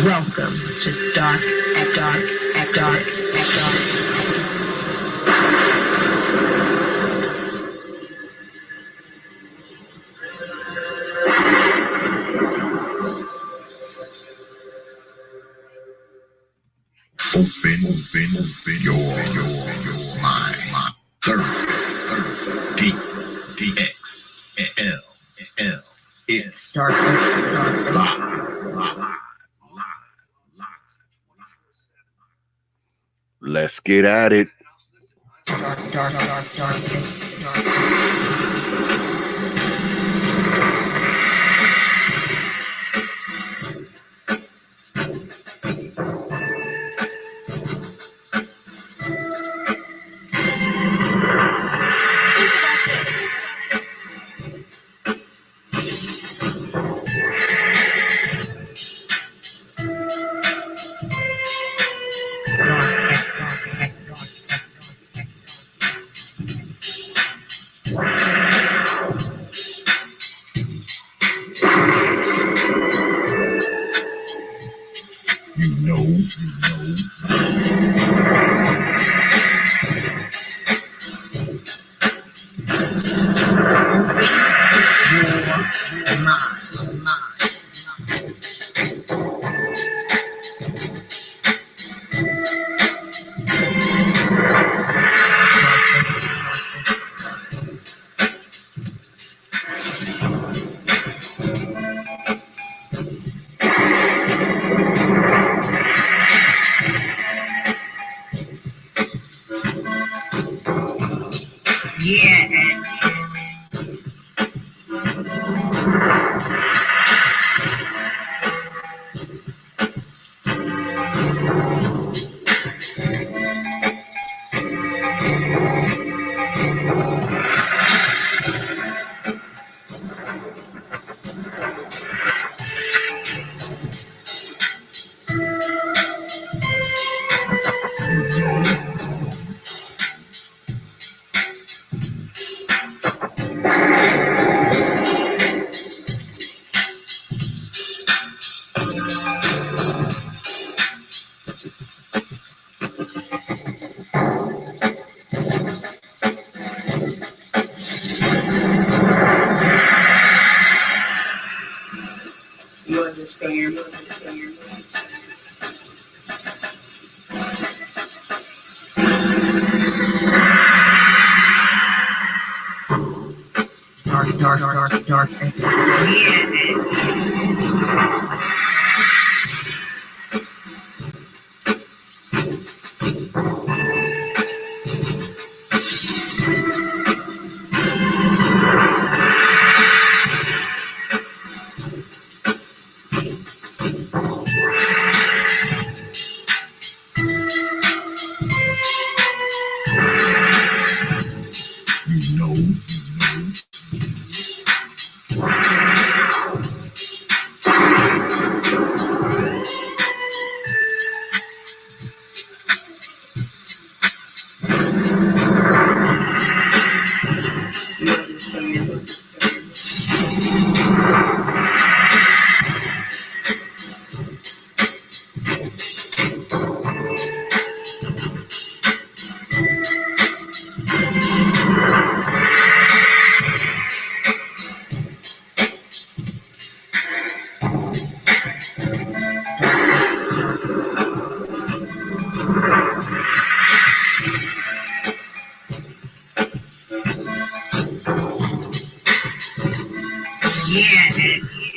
Welcome to Dark Open your mind. Thursday, DXL. It's Dark. live. Let's get at it. Dark. You know. Yes. You understand? Dark. Yes. You know. Yes.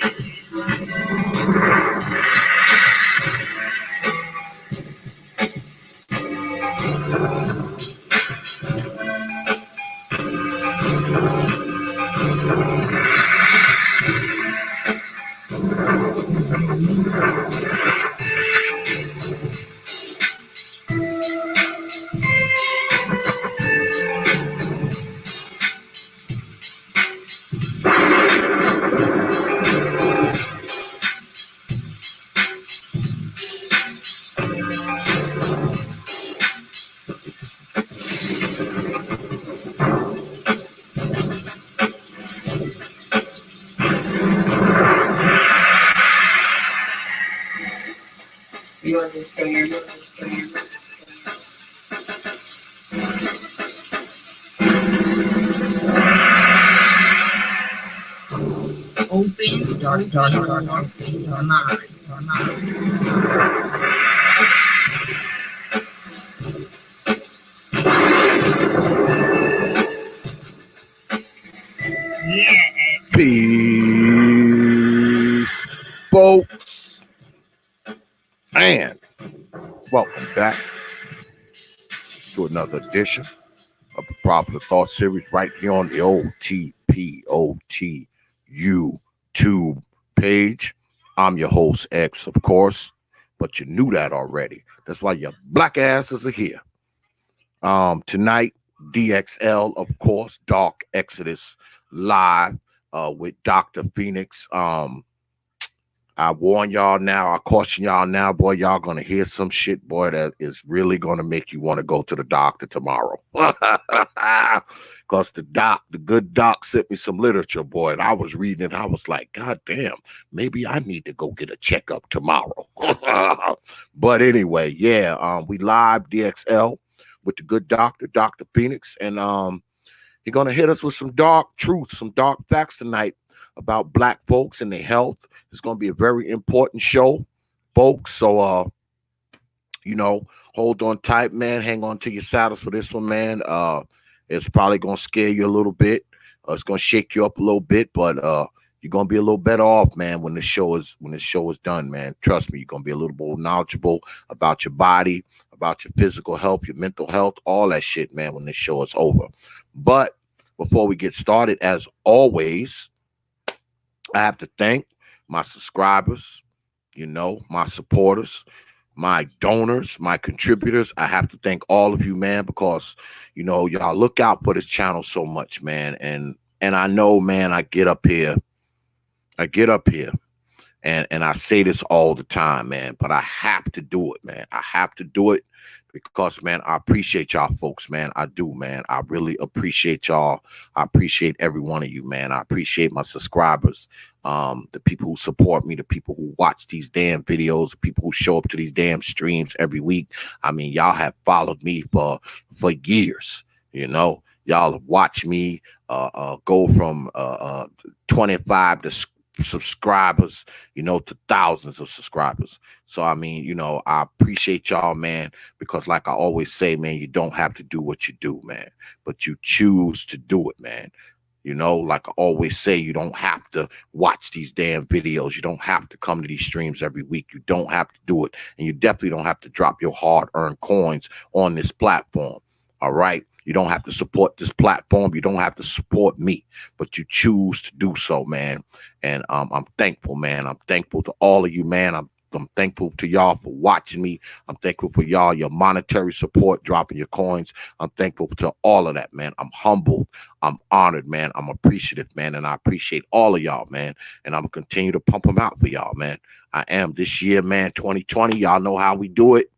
You understand? Open your mind. Yes. Peace, folks, and welcome back to another edition of the Proper Thought Series right here on the OTPOT YouTube page. I'm your host, X, of course, but you knew that already. That's why your black asses are here. Tonight, DXL, of course, Dark XoDus live with Dr. Phoenix. I warn y'all now, I caution y'all now, boy, y'all gonna hear some shit, boy, that is really gonna make you want to go to the doctor tomorrow. Because the good doc sent me some literature, boy, and I was reading it. I was like, God damn, maybe I need to go get a checkup tomorrow. But anyway, yeah, we live DXL with the good doctor, Dr. Phoenix, and he's gonna hit us with some dark truths, some dark facts tonight about black folks and their health. It's going to be a very important show, folks. So, hold on tight, man. Hang on to your saddles for this one, man. It's probably going to scare you a little bit. It's going to shake you up a little bit, but you're going to be a little better off, man, when the show is done, man. Trust me, you're going to be a little more knowledgeable about your body, about your physical health, your mental health, all that shit, man, when this show is over. But before we get started, as always, I have to thank my subscribers, my supporters, my donors, my contributors. I have to thank all of you, man, because, y'all look out for this channel so much, man. And I know, man, I get up here and I say this all the time, man, but I have to do it, man. I have to do it because, man, I appreciate y'all folks, man. I do, man. I really appreciate y'all. I appreciate every one of you, man. I appreciate my subscribers, the people who support me, the people who watch these damn videos, the people who show up to these damn streams every week. I mean, y'all have followed me for years, Y'all have watched me go from 25 to subscribers, to thousands of subscribers. So, I mean, I appreciate y'all, man, because like I always say, man, you don't have to do what you do, man, but you choose to do it, man. Like I always say, you don't have to watch these damn videos. You don't have to come to these streams every week. You don't have to do it. And you definitely don't have to drop your hard-earned coins on this platform. All right. You don't have to support this platform. You don't have to support me, but you choose to do so, man. And I'm thankful, man. I'm thankful to all of you, man. I'm thankful to y'all for watching me. I'm thankful for y'all, your monetary support, dropping your coins. I'm thankful to all of that, man. I'm humbled. I'm honored, man. I'm appreciative, man. And I appreciate all of y'all, man. And I'm going to continue to pump them out for y'all, man. I am this year, man, 2020. Y'all know how we do it.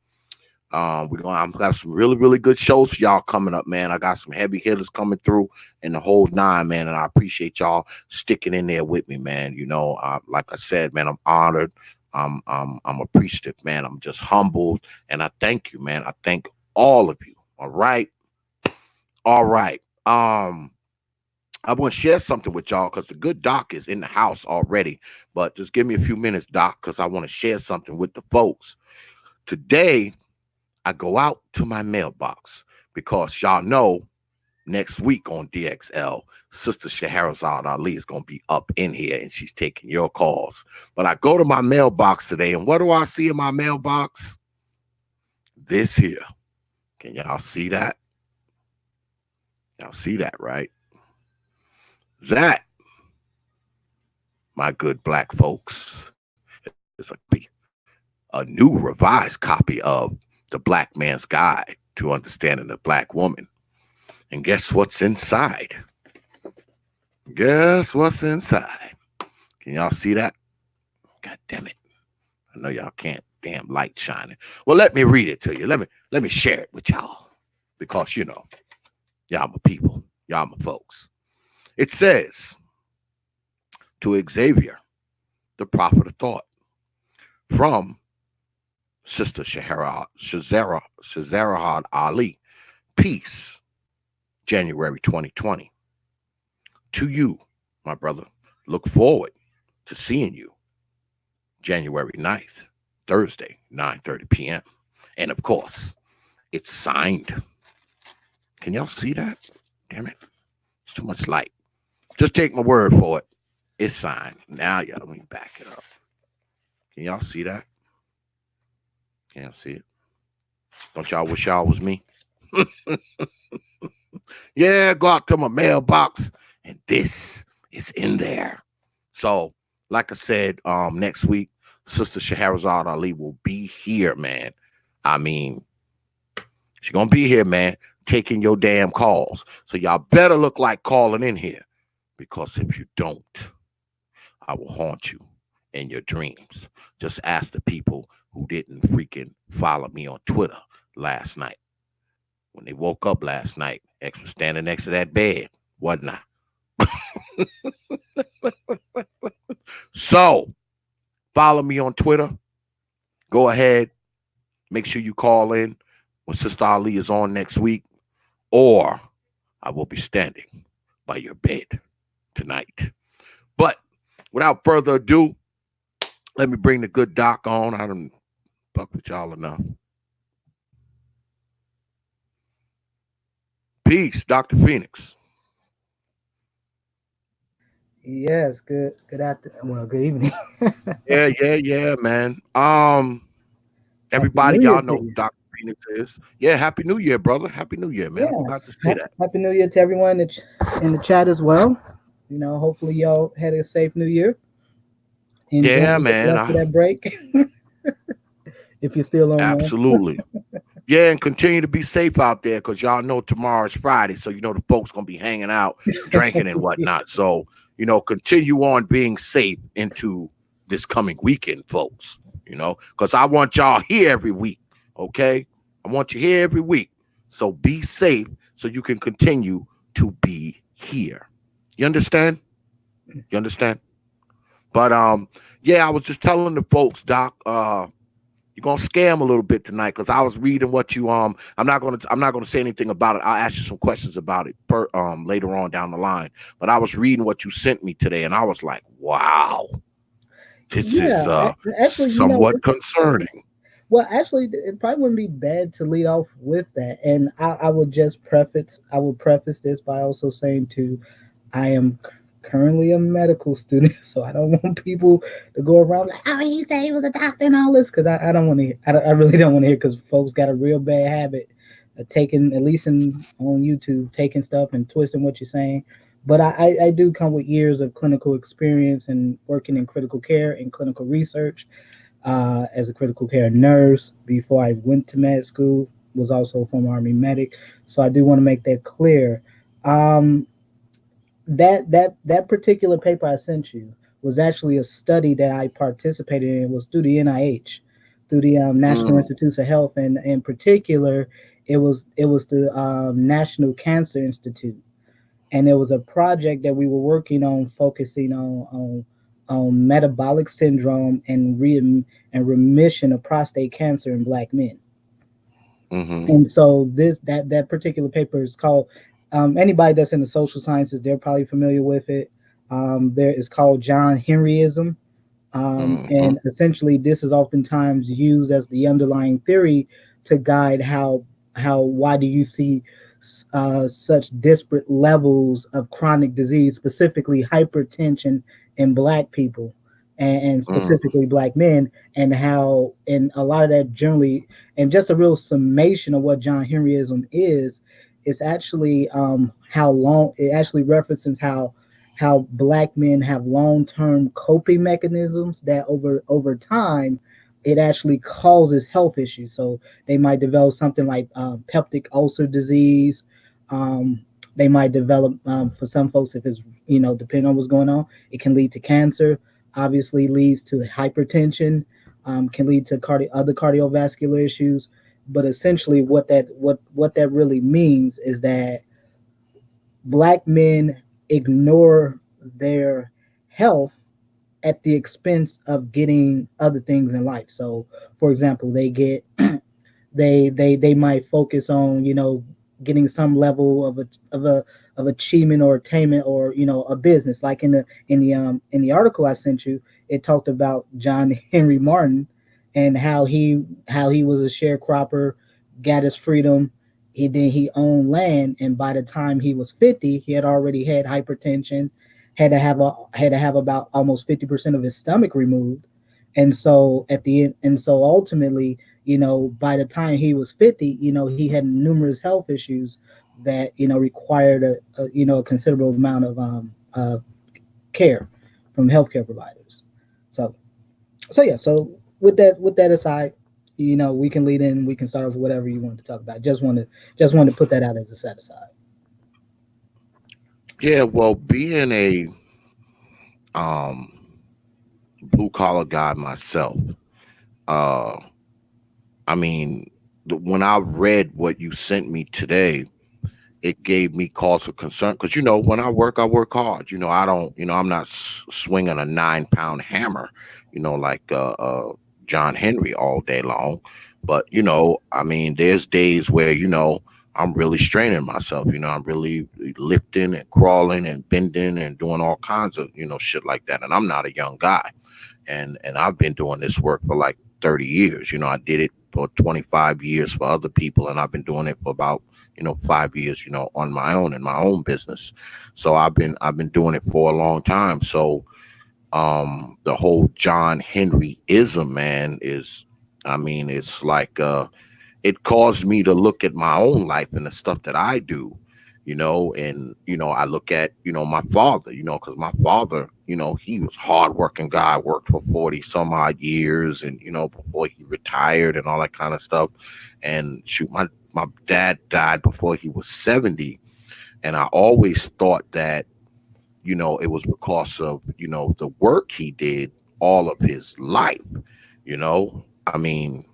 I'm gonna have some really, really good shows for y'all coming up, man. I got some heavy hitters coming through and the whole nine, man. And I appreciate y'all sticking in there with me, man. Like I said, man, I'm honored. I'm appreciative, man. I'm just humbled, and I thank you, man. I thank all of you. All right. I want to share something with y'all because the good doc is in the house already. But just give me a few minutes, doc, because I want to share something with the folks today. I go out to my mailbox because y'all know next week on DXL, Sister Shahrazad Ali is going to be up in here and she's taking your calls. But I go to my mailbox today, and what do I see in my mailbox? This here. Can y'all see that? Y'all see that, right? That, my good black folks, is a new revised copy of The Black Man's Guide to Understanding the Black Woman. And guess what's inside? Guess what's inside? Can y'all see that? God damn it. I know y'all can't. Damn light shining. Well, let me read it to you. Let me share it with y'all. Because, y'all my people. Y'all my folks. It says, to Xavier, the prophet of thought, from Sister Shazarahad Ali. Peace, January 2020. To you, my brother, look forward to seeing you January 9th, Thursday, 9:30 p.m. And of course, it's signed. Can y'all see that? Damn it. It's too much light. Just take my word for it. It's signed. Now, y'all, let me back it up. Can y'all see that? Can y'all see it? Don't y'all wish y'all was me? Yeah, go out to my mailbox, and this is in there. So, like I said, next week, Sister Shahrazad Ali will be here, man. I mean, she's gonna be here, man, taking your damn calls. So y'all better look like calling in here, because if you don't, I will haunt you in your dreams. Just ask the people who didn't freaking follow me on Twitter last night. When they woke up last night, X was standing next to that bed, wasn't I? So, follow me on Twitter. Go ahead. Make sure you call in when Sister Ali is on next week, or I will be standing by your bed tonight. But without further ado, let me bring the good doc on. I done fuck with y'all enough. Peace, Dr. Phoenix. Yes, good afternoon. Well, good evening. Yeah, man. Everybody, Happy New y'all Year know to who you. Dr. Phoenix is. Yeah, Happy New Year, brother. Happy New Year, man. I Yeah, forgot to say that. Happy New Year to everyone in the chat as well. Hopefully y'all had a safe New Year. Enjoy Yeah, the man. rest of that break if you're still on one. Absolutely. Yeah, and continue to be safe out there, because y'all know tomorrow's Friday. So, the folks going to be hanging out, drinking and whatnot. So, continue on being safe into this coming weekend, folks, because I want y'all here every week. Okay. I want you here every week. So be safe so you can continue to be here. You understand? You understand? But, yeah, I was just telling the folks, Doc, you're gonna scam a little bit tonight, because I was reading what you I'm not gonna say anything about it. I'll ask you some questions about it later on down the line. But I was reading what you sent me today, and I was like, wow, this is Yeah, actually, somewhat concerning. well, actually, it probably wouldn't be bad to lead off with that. And I would preface this by also saying I am currently a medical student, so I don't want people to go around like, "Oh, he said he was a doctor and all this," because I don't want to. I really don't want to hear, because folks got a real bad habit of taking, at least on YouTube, taking stuff and twisting what you're saying. But I do come with years of clinical experience and working in critical care and clinical research as a critical care nurse before I went to med school. Was also a former Army medic, so I do want to make that clear. Um, that particular paper I sent you was actually a study that I participated in. It was through the NIH, through the National Mm, Institutes of Health, and in particular, it was the National Cancer Institute, and it was a project that we were working on, focusing on metabolic syndrome and remission of prostate cancer in Black men. mm-hmm, And so that particular paper is called, anybody that's in the social sciences, they're probably familiar with it. There is called John Henryism. mm-hmm, And essentially this is oftentimes used as the underlying theory to guide how why do you see such disparate levels of chronic disease, specifically hypertension in Black people, and mm, specifically Black men, and how, and a lot of that generally, and just a real summation of what John Henryism is. It's actually how long it actually references how Black men have long-term coping mechanisms that over time it actually causes health issues. So they might develop something like peptic ulcer disease. Um, they might develop, for some folks, if it's, depending on what's going on, it can lead to cancer. Obviously, leads to hypertension. Can lead to other cardiovascular issues. But essentially, what that really means is that Black men ignore their health at the expense of getting other things in life. So, for example, they get they might focus on, you know, getting some level of achievement or attainment, or, you know, a business. Like in the article I sent you, it talked about John Henry Martin and how he was a sharecropper, got his freedom. He owned land, and by the time he was 50, he had already had hypertension, had to have about almost 50% of his stomach removed. And so at the end, and so ultimately, you know, by the time he was 50, you know, he had numerous health issues that, you know, required a you know, a considerable amount of care from healthcare providers. So yeah, so with that aside, you know, we can lead in, we can start with whatever you want to talk about. Just want to put that out as a set aside. Yeah, well, being a um blue collar guy myself, uh I mean, when I read what you sent me today, it gave me cause for concern because, you know, when I work hard. You know, I don't, you know, I'm not swinging a 9 pound hammer, you know, like John Henry all day long. But, you know, I mean, there's days where, you know, I'm really straining myself. You know, I'm really lifting and crawling and bending and doing all kinds of, you know, shit like that. And I'm not a young guy, and I've been doing this work for like 30 years. You know, I did it for 25 years for other people, and I've been doing it for about, you know, 5 years, you know, on my own in my own business. So I've been doing it for a long time. So the whole John Henryism, man, is, I mean, it's like it caused me to look at my own life and the stuff that I do, you know. And, you know, I look at, you know, my father, you know, because my father, you know, he was hardworking guy, worked for 40 some odd years, and, you know, before he retired and all that kind of stuff. And shoot, my dad died before he was 70. And I always thought that, you know, it was because of, you know, the work he did all of his life, you know. I mean,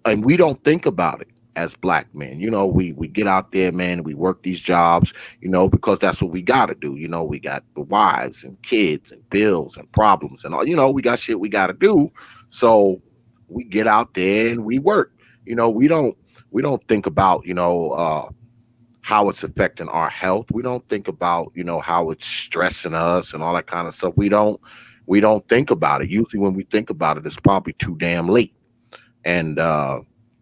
and we don't think about it as black men. You know, we get out there, man, and we work these jobs, you know, because that's what we got to do. You know, we got the wives and kids and bills and problems and all, you know, we got shit we got to do. So we get out there and we work. You know, we don't think about, you know, how it's affecting our health. We don't think about, you know, how it's stressing us and all that kind of stuff. We don't think about it. Usually when we think about it, it's probably too damn late. And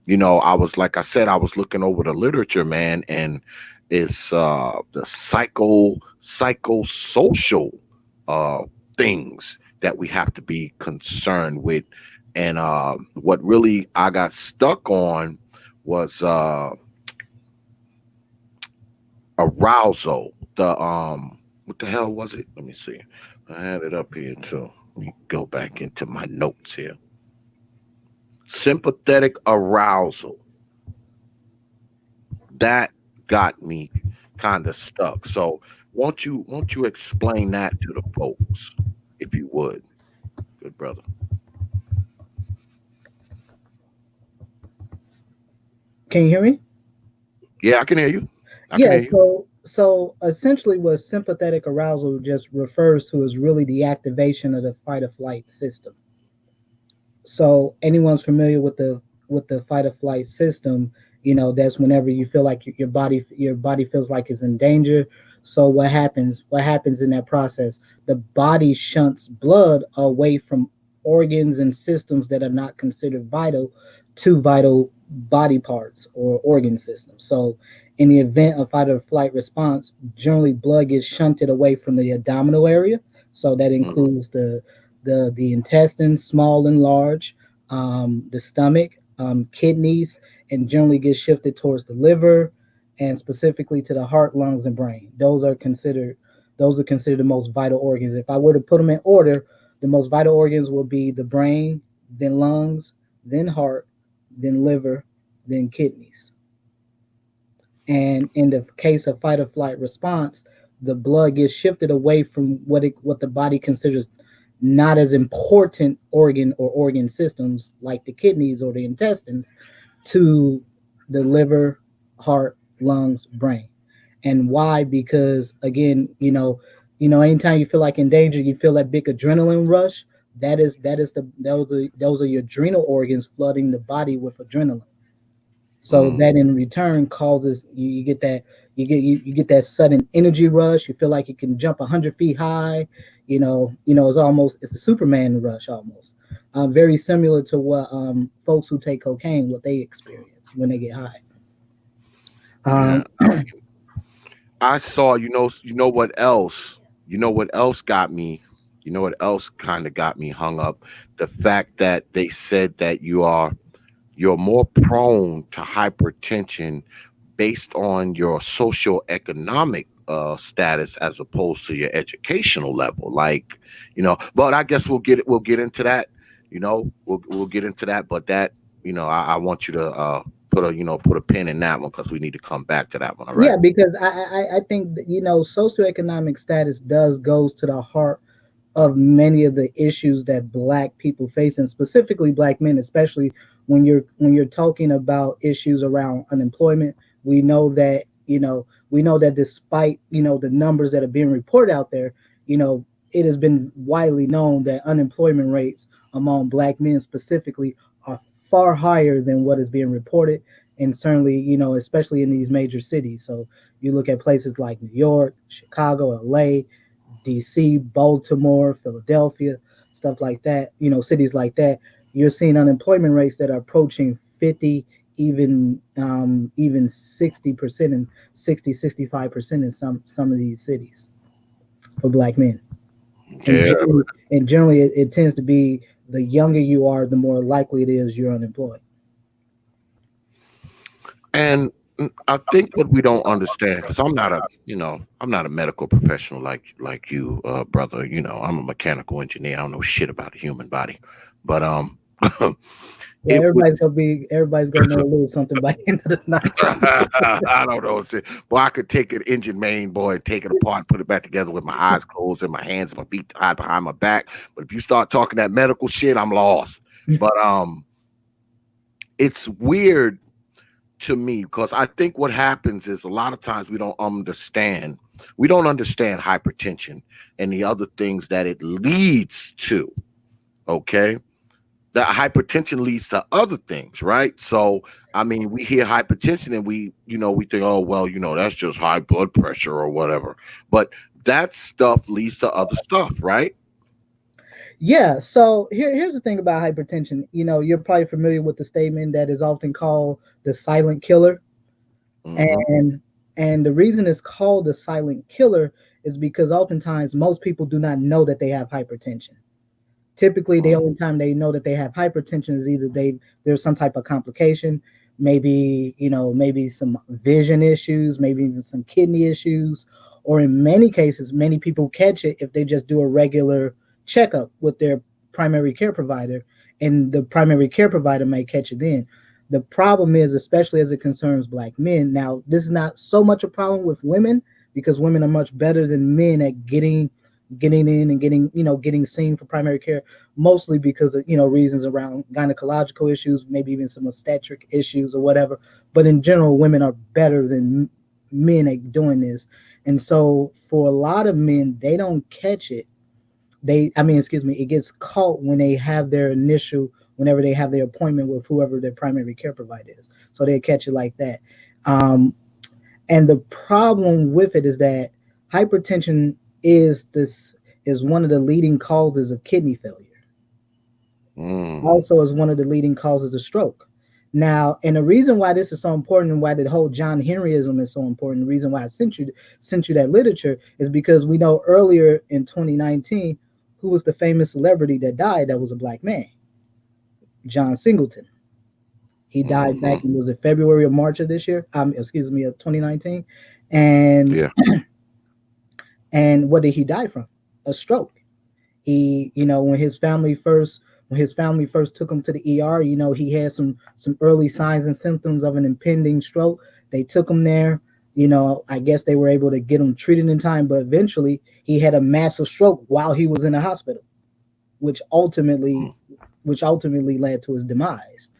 you know, I was, like I said, I was looking over the literature, man, and it's the psychosocial uh things that we have to be concerned with. And what really I got stuck on was arousal. The what the hell was it? Let me see. I had it up here too. Let me go back into my notes here. Sympathetic arousal. That got me kind of stuck. So won't you explain that to the folks, if you would, good brother? Can you hear me? Yeah, I can hear you. I can Yeah, hear you. so essentially what sympathetic arousal just refers to is really the activation of the fight or flight system. So anyone's familiar with the fight or flight system, you know, that's whenever you feel like your body feels like it's in danger. So what happens in that process? The body shunts blood away from organs and systems that are not considered vital to vital body parts or organ systems. So in the event of fight or flight response, generally blood gets shunted away from the abdominal area. So that Mhm. includes the intestines, small and large, the stomach, kidneys, and generally gets shifted towards the liver, and specifically to the heart, lungs, and brain. Those are considered the most vital organs. If I were to put them in order, the most vital organs will be the brain, then lungs, then heart, then liver, then kidneys. And in the case of fight or flight response, the blood gets shifted away from what the body considers not as important organ or organ systems like the kidneys or the intestines to the liver, heart, lungs, brain. And why? Because again, you know, Anytime you feel like in danger, you feel that big adrenaline rush. Those are your adrenal organs flooding the body with adrenaline. So that in return causes you get that you get that sudden energy rush. You feel like you can jump 100 feet high. It's a Superman rush almost. Very similar to what folks who take cocaine what they experience when they get high. Yeah. I saw, what else? What else got me? What else kind of got me hung up? The fact that they said that you're more prone to hypertension based on your socioeconomic status as opposed to your educational level. Like, but I guess we'll get into that. We'll get into that. But that, I want you to put a pin in that one because we need to come back to that one. All right. Yeah, because I think that, socioeconomic status goes to the heart of many of the issues that Black people face, and specifically Black men, especially when you're talking about issues around unemployment. We know that despite the numbers that are being reported out there, it has been widely known that unemployment rates among Black men specifically are far higher than what is being reported, and certainly especially in these major cities. So you look at places like New York, Chicago, LA, DC, Baltimore, Philadelphia, stuff like that, cities like that, you're seeing unemployment rates that are approaching 50, even 60% and 65% in some of these cities for Black men. Yeah. And generally it tends to be the younger you are, the more likely it is you're unemployed. And I think what we don't understand, because I'm not a medical professional like you, brother. I'm a mechanical engineer. I don't know shit about the human body, but yeah, everybody's gonna know a little something by the end of the night. I don't know. Boy, I could take an engine main, boy, and take it apart and put it back together with my eyes closed and my hands and my feet tied behind my back. But if you start talking that medical shit, I'm lost. But it's weird to me because I think what happens is a lot of times we don't understand hypertension and the other things that it leads to. Okay. That hypertension leads to other things, right? So, I mean, we hear hypertension and we think, oh, well, that's just high blood pressure or whatever. But that stuff leads to other stuff, right? Yeah. So here's the thing about hypertension. You're probably familiar with the statement that is often called the silent killer. Mm-hmm. And the reason it's called the silent killer is because oftentimes most people do not know that they have hypertension. Typically, the only time they know that they have hypertension is either there's some type of complication, maybe some vision issues, maybe even some kidney issues, or in many cases, many people catch it if they just do a regular checkup with their primary care provider, and the primary care provider may catch it then. The problem is, especially as it concerns Black men, now this is not so much a problem with women because women are much better than men at getting in and getting seen for primary care, mostly because of reasons around gynecological issues, maybe even some obstetric issues or whatever. But in general, women are better than men at doing this, and so for a lot of men, they don't catch it. It gets caught when they have whenever they have their appointment with whoever their primary care provider is. So they catch it like that. And the problem with it is that hypertension is one of the leading causes of kidney failure. Also is one of the leading causes of stroke. Now, and the reason why this is so important and why the whole John Henryism is so important, the reason why I sent you that literature is because we know earlier in 2019, who was the famous celebrity that died that was a Black man? John Singleton. He died back in, was it February or March of this year? Of 2019. And and what did he die from? A stroke. He, when his family first took him to the ER, he had some early signs and symptoms of an impending stroke. They took him there. I guess they were able to get him treated in time, but eventually he had a massive stroke while he was in the hospital, which ultimately led to his demise.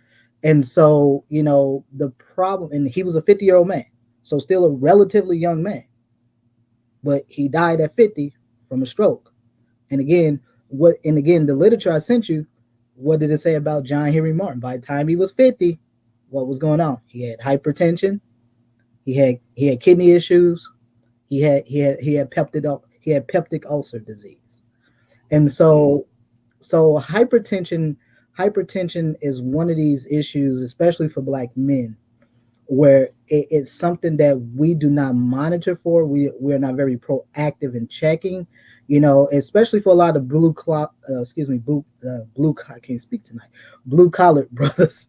And so, the problem, and he was a 50-year-old man, so still a relatively young man, but he died at 50 from a stroke. And again, the literature I sent you, what did it say about John Henry Martin? By the time he was 50, what was going on? He had hypertension, he had kidney issues, he had peptic ulcer disease. And so hypertension is one of these issues, especially for Black men, where it's something that we do not monitor for. We're not very proactive in checking, especially for a lot of blue I can't speak tonight, blue collar brothers.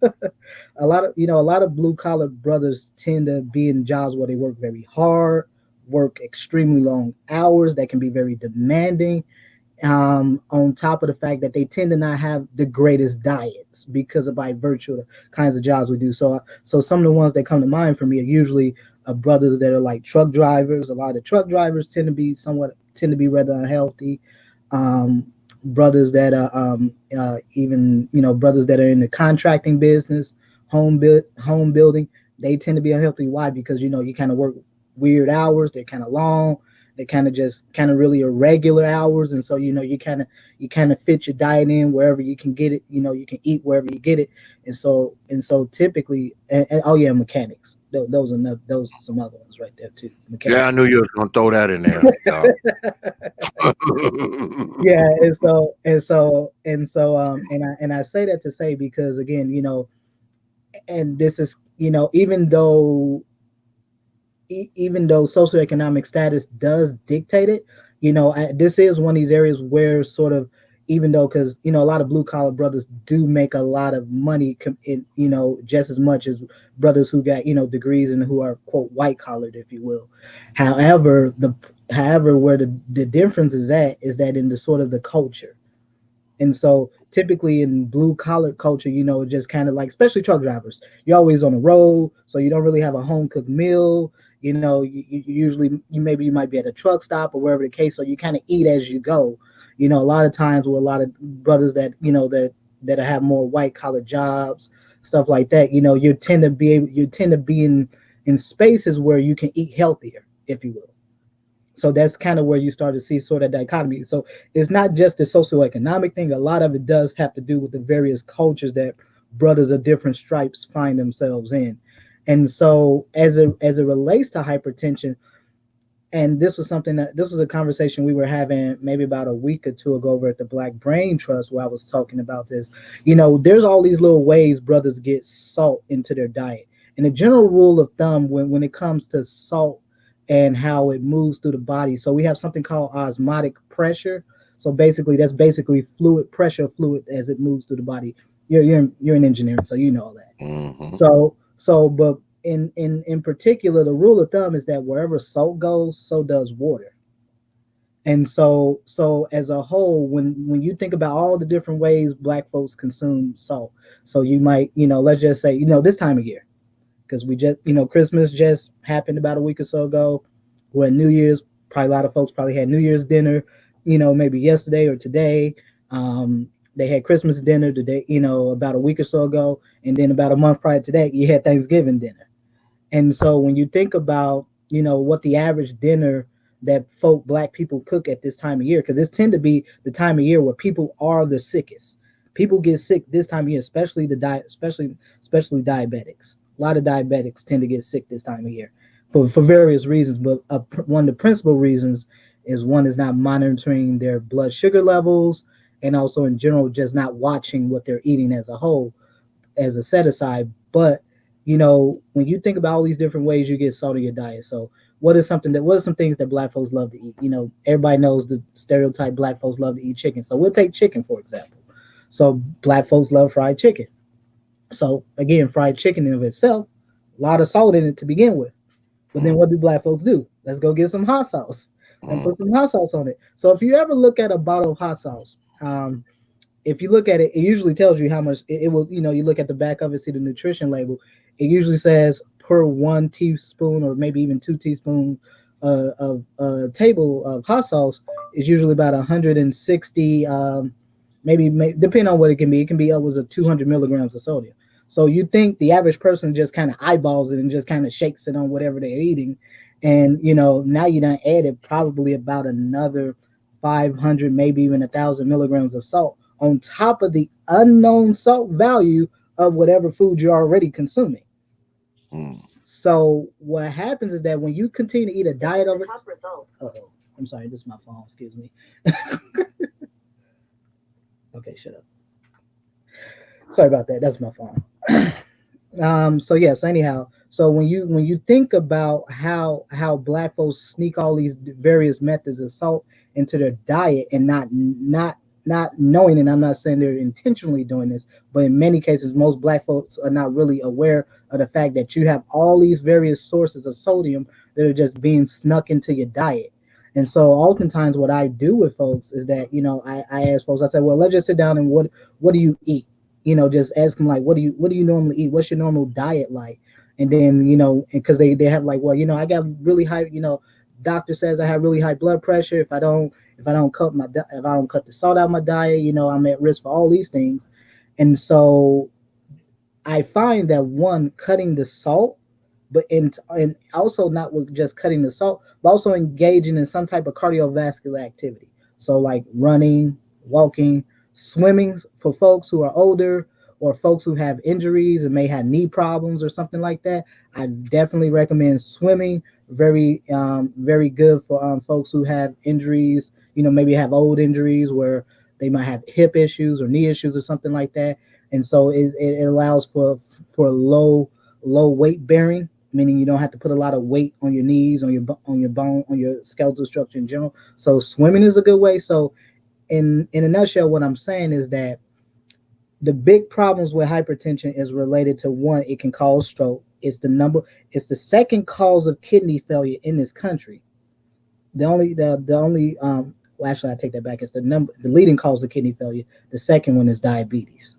a lot of blue collar brothers tend to be in jobs where they work very hard, work extremely long hours that can be very demanding, on top of the fact that they tend to not have the greatest diets because of by virtue of the kinds of jobs we do. So some of the ones that come to mind for me are usually brothers that are like truck drivers. A lot of the truck drivers tend to be rather unhealthy. Brothers that are even brothers that are in the contracting business, home building, they tend to be unhealthy. Why? Because you kind of work weird hours. They're kind of long. They kind of really irregular hours, and so you kind of fit your diet in wherever you can get it. You can eat wherever you get it, and so typically, and oh yeah, mechanics. Those are some other ones right there too. Mechanics. Yeah, I knew you was gonna throw that in there. Yeah, and I say that to say, because again, and this is even though socioeconomic status does dictate it, this is one of these areas where sort of, even though, because a lot of blue collar brothers do make a lot of money, just as much as brothers who got degrees and who are quote white collared, if you will. However, where the difference is that in the sort of the culture. And so typically in blue collar culture, just kind of like, especially truck drivers, you're always on the road, so you don't really have a home cooked meal. You usually you might be at a truck stop or wherever the case, so you kind of eat as you go. A lot of times with a lot of brothers that that have more white collar jobs, stuff like that, you tend to be in spaces where you can eat healthier, if you will. So that's kind of where you start to see sort of dichotomy. So it's not just a socioeconomic thing. A lot of it does have to do with the various cultures that brothers of different stripes find themselves in. And so as it relates to hypertension, and this was a conversation we were having maybe about a week or two ago over at the Black Brain Trust, where I was talking about this. There's all these little ways brothers get salt into their diet. And the general rule of thumb when it comes to salt and how it moves through the body. So we have something called osmotic pressure. So that's basically fluid as it moves through the body. You're an engineer, so you know all that. Mm-hmm. But in particular, the rule of thumb is that wherever salt goes, so does water. And so as a whole, when you think about all the different ways Black folks consume salt, so you might, let's just say, this time of year, because we just, Christmas just happened about a week or so ago. We're at New Year's. Probably a lot of folks probably had New Year's dinner, maybe yesterday or today. They had Christmas dinner today, about a week or so ago. And then about a month prior to that, you had Thanksgiving dinner. And so when you think about, what the average dinner that Black people cook at this time of year, because this tend to be the time of year where people are the sickest. People get sick this time of year, especially diabetics. A lot of diabetics tend to get sick this time of year for various reasons, but one of the principal reasons is one is not monitoring their blood sugar levels, and also in general just not watching what they're eating as a whole, as a set aside. But when you think about all these different ways you get salt in your diet, so what are some things that Black folks love to eat? Everybody knows the stereotype Black folks love to eat chicken. So we'll take chicken for example. So Black folks love fried chicken. So again, fried chicken in of itself, a lot of salt in it to begin with. But then what do Black folks do? Let's go get some hot sauce and put some hot sauce on it. So if you ever look at a bottle of hot sauce, if you look at it, it usually tells you how much it will, you look at the back of it, see the nutrition label. It usually says per 1 teaspoon or maybe even 2 teaspoons of a table of hot sauce is usually about 160, maybe depending on what it can be upwards of 200 milligrams of sodium. So you think the average person just kind of eyeballs it and just kind of shakes it on whatever they're eating. And, now you done added probably about another 500, maybe even 1,000 milligrams of salt on top of the unknown salt value of whatever food you're already consuming. Mm. So what happens is that when you continue to eat a diet of it, uh-oh, I'm sorry, this is my phone, excuse me. Okay, shut up. Sorry about that. That's my phone. So yes, anyhow, so when you think about how black folks sneak all these various methods of salt into their diet and not knowing, and I'm not saying they're intentionally doing this, but in many cases most black folks are not really aware of the fact that you have all these various sources of sodium that are just being snuck into your diet. And so oftentimes what I do with folks is that, I ask folks, I say, well, let's just sit down and what do you eat? Just ask them like, what do you normally eat? What's your normal diet like? And then, because they have like, well, I got really high, doctor says I have really high blood pressure. If I don't cut the salt out of my diet, I'm at risk for all these things. And so I find that one, cutting the salt, and also not with just cutting the salt, but also engaging in some type of cardiovascular activity. So like running, walking, swimming for folks who are older or folks who have injuries and may have knee problems or something like that. I definitely recommend swimming. Very good for folks who have injuries. Maybe have old injuries where they might have hip issues or knee issues or something like that. And so it allows for low weight bearing, meaning you don't have to put a lot of weight on your knees, on your bone, on your skeletal structure in general. So swimming is a good way. So in a nutshell, what I'm saying is that the big problems with hypertension is related to, one, it can cause stroke. It's the second cause of kidney failure in this country. Well, actually, I take that back. It's the leading cause of kidney failure. The second one is diabetes.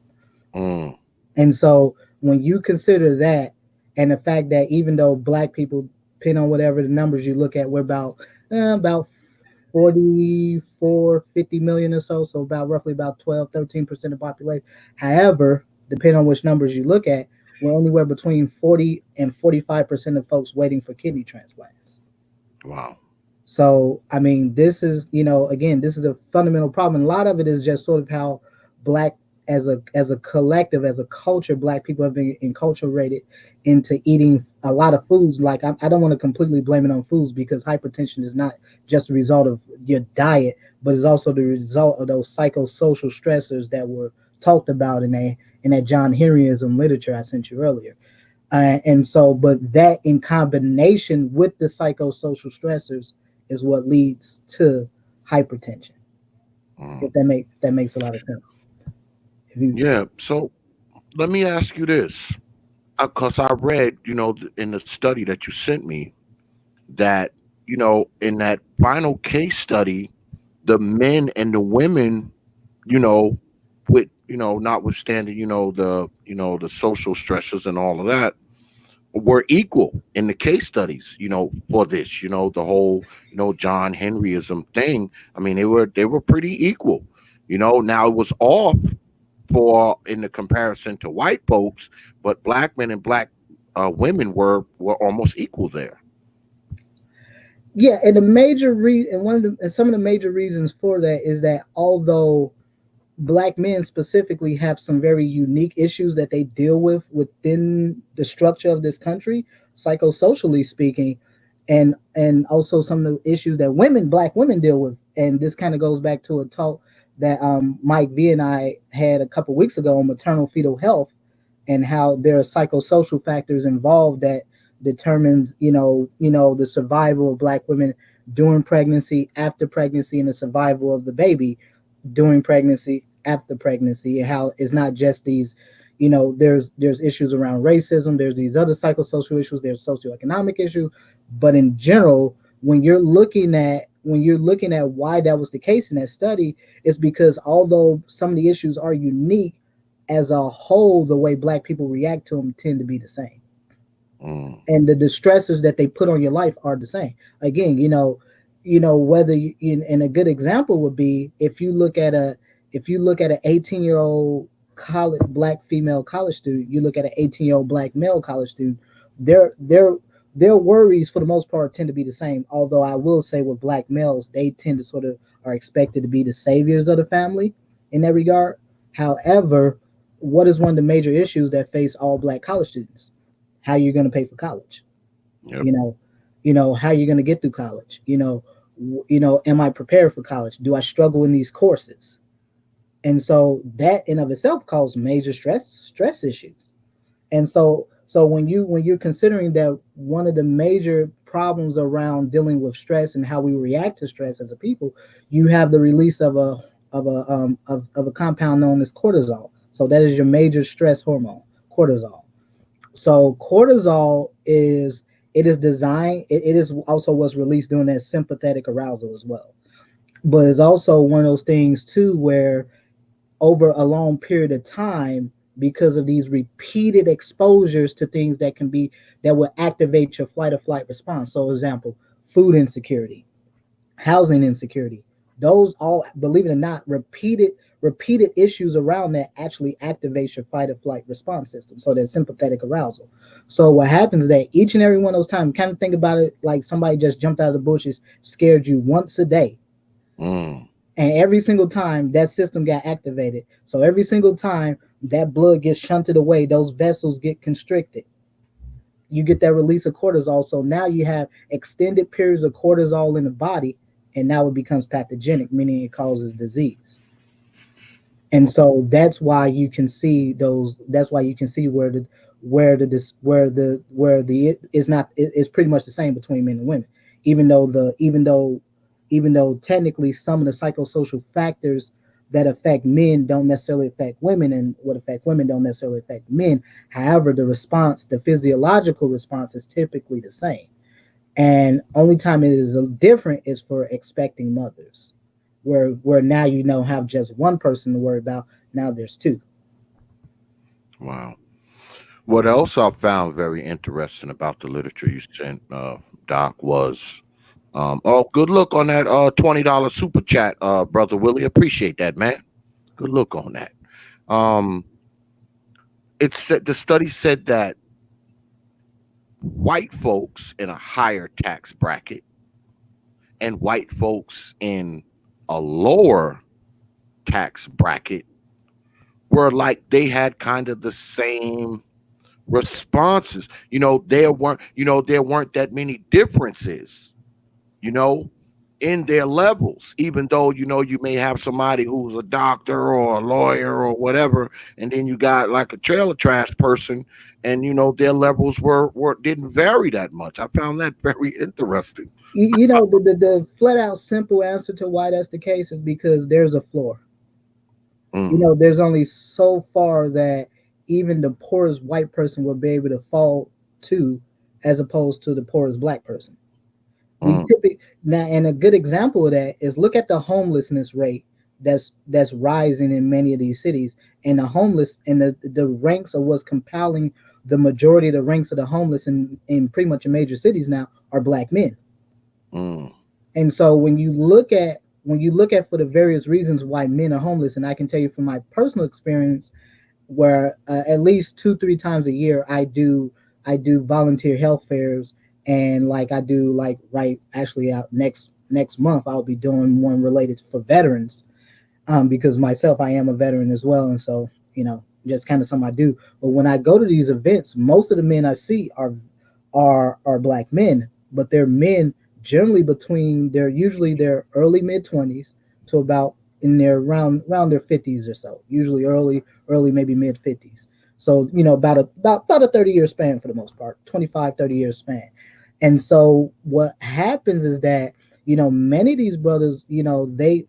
Mm. And so when you consider that, and the fact that even though black people, depending on whatever the numbers you look at, we're about 44, 50 million or so roughly about 12, 13% of the population. However, depending on which numbers you look at, we're anywhere between 40 and 45% of folks waiting for kidney transplants. Wow. So, I mean, this is, again, this is a fundamental problem. A lot of it is just sort of how black, as a collective, as a culture, black people have been enculturated into eating a lot of foods. Like, I don't want to completely blame it on foods, because hypertension is not just the result of your diet, but it's also the result of those psychosocial stressors that were talked about in that John Henryism literature I sent you earlier. And so, but that in combination with the psychosocial stressors is what leads to hypertension. If that makes a lot of sense. Yeah. So let me ask you this, because I read, in the study that you sent me, that, in that final case study, the men and the women, with, notwithstanding, the social stressors and all of that, were equal in the case studies, for this, the whole, John Henryism thing. I mean, they were pretty equal. Now it was off for in the comparison to white folks, but black men and black women were almost equal there. Yeah, and the major reason, and some of the major reasons for that is that although black men specifically have some very unique issues that they deal with within the structure of this country, psychosocially speaking, and also some of the issues that black women deal with. And this kind of goes back to a talk that Mike V and I had a couple weeks ago on maternal fetal health, and how there are psychosocial factors involved that determines, the survival of black women during pregnancy, after pregnancy, and the survival of the baby during pregnancy, after pregnancy, and how it's not just these, there's issues around racism, there's these other psychosocial issues, there's socioeconomic issues, but in general, when you're looking at why that was the case in that study, it's because although some of the issues are unique, as a whole, the way black people react to them tend to be the same. And the stresses that they put on your life are the same. Again, whether and a good example would be if you look at an 18-year-old black female college student, you look at an 18-year-old black male college student, their worries for the most part tend to be the same. Although I will say with black males, they tend to sort of are expected to be the saviors of the family in that regard. However, what is one of the major issues that face all Black college students? How you're going to pay for college? Yep. How you're going to get through college? Am I prepared for college? Do I struggle in these courses? And so that in of itself causes major stress issues. And so when you're considering that one of the major problems around dealing with stress and how we react to stress as a people, you have the release of a compound known as cortisol. So that is your major stress hormone, cortisol. So cortisol is designed. It is also what's released during that sympathetic arousal as well. But it's also one of those things too where over a long period of time, because of these repeated exposures to things that will activate your fight or flight response. So example, food insecurity, housing insecurity, those all, believe it or not, repeated issues around that actually activates your fight or flight response system. So there's sympathetic arousal. So what happens is that each and every one of those times, kind of think about it like somebody just jumped out of the bushes, scared you once a day. And every single time that system got activated. So every single time that blood gets shunted away, those vessels get constricted. You get that release of cortisol. So now you have extended periods of cortisol in the body, and now it becomes pathogenic, meaning it causes disease. And so that's why you can see where it's pretty much the same between men and women, even though technically some of the psychosocial factors that affect men don't necessarily affect women, and what affect women don't necessarily affect men. However, the physiological response is typically the same. And only time it is different is for expecting mothers, where now you don't have just one person to worry about. Now there's two. Wow. What else I found very interesting about the literature you sent, Doc, was good look on that $20 super chat, brother Willie. Appreciate that, man. Good look on that. It said the study said that white folks in a higher tax bracket and white folks in a lower tax bracket were like they had kind of the same responses. There weren't that many differences, in their levels, even though you may have somebody who's a doctor or a lawyer or whatever, and then you got like a trailer trash person, and their levels didn't vary that much. I found that very interesting. The flat out simple answer to why that's the case is because there's a floor. There's only so far that even the poorest white person will be able to fall to, as opposed to the poorest Black person. And a good example of that is look at the homelessness rate that's rising in many of these cities, and the homeless and the ranks of what's compelling the majority of the ranks of the homeless in pretty much in major cities now are Black men. And so when you look at for the various reasons why men are homeless, and I can tell you from my personal experience, where at least 2-3 times a year I do volunteer health fairs. And like I do, like out next month, I'll be doing one related for veterans, because myself, I am a veteran as well. And so, just kind of something I do. But when I go to these events, most of the men I see are Black men, but they're men generally they're usually their early mid-20s to about in their around their 50s or so, usually early maybe mid-50s. So, about a 30-year span for the most part, 25-30-year span. And so what happens is that, many of these brothers,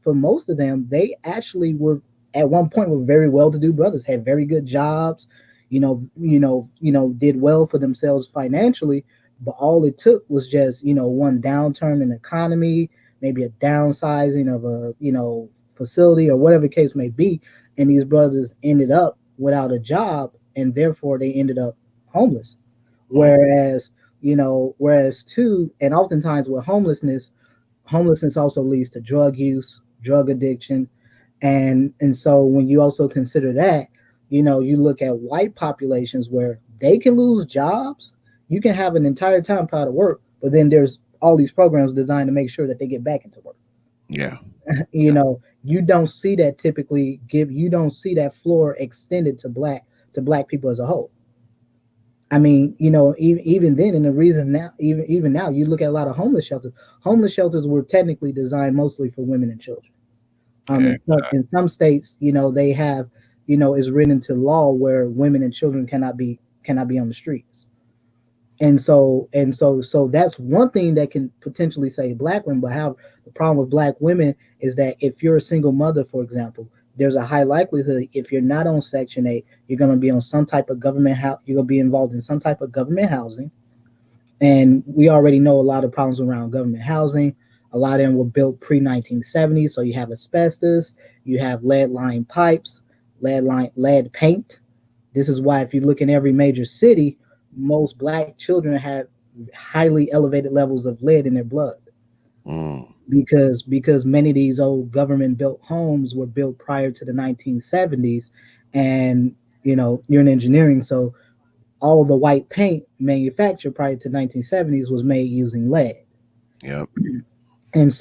for most of them, they actually were at one point were very well-to-do brothers, had very good jobs, did well for themselves financially, but all it took was just, one downturn in the economy, maybe a downsizing of a, facility or whatever the case may be. And these brothers ended up without a job, and therefore they ended up homeless. Whereas too, and oftentimes with homelessness also leads to drug use, drug addiction. And so when you also consider that, you look at white populations where they can lose jobs, you can have an entire time out of work, but then there's all these programs designed to make sure that they get back into work. Yeah. You know, you don't see that typically you don't see that floor extended to black people as a whole. I mean, you know, even then, and the reason now, even now, you look at a lot of homeless shelters. Homeless shelters were technically designed mostly for women and children. Yeah, In some states, you know, they have, you know, is written into law where women and children cannot be on the streets. So that's one thing that can potentially save black women. But how the problem with black women is that if you're a single mother, for example, there's a high likelihood if you're not on Section 8, you're going to be on some type of government house. You're going to be involved in some type of government housing. And we already know a lot of problems around government housing. A lot of them were built pre-1970, so you have asbestos, you have lead line pipes, lead paint. This is why if you look in every major city, most black children have highly elevated levels of lead in their blood. mm, Because many of these old government built homes were built prior to the 1970s, and you know, you're in engineering, so all the white paint manufactured prior to 1970s was made using lead. yeah. And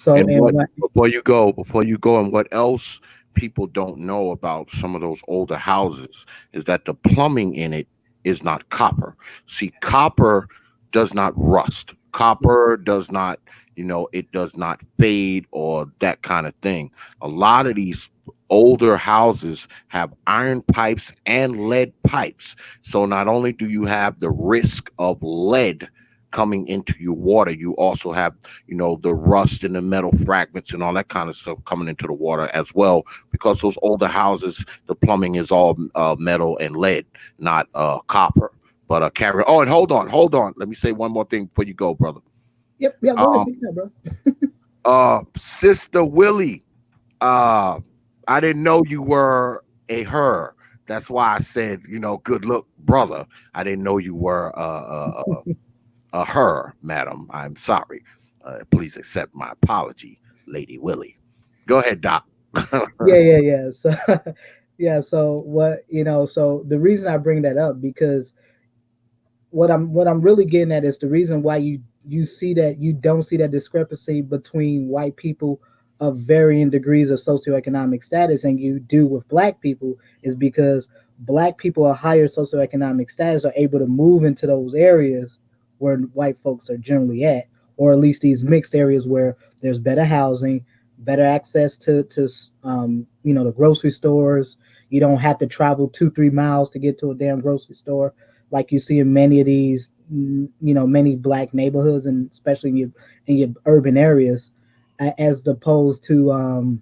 And what before you go, and what else people don't know about some of those older houses is that the plumbing in it is not copper. See, copper does not rust. Copper does not, it does not fade or that kind of thing. A lot of these older houses have iron pipes and lead pipes. So not only do you have the risk of lead coming into your water, you also have the rust and the metal fragments and all that kind of stuff coming into the water as well, because those older houses, the plumbing is all metal and lead, not copper. But carry. Oh, and hold on. Let me say one more thing before you go, brother. Yep, yeah, go ahead, bro. Sister Willie, I didn't know you were a her. That's why I said, good look, brother. I didn't know you were her, madam. I'm sorry. Please accept my apology, Lady Willie. Go ahead, Doc. Yeah. So yeah, so so the reason I bring that up, because what I'm really getting at is the reason why you see that you don't see that discrepancy between white people of varying degrees of socioeconomic status and you do with black people is because black people of higher socioeconomic status are able to move into those areas where white folks are generally at, or at least these mixed areas where there's better housing, better access to the grocery stores. You don't have to travel 2-3 miles to get to a damn grocery store like you see in many of these, many black neighborhoods, and especially in your urban areas, as opposed to,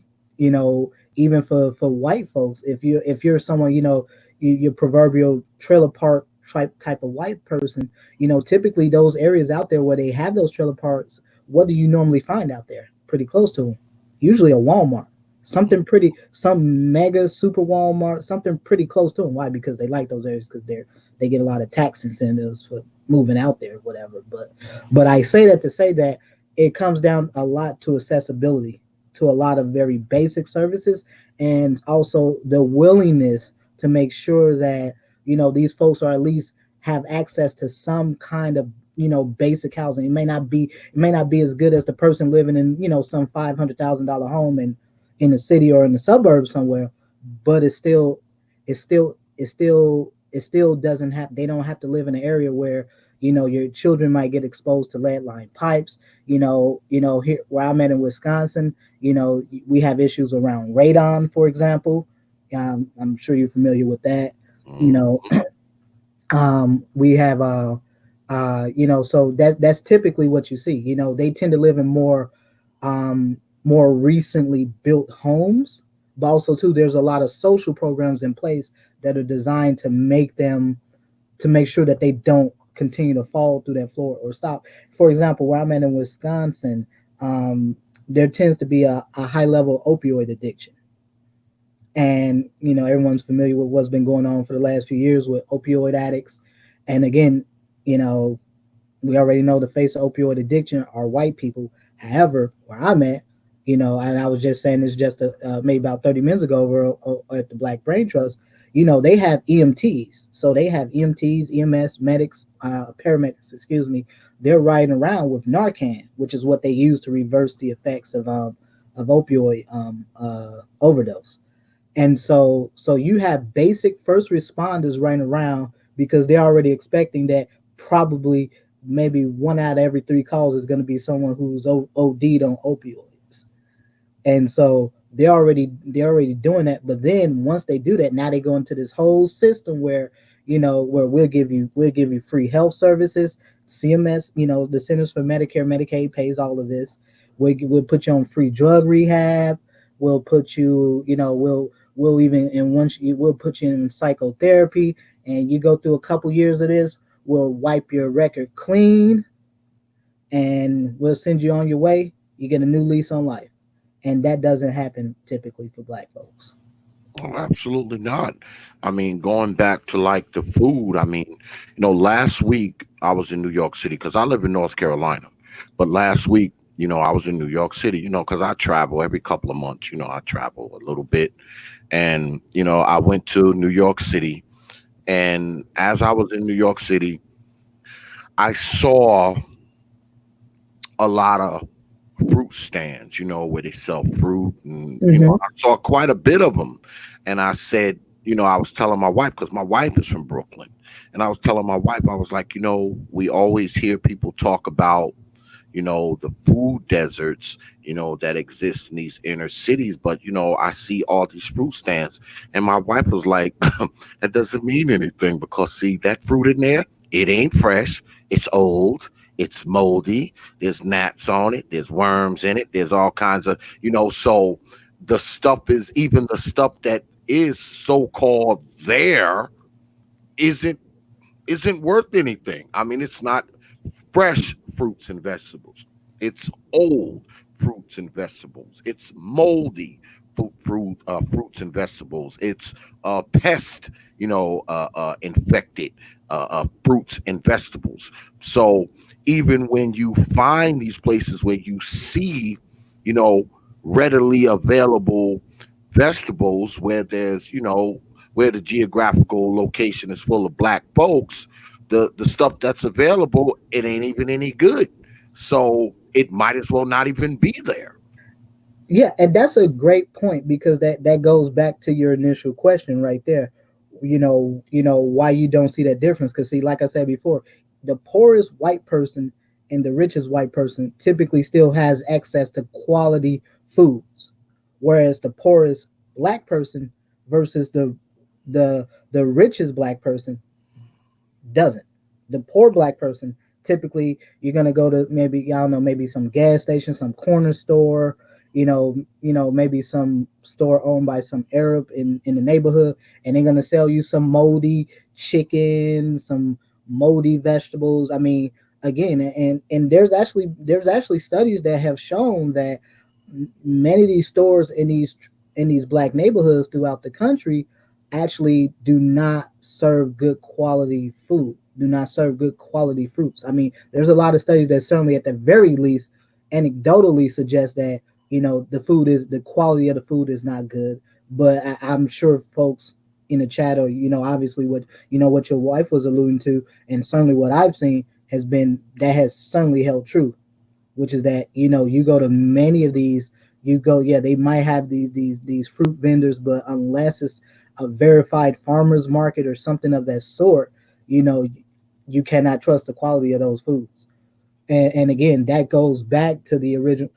even for white folks, if you're someone, your proverbial trailer park type of white person, typically those areas out there where they have those trailer parks, what do you normally find out there? Pretty close to them, usually a Walmart. Some mega super Walmart, something pretty close to them. Why? Because they like those areas, because they get a lot of tax incentives for moving out there, whatever. But I say that to say that it comes down a lot to accessibility to a lot of very basic services, and also the willingness to make sure that these folks are at least have access to some kind of basic housing. It may not be as good as the person living in some $500,000 home in the city or in the suburbs somewhere, but it still doesn't have, they don't have to live in an area where your children might get exposed to lead line pipes. Here where I'm at in Wisconsin, we have issues around radon, for example. I'm sure you're familiar with that. We have so that's typically what you see. They tend to live in more recently built homes, but also too there's a lot of social programs in place that are designed to make sure that they don't continue to fall through that floor or stop. For example, where I'm at in Wisconsin, there tends to be a high level opioid addiction. And everyone's familiar with what's been going on for the last few years with opioid addicts. And again, we already know the face of opioid addiction are white people. However, where I'm at, and I was just saying this just maybe about 30 minutes ago over at the Black Brain Trust, they have EMTs. So they have EMTs, EMS, medics, paramedics, excuse me. They're riding around with Narcan, which is what they use to reverse the effects of opioid overdose. And so you have basic first responders running around because they're already expecting that probably maybe 1 out of every 3 calls is going to be someone who's OD'd on opioids. And so they're already doing that. But then once they do that, now they go into this whole system where, where we'll give you free health services. CMS, the Centers for Medicare Medicaid pays all of this. We'll put you on free drug rehab. We'll put you, we'll even, and once we'll put you in psychotherapy, and you go through a couple years of this, we'll wipe your record clean, and we'll send you on your way. You get a new lease on life. And that doesn't happen typically for Black folks. Oh, absolutely not. I mean, going back to like the food, I mean, last week I was in New York City because I live in North Carolina. But last week, I was in New York City, because I travel every couple of months, I travel a little bit. And, I went to New York City. And as I was in New York City, I saw a lot of fruit stands, where they sell fruit. And, Mm-hmm. I saw quite a bit of them. And I said, I was telling my wife, because my wife is from Brooklyn. And I was telling my wife, I was like, we always hear people talk about, the food deserts, that exist in these inner cities. But, I see all these fruit stands. And my wife was like, that doesn't mean anything because, see, that fruit in there, it ain't fresh. It's old. It's moldy. There's gnats on it. There's worms in it. There's all kinds of, so the stuff is, even the stuff that is so-called there isn't worth anything. I mean, it's not fresh fruits and vegetables. It's old fruits and vegetables. It's moldy fruits and vegetables. It's pest, infected fruits and vegetables. So even when you find these places where you see, readily available vegetables where there's, where the geographical location is full of Black folks, the stuff that's available, it ain't even any good. So it might as well not even be there. Yeah, and that's a great point because that goes back to your initial question right there. Why you don't see that difference? Because see, like I said before, the poorest white person and the richest white person typically still has access to quality foods, whereas the poorest Black person versus the richest Black person doesn't. The poor Black person, typically you're gonna go to maybe, I don't know, maybe some gas station, some corner store, maybe some store owned by some Arab in the neighborhood, and they're gonna sell you some moldy chicken, some moldy vegetables. I mean, again, and there's actually studies that have shown that many of these stores in these Black neighborhoods throughout the country actually do not serve good quality food, do not serve good quality fruits. I mean, there's a lot of studies that certainly at the very least anecdotally suggest that, the quality of the food is not good. But I'm sure folks in the chat, or, obviously what your wife was alluding to, and certainly what I've seen has certainly held true, which is that, you go to many of these, yeah, they might have these fruit vendors, but unless it's a verified farmers market or something of that sort, you cannot trust the quality of those foods. And again, that goes back to the original,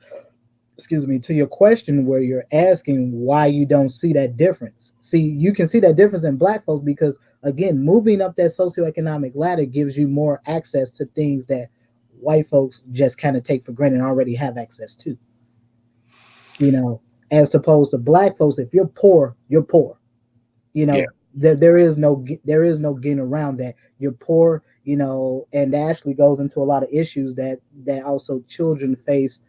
excuse me, to your question where you're asking why you don't see that difference. See, you can see that difference in Black folks because, again, moving up that socioeconomic ladder gives you more access to things that white folks just kind of take for granted and already have access to. As opposed to Black folks, if you're poor, you're poor. Yeah. There is no getting around that. You're poor, and that actually goes into a lot of issues that also children face,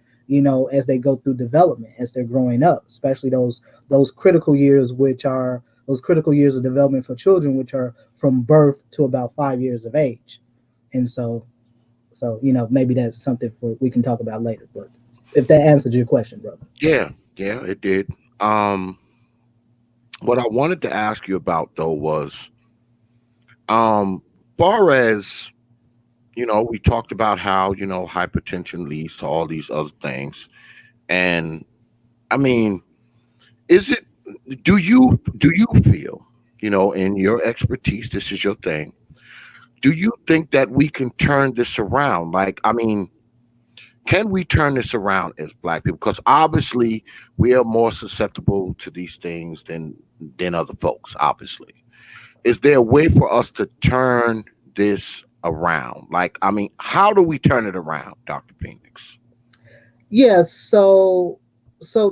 as they go through development, as they're growing up, especially those critical years, which are those critical years of development for children, which are from birth to about 5 years of age. And so maybe that's something we can talk about later. But if that answered your question, brother. Yeah, it did. Um, what I wanted to ask you about though was, um, far as we talked about how hypertension leads to all these other things, and I mean, is it? Do you feel, in your expertise, this is your thing? Do you think that we can turn this around? Like, I mean, can we turn this around as black people? Because obviously we are more susceptible to these things than other folks. Obviously, is there a way for us to turn this around? Like, I mean, how do we turn it around, Dr. Phoenix? Yeah, so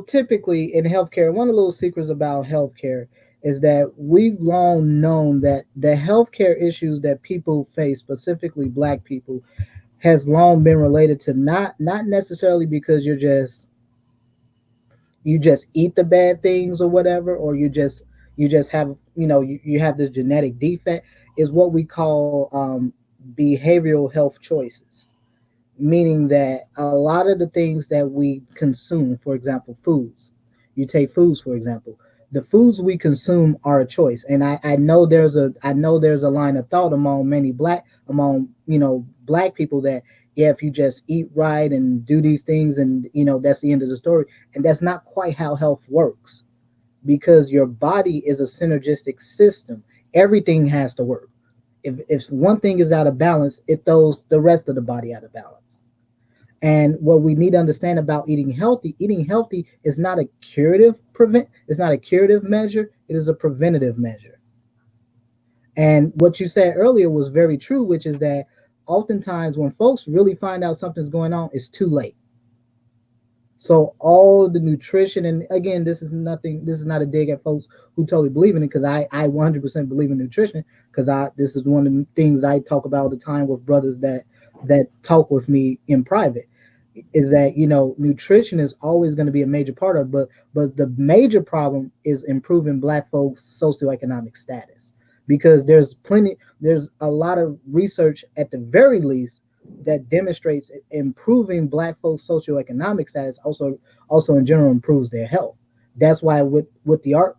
typically in healthcare, one of the little secrets about healthcare is that we've long known that the healthcare issues that people face, specifically black people, has long been related to not necessarily because you just eat the bad things or whatever, or you just have you have this genetic defect, is what we call behavioral health choices, meaning that a lot of the things that we consume, for example, foods, you take foods for example, the foods we consume are a choice. And I know there's a line of thought among many black people that, yeah, if you just eat right and do these things, and that's the end of the story. And that's not quite how health works, because your body is a synergistic system. Everything has to work. If one thing is out of balance, it throws the rest of the body out of balance. And what we need to understand about eating healthy is not a it's not a curative measure, it is a preventative measure. And what you said earlier was very true, which is that oftentimes when folks really find out something's going on, it's too late. So all the nutrition, and again, this is not a dig at folks who totally believe in it, because I 100% believe in nutrition, because this is one of the things I talk about all the time with brothers that talk with me in private, is that nutrition is always going to be a major part of it, but the major problem is improving black folks' socioeconomic status, because there's a lot of research at the very least that demonstrates improving black folks' socioeconomic status also in general improves their health. That's why with the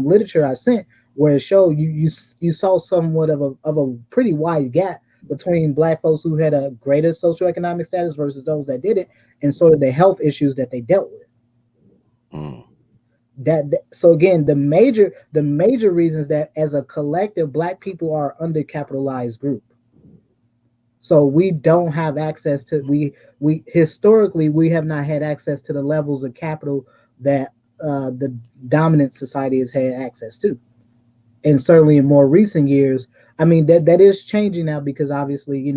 literature I sent, where it showed you saw somewhat of a pretty wide gap between black folks who had a greater socioeconomic status versus those that didn't, and sort of the health issues that they dealt with. Mm. So again, the major reasons that as a collective, black people are undercapitalized group. So we don't have access to we historically we have not had access to the levels of capital that the dominant society has had access to. And certainly in more recent years, I mean that is changing now, because obviously a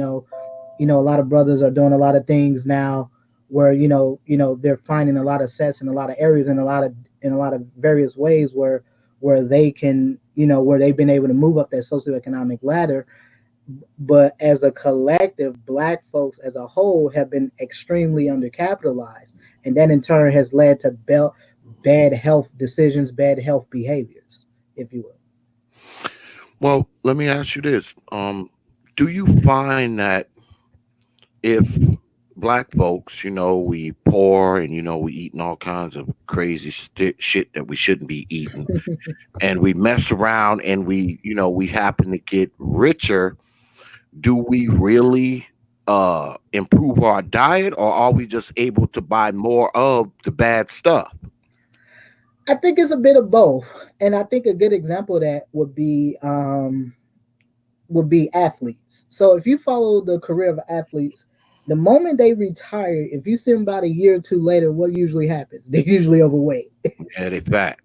lot of brothers are doing a lot of things now where they're finding a lot of sets in a lot of areas, in a lot of various ways where they can where they've been able to move up that socioeconomic ladder. But as a collective, black folks as a whole have been extremely undercapitalized, and that in turn has led to bad health decisions, bad health behaviors, if you will. Well, let me ask you this. Do you find that if black folks, we poor and we eating all kinds of crazy shit that we shouldn't be eating, and we mess around and we happen to get richer, do we really improve our diet, or are we just able to buy more of the bad stuff? I think it's a bit of both, and I think a good example of that would be athletes. So if you follow the career of athletes, the moment they retire, if you see them about a year or two later, what usually happens? They're usually overweight. Yeah, they fat.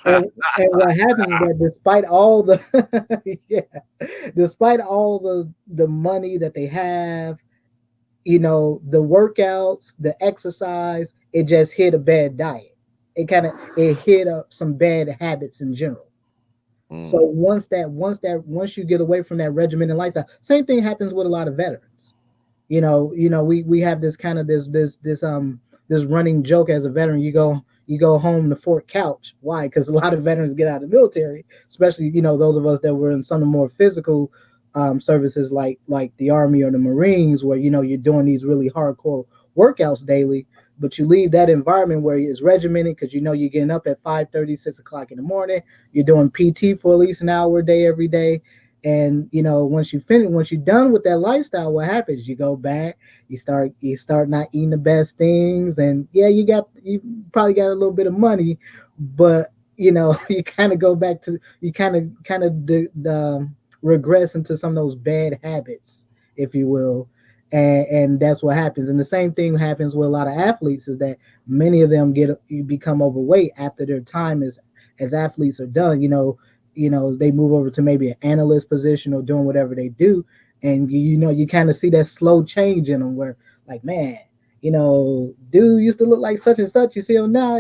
And what happens is that despite all the despite all the money that they have, the workouts, the exercise, it just hit a bad diet. It hit up some bad habits in general. So Mm. once you get away from that regimented lifestyle, same thing happens with a lot of veterans. We have this kind of this running joke as a veteran. You go home to Fort Couch. Why? Because a lot of veterans get out of the military, especially those of us that were in some of the more physical services like the Army or the Marines, where you're doing these really hardcore workouts daily. But you leave that environment where it's regimented, because you're getting up at 5:30, 6 o'clock in the morning. You're doing PT for at least an hour a day every day, And once you're done with that lifestyle, what happens? You go back, you start not eating the best things, and yeah, you probably got a little bit of money, but you kind of go back to, you kind of regress into some of those bad habits, if you will. And that's what happens. And the same thing happens with a lot of athletes, is that many of them become overweight after their time as athletes are done. They move over to maybe an analyst position or doing whatever they do, and you kind of see that slow change in them, where like, man, dude used to look like such and such. You see him now,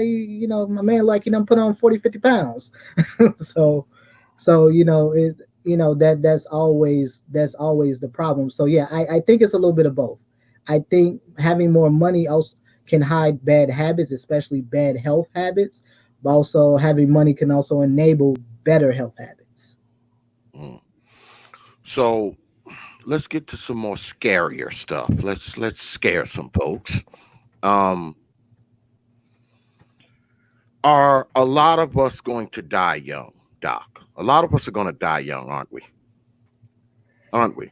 my man, like, put on 40-50 pounds. so that's always the problem. So yeah, I think it's a little bit of both. I think having more money also can hide bad habits, especially bad health habits, but also having money can also enable better health habits. So let's get to some more scarier stuff. Let's scare some folks. Are a lot of us going to die young, Doc? A lot of us are going to die young, aren't we? Aren't we?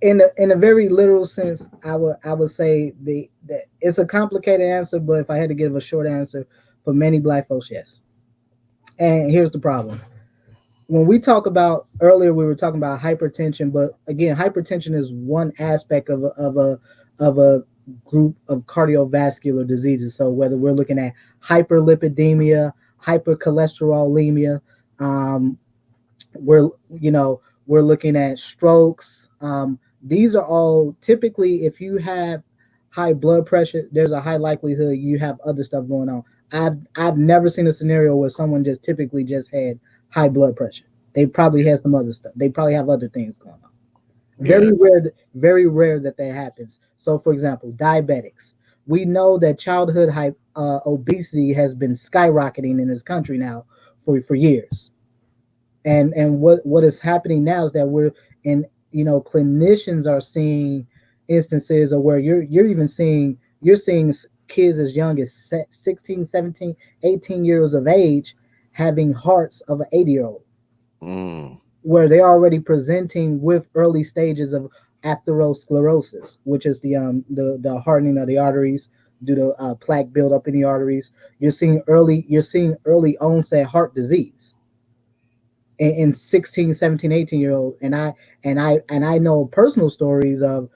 In a very literal sense, I would say that it's a complicated answer, but if I had to give a short answer, for many Black folks, yes. And here's the problem. When we talk about, earlier we were talking about hypertension, but again, hypertension is one aspect of a group of cardiovascular diseases. So whether we're looking at hyperlipidemia, hypercholesterolemia, we're looking at strokes. These are all typically, if you have high blood pressure, there's a high likelihood you have other stuff going on. I've never seen a scenario where someone just typically just had high blood pressure. They probably had some other stuff. They probably have other things going on. Very rare that happens. So, for example, diabetics. We know that childhood obesity has been skyrocketing in this country now for years. And what is happening now is that clinicians are seeing instances of where you're seeing kids as young as 16, 17, 18 years of age having hearts of an 80-year-old, where they're already presenting with early stages of atherosclerosis, which is the hardening of the arteries due to plaque buildup in the arteries. You're seeing early onset heart disease in 16, 17, 18-year-olds. And I know personal stories of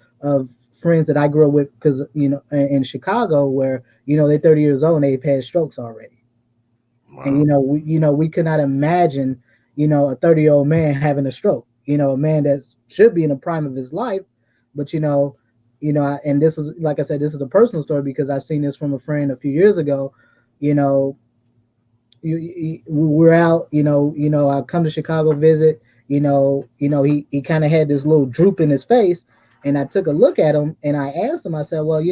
friends that I grew up with, because in Chicago, where they're 30 years old and they've had strokes already. Wow. And we could not imagine a 30-year-old man having a stroke, a man that should be in the prime of his life. But and this is, like I said, this is a personal story, because I've seen this from a friend a few years ago. We're out, I come to Chicago visit, he kind of had this little droop in his face, and I took a look at him and I asked him, I said, well,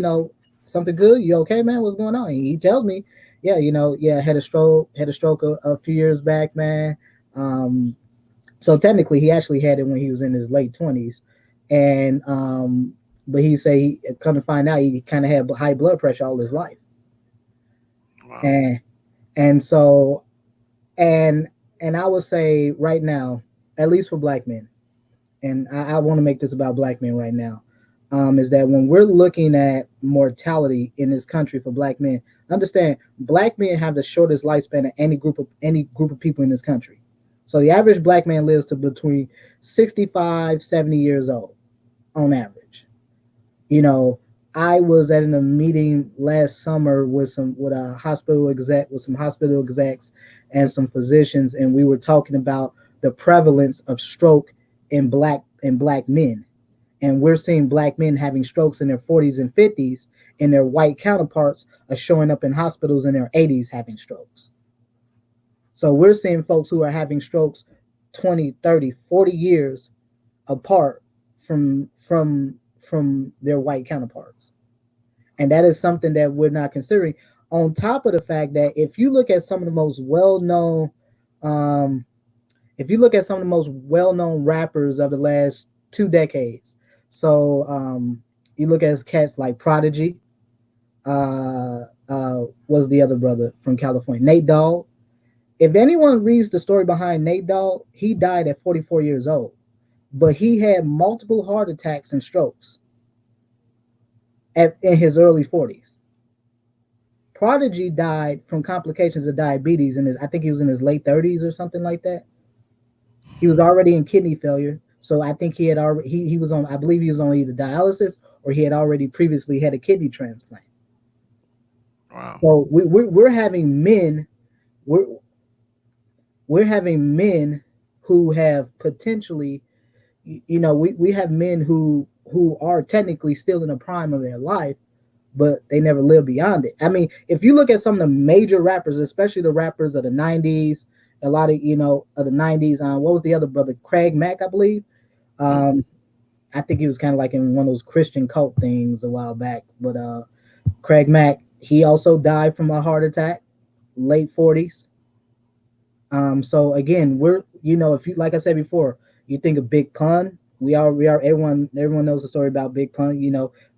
something good? You okay, man? What's going on? And he tells me, yeah, had a stroke a few years back, man. So technically he actually had it when he was in his late 20s. And, but he say, come to find out, he kind of had high blood pressure all his life. Wow. And so, and I would say right now, at least for Black men, and I want to make this about Black men right now, is that when we're looking at mortality in this country for Black men, understand Black men have the shortest lifespan of any group of people in this country. So the average Black man lives to between 65, 70 years old on average. I was at a meeting last summer with some hospital execs and some physicians, and we were talking about the prevalence of stroke in black men. And we're seeing Black men having strokes in their 40s and 50s, and their white counterparts are showing up in hospitals in their 80s having strokes. So we're seeing folks who are having strokes 20, 30, 40 years apart from their white counterparts. And that is something that we're not considering, on top of the fact that if you look at some of the most well-known rappers of the last 2 decades, so you look at cats like Prodigy, was the other brother from California, Nate Dogg, If anyone reads the story behind Nate Dogg, he died at 44 years old, but he had multiple heart attacks and strokes in his early 40s. Prodigy died from complications of diabetes I think he was in his late 30s or something like that. He was already in kidney failure, so I think he had already he was on, I believe he was on either dialysis or he had already previously had a kidney transplant. Wow. So we're having men we're having men who have potentially, we have men who are technically still in the prime of their life, but they never live beyond it. I mean, if you look at some of the major rappers, especially the rappers of the 90s, a lot of, of the 90s, what was the other brother? Craig Mack, I believe. I think he was kind of like in one of those Christian cult things a while back. But Craig Mack, he also died from a heart attack, late 40s. So again, we're, if you, like I said before, you think of Big Pun, everyone knows the story about Big Pun.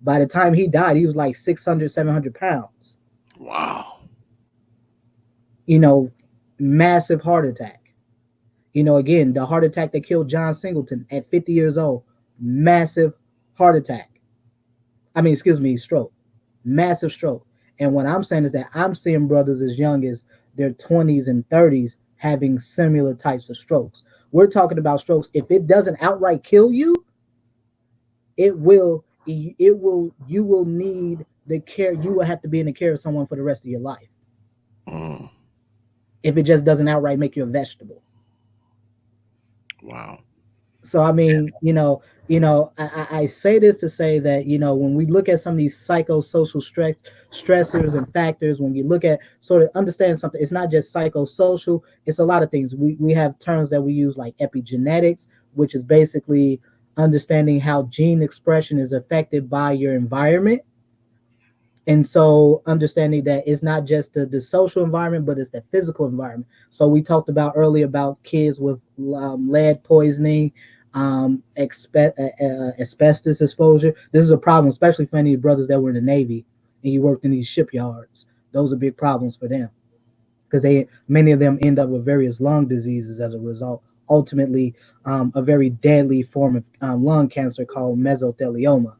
By the time he died, he was like 600, 700 pounds. Wow. Massive heart attack. Again, the heart attack that killed John Singleton at 50 years old, massive heart attack. Stroke. Massive stroke. And what I'm saying is that I'm seeing brothers as young as their 20s and 30s having similar types of strokes. We're talking about strokes. If it doesn't outright kill you, you will need the care. You will have to be in the care of someone for the rest of your life. If it just doesn't outright make you a vegetable. Wow. So I mean, I say this to say that, when we look at some of these psychosocial stressors and factors, when you look at sort of understand something, it's not just psychosocial, it's a lot of things. We have terms that we use like epigenetics, which is basically understanding how gene expression is affected by your environment. And so understanding that it's not just the social environment, but it's the physical environment. So we talked about earlier about kids with lead poisoning, asbestos exposure. This is a problem, especially for any brothers that were in the Navy and you worked in these shipyards. Those are big problems for them because many of them end up with various lung diseases as a result. Ultimately, a very deadly form of lung cancer called mesothelioma.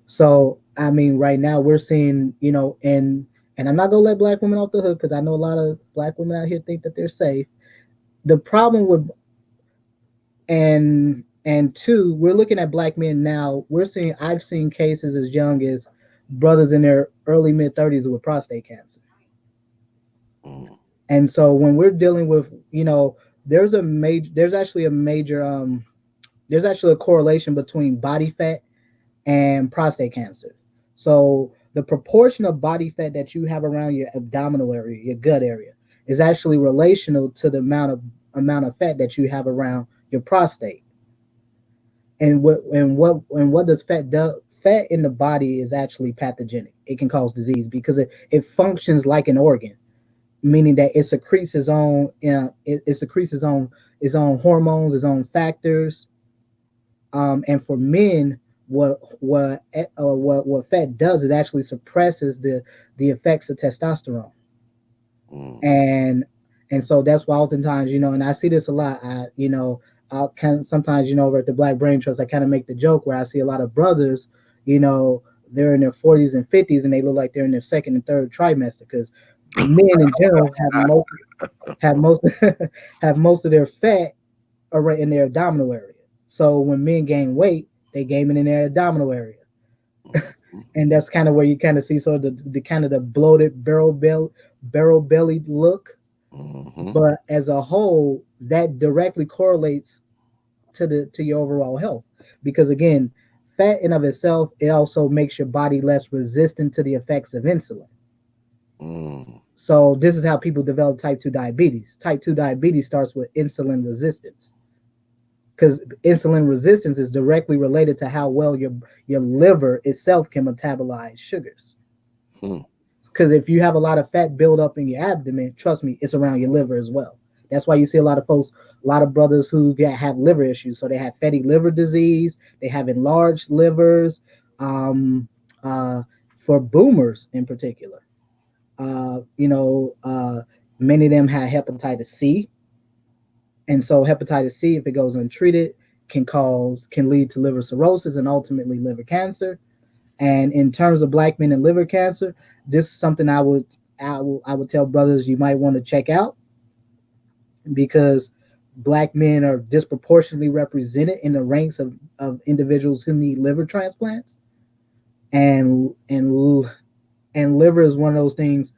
So I mean, right now we're seeing, and I'm not gonna let black women off the hook because I know a lot of black women out here think that they're safe. The problem with and two, we're looking at black men now. I've seen cases as young as brothers in their early mid 30s with prostate cancer. And so when we're dealing with, there's actually a correlation between body fat and prostate cancer. So the proportion of body fat that you have around your abdominal area, your gut area, is actually relational to the amount of fat that you have around your prostate. And what does fat do? Fat in the body is actually pathogenic. It can cause disease because it functions like an organ, meaning that it secretes its own hormones, its own factors. And for men, what fat does, it actually suppresses the effects of testosterone. And so that's why oftentimes, and I see this a lot. I'll kind of sometimes, over at the Black Brain Trust, I kind of make the joke where I see a lot of brothers, they're in their 40s and 50s and they look like they're in their second and third trimester because men in general have most of their fat right in their abdominal area. So when men gain weight, they gain it in their abdominal area. And that's kind of where you kind of see sort of the kind of the bloated barrel belly look. But as a whole, that directly correlates to your overall health. Because again, fat in of itself, it also makes your body less resistant to the effects of insulin. So this is how people develop type 2 diabetes. Type 2 diabetes starts with insulin resistance. Because insulin resistance is directly related to how well your liver itself can metabolize sugars. Because if you have a lot of fat build up in your abdomen, trust me, it's around your liver as well. That's why you see a lot of folks, a lot of brothers who have liver issues. So they have fatty liver disease, they have enlarged livers, for boomers in particular. Many of them have hepatitis C, and so hepatitis C, if it goes untreated, can lead to liver cirrhosis and ultimately liver cancer. And in terms of black men and liver cancer, this is something I would tell brothers you might want to check out, because black men are disproportionately represented in the ranks of individuals who need liver transplants. And liver is one of those things,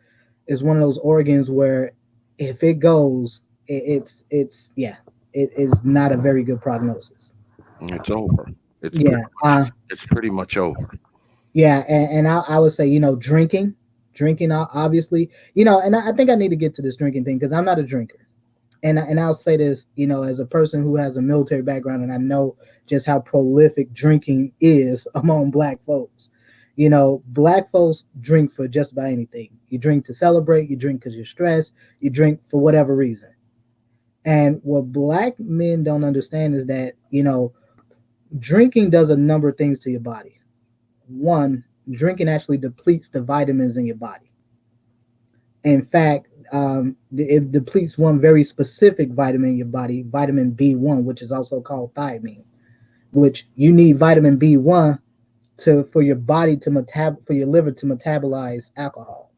is one of those organs where if it goes, it's yeah, it is not a very good prognosis. It's over. It's Yeah, pretty much it's pretty much over. yeah, and I would say, drinking obviously, and I think I need to get to this drinking thing because I'm not a drinker. And I'll say this, as a person who has a military background, and I know just how prolific drinking is among black folks. Black folks drink for just about anything. You drink to celebrate, you drink because you're stressed, you drink for whatever reason. And what black men don't understand is that, drinking does a number of things to your body. One, drinking actually depletes the vitamins in your body. In fact, it depletes one very specific vitamin in your body, vitamin B1, which is also called thiamine, which you need vitamin B1 for your body for your liver to metabolize alcohol.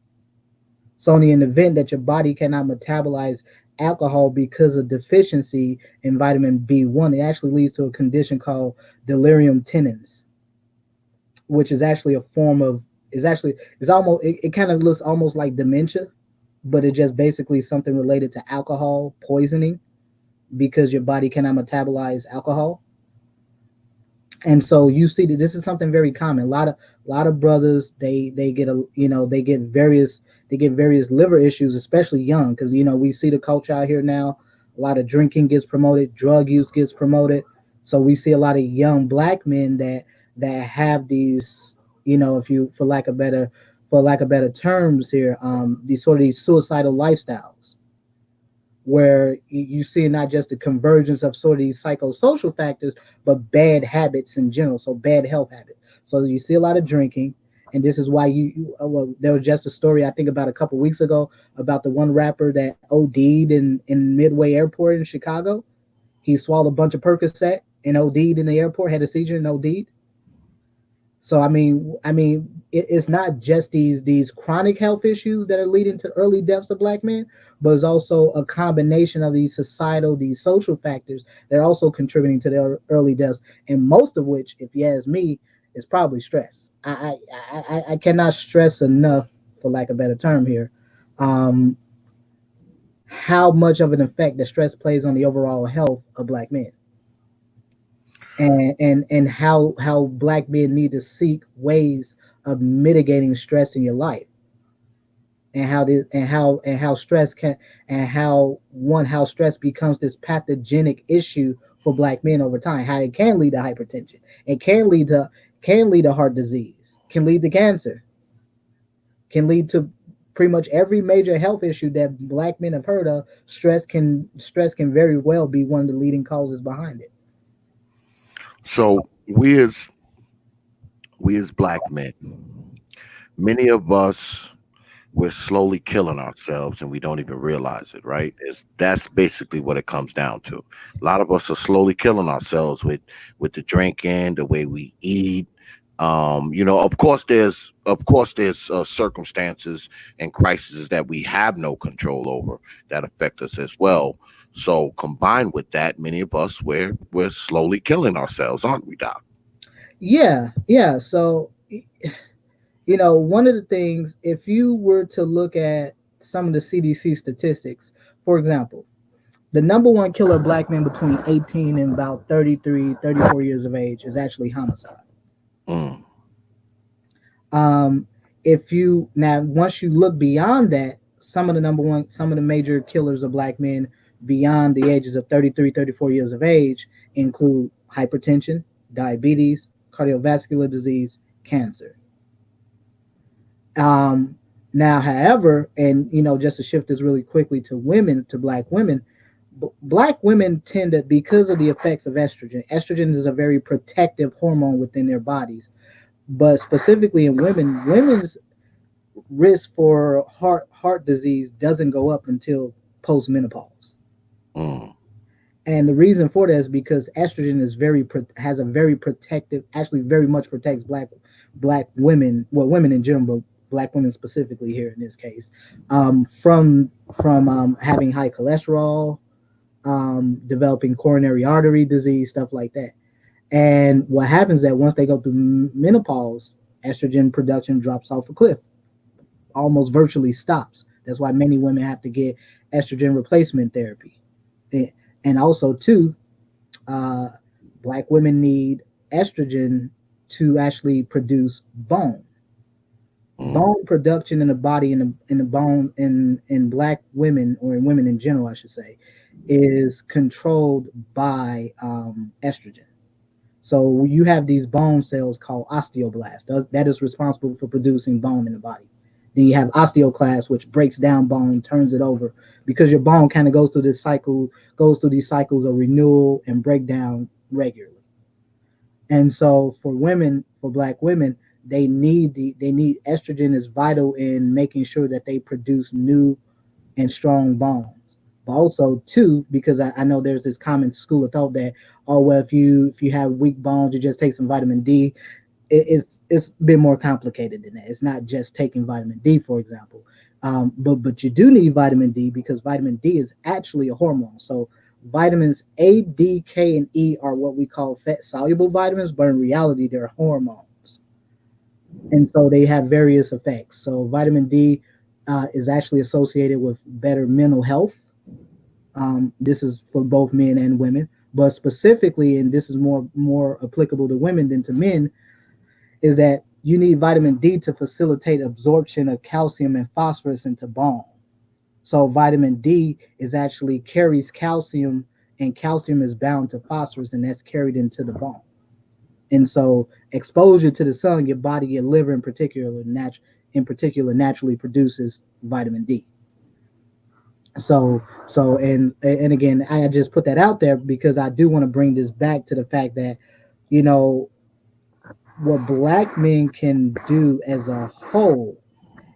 So in the event that your body cannot metabolize alcohol because of deficiency in vitamin B1, it actually leads to a condition called delirium tremens, which is actually a form of it kind of looks almost like dementia, but it just basically something related to alcohol poisoning because your body cannot metabolize alcohol. And so you see that this is something very common. A lot of brothers, they get various liver issues, especially young, because we see the culture out here now. A lot of drinking gets promoted, drug use gets promoted. So we see a lot of young black men that have these, if you for lack of better terms here, these suicidal lifestyles, where you see not just the convergence of sort of these psychosocial factors, but bad habits in general. So bad health habits. So you see a lot of drinking, and this is why well, there was just a story I think about a couple weeks ago about the one rapper that OD'd in Midway Airport in Chicago. He swallowed a bunch of Percocet and OD'd in the airport, had a seizure and OD'd. So it's not just these chronic health issues that are leading to early deaths of black men, but it's also a combination of these social factors that are also contributing to their early deaths, and most of which, if you ask me, is probably stress. I cannot stress enough, for lack of a better term here, how much of an effect that stress plays on the overall health of black men. And how black men need to seek ways of mitigating stress in your life, and how stress can and how stress becomes this pathogenic issue for black men over time, how it can lead to hypertension, it can lead to heart disease, can lead to cancer, can lead to pretty much every major health issue that black men have heard of. Stress can very well be one of the leading causes behind it. So we as black men, many of us, we're slowly killing ourselves and we don't even realize it, right? That's basically what it comes down to. A lot of us are slowly killing ourselves with the drinking, the way we eat. Of course there's circumstances and crises that we have no control over that affect us as well. So combined with that, many of us, we're slowly killing ourselves, aren't we, Doc? Yeah. So one of the things, if you were to look at some of the CDC statistics, for example, the number one killer of black men between 18 and about 33, 34 years of age is actually homicide. Mm. Um, once you look beyond that, some of the major killers of black men beyond the ages of 33, 34 years of age include hypertension, diabetes, cardiovascular disease, cancer. Now, however, and just to shift this really quickly to black women, black women tend to, because of the effects of estrogen. Estrogen is a very protective hormone within their bodies, but specifically in women, risk for heart disease doesn't go up until postmenopause. Mm. And the reason for that is because estrogen is has a very protective, actually very much protects black women, well, women in general, but black women specifically here in this case, from having high cholesterol, developing coronary artery disease, stuff like that. And what happens is that once they go through menopause, estrogen production drops off a cliff, almost virtually stops. That's why many women have to get estrogen replacement therapy. And also, too, uh, black women need estrogen to actually produce bone. Mm. Bone production in the body, in the bone in black women, or in women in general, I should say, is controlled by estrogen. So you have these bone cells called osteoblasts. That is responsible for producing bone in the body. Then you have osteoclast, which breaks down bone, turns it over, because your bone kind of goes through these cycles of renewal and breakdown regularly. And so for women, for black women, they need estrogen is vital in making sure that they produce new and strong bones. But also too, because I know there's this common school of thought that, oh well, if you have weak bones, you just take some vitamin D. It's a bit more complicated than that. It's not just taking vitamin D, for example. But you do need vitamin D, because vitamin D is actually a hormone. So vitamins A, D, K, and E are what we call fat soluble vitamins, but in reality they're hormones, and so they have various effects. So vitamin D is actually associated with better mental health. This is for both men and women, but specifically, and this is more applicable to women than to men, is that you need vitamin D to facilitate absorption of calcium and phosphorus into bone. So vitamin D is actually carries calcium, and calcium is bound to phosphorus, and that's carried into the bone. And so exposure to the sun, your body, your liver in particular naturally produces vitamin D. And again, I just put that out there because I do want to bring this back to the fact that, you know, what black men can do as a whole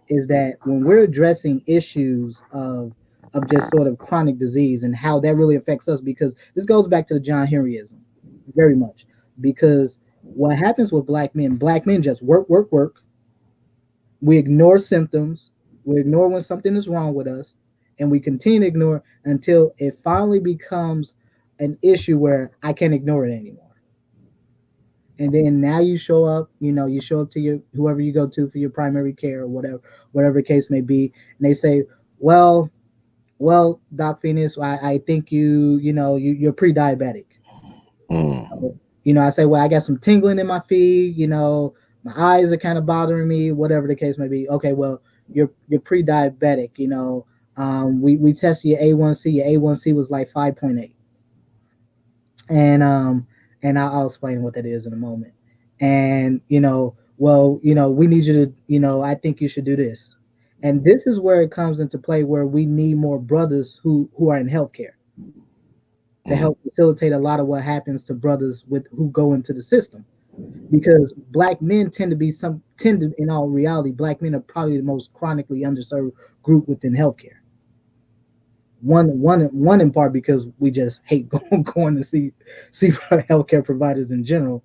is that when we're addressing issues of just sort of chronic disease and how that really affects us, because this goes back to the John Henryism very much. Because what happens with black men just work, work, work. We ignore symptoms. We ignore when something is wrong with us, and we continue to ignore until it finally becomes an issue where I can't ignore it anymore. And then now you show up, you show up to your whoever you go to for your primary care, or whatever the case may be, and they say, well, Doc Phoenix, I think you're pre-diabetic. Mm. I say, well, I got some tingling in my feet, my eyes are kind of bothering me, whatever the case may be. Okay, well, you're pre-diabetic. We tested your A1C. Your A1C was like 5.8, and I'll explain what that is in a moment. And well, we need you to, I think you should do this. And this is where it comes into play, where we need more brothers who are in healthcare to Mm. help facilitate a lot of what happens to brothers who go into the system. Because black men in all reality, black men are probably the most chronically underserved group within healthcare. One in part because we just hate going to see healthcare providers in general,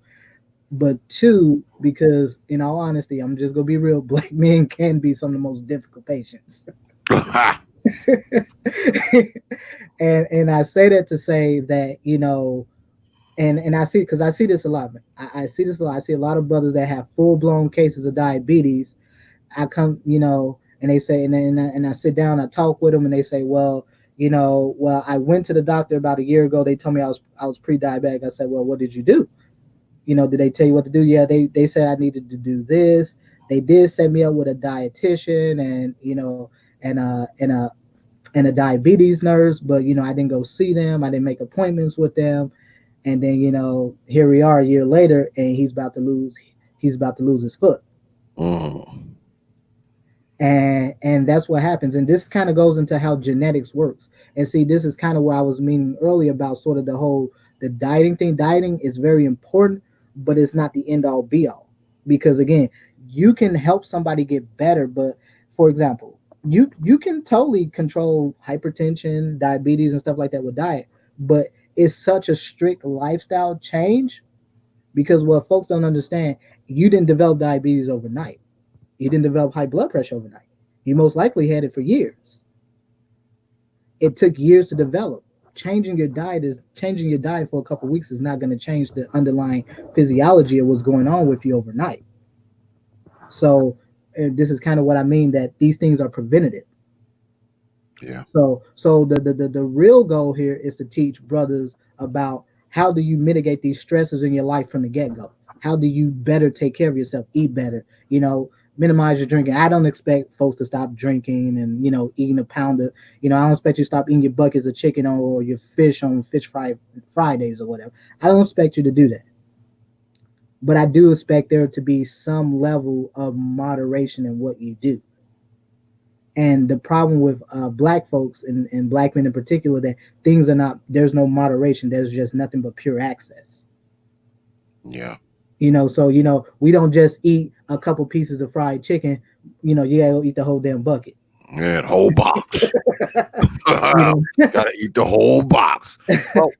but two, because in all honesty, I'm just gonna be real, black men can be some of the most difficult patients. And I say that to say that, and I see, because I see this a lot. I see this a lot. I see a lot of brothers that have full blown cases of diabetes. I come, and they say, and I sit down, I talk with them, and they say, well, I went to the doctor about a year ago. They told me I was pre-diabetic. I said, well, what did you do? Did they tell you what to do? Yeah, they said I needed to do this. They did set me up with a dietitian and a diabetes nurse, but I didn't go see them. I didn't make appointments with them. And then here we are a year later, and he's about to lose his foot. Mm. And that's what happens. And this kind of goes into how genetics works. And see, this is kind of what I was meaning earlier about sort of the dieting thing. Dieting is very important, but it's not the end all be all. Because again, you can help somebody get better, but for example, you can totally control hypertension, diabetes, and stuff like that with diet, but it's such a strict lifestyle change because what folks don't understand, you didn't develop diabetes overnight. You didn't develop high blood pressure overnight. You most likely had it for years. It took years to develop. Changing your diet for a couple of weeks is not going to change the underlying physiology of what's going on with you overnight. So this is kind of what I mean, that these things are preventative. Yeah. So the real goal here is to teach brothers about how do you mitigate these stresses in your life from the get-go. How do you better take care of yourself, eat better, minimize your drinking. I don't expect folks to stop drinking and eating a pound of, I don't expect you to stop eating your buckets of chicken or your fish on fish fry Fridays or whatever. I don't expect you to do that. But I do expect there to be some level of moderation in what you do. And the problem with black folks and black men in particular, that things are not, there's no moderation. There's just nothing but pure access. Yeah. So, we don't just eat a couple pieces of fried chicken. You gotta go eat the whole damn bucket. Yeah, the whole box. Gotta eat the whole box. Well,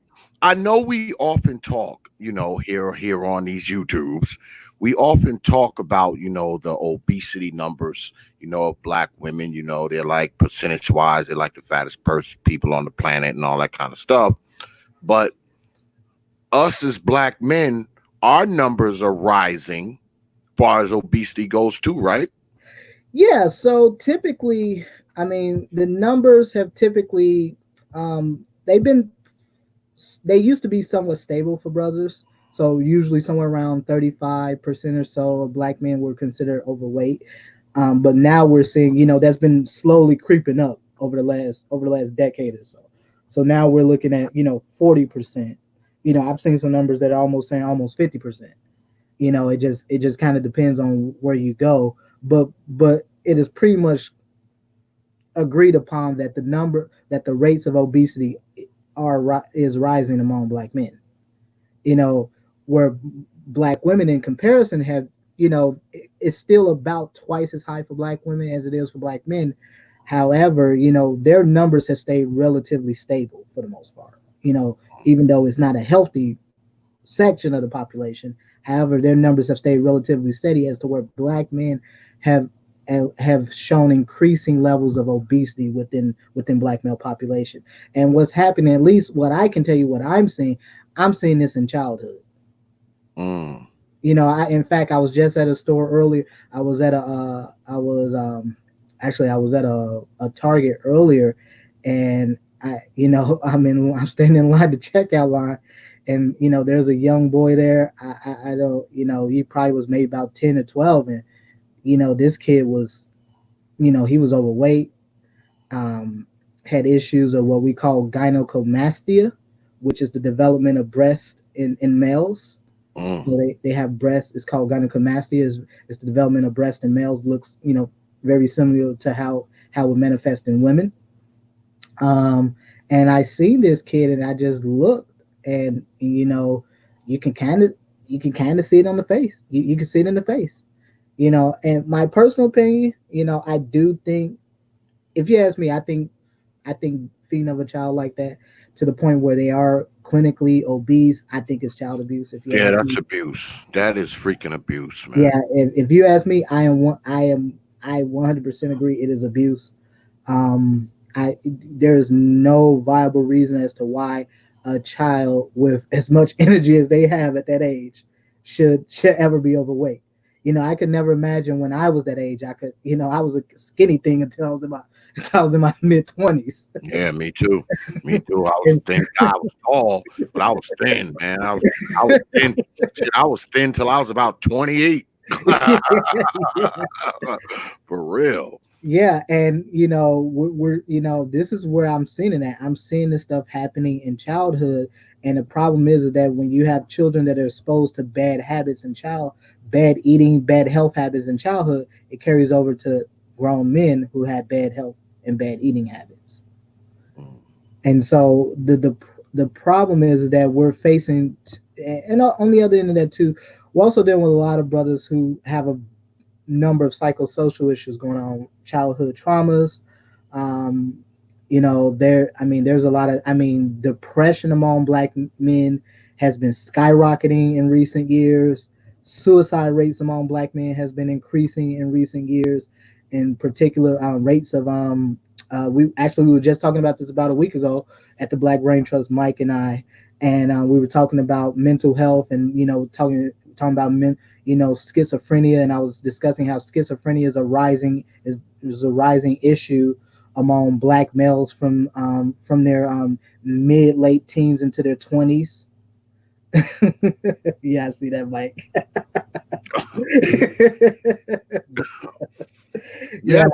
I know we often talk, here on these YouTubes, we often talk about, the obesity numbers, of black women, they're like percentage wise, they're like the fattest people on the planet and all that kind of stuff. But us as black men, our numbers are rising as far as obesity goes too, right? Yeah. So typically, the numbers have typically, they used to be somewhat stable for brothers. So usually somewhere around 35% or so of black men were considered overweight. But now we're seeing, that's been slowly creeping up over the last decade or so. So now we're looking at, 40%. I've seen some numbers that are almost saying almost 50%. It just kind of depends on where you go. But it is pretty much agreed upon that the rates of obesity is rising among black men. Where black women in comparison have, it's still about twice as high for black women as it is for black men. However, their numbers have stayed relatively stable for the most part. Even though it's not a healthy section of the population, however, their numbers have stayed relatively steady as to where black men have shown increasing levels of obesity within black male population. And what's happening, at least what I can tell you, what I'm seeing this in childhood. In fact, I was just at a store earlier. I was at a Target earlier, and I'm standing in line, the checkout line, and there's a young boy there. I don't, he probably was maybe about 10 or 12, and this kid was, he was overweight, had issues of what we call gynecomastia, which is the development of breast in males. So they have breasts. It's called gynecomastia. It's the development of breast in males. Looks, very similar to how it manifests in women. And I seen this kid, and I just looked, and you can kind of see it on the face. You can see it in the face. And my personal opinion, I do think, if you ask me, I think feeding of a child like that to the point where they are clinically obese, I think it's child abuse. That's abuse. That is freaking abuse, man. Yeah, if you ask me, I 100% agree it is abuse. There is no viable reason as to why a child with as much energy as they have at that age should ever be overweight. I could never imagine when I was that age. I was a skinny thing until I was in my mid-20s. Yeah, me too. Me too. I was thin. I was tall, but I was thin, man. I was thin. Shit, I was thin till I was about 28. For real. Yeah, and we're this is where I'm seeing it at. I'm seeing this stuff happening in childhood, and the problem is that when you have children that are exposed to bad habits in bad eating, bad health habits in childhood, it carries over to grown men who have bad health and bad eating habits. And so the problem is that we're facing, and on the other end of that too, we're also dealing with a lot of brothers who have number of psychosocial issues going on, childhood traumas. Um, there's a lot of, depression among black men has been skyrocketing in recent years. Suicide rates among black men has been increasing in recent years. In particular, rates of we were just talking about this about a week ago at the Black Brain Trust, Mike and I, and we were talking about mental health and talking about schizophrenia, and I was discussing how schizophrenia is a rising issue among black males from their mid late teens into their 20s. Yeah, I see that, Mike. Yeah,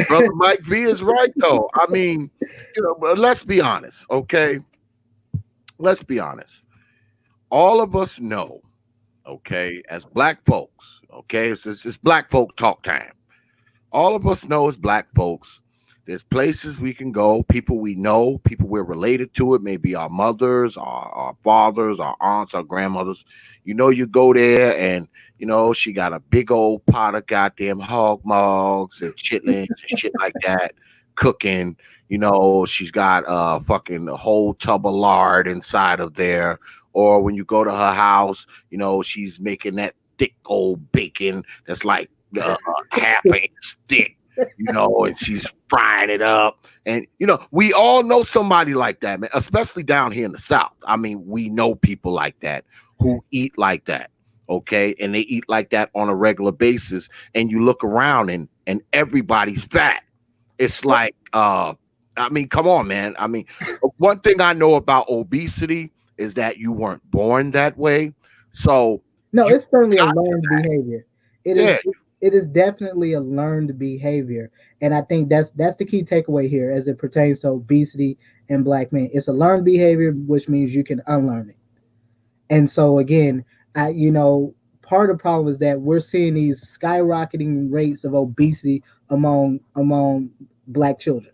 brother Mike V is right though. I mean, but let's be honest, okay? Let's be honest. All of us know, okay, as black folks, okay, it's black folk talk time. All of us know as black folks, there's places we can go, people we know, people we're related to. It may be our mothers, our fathers, our aunts, our grandmothers. You go there and, she got a big old pot of goddamn hog mugs and chitlins and shit like that cooking. She's got a fucking whole tub of lard inside of there. Or when you go to her house, she's making that thick old bacon that's like half an inch thick, and she's frying it up. And, we all know somebody like that, man, especially down here in the South. I mean, we know people like that who eat like that, okay? And they eat like that on a regular basis. And you look around and everybody's fat. It's like, come on, man. I mean, one thing I know about obesity is that you weren't born that way. So, no, it's certainly a learned behavior. It is definitely a learned behavior, and I think that's the key takeaway here as it pertains to obesity and black men. It's a learned behavior, which means you can unlearn it. And so again, part of the problem is that we're seeing these skyrocketing rates of obesity among black children.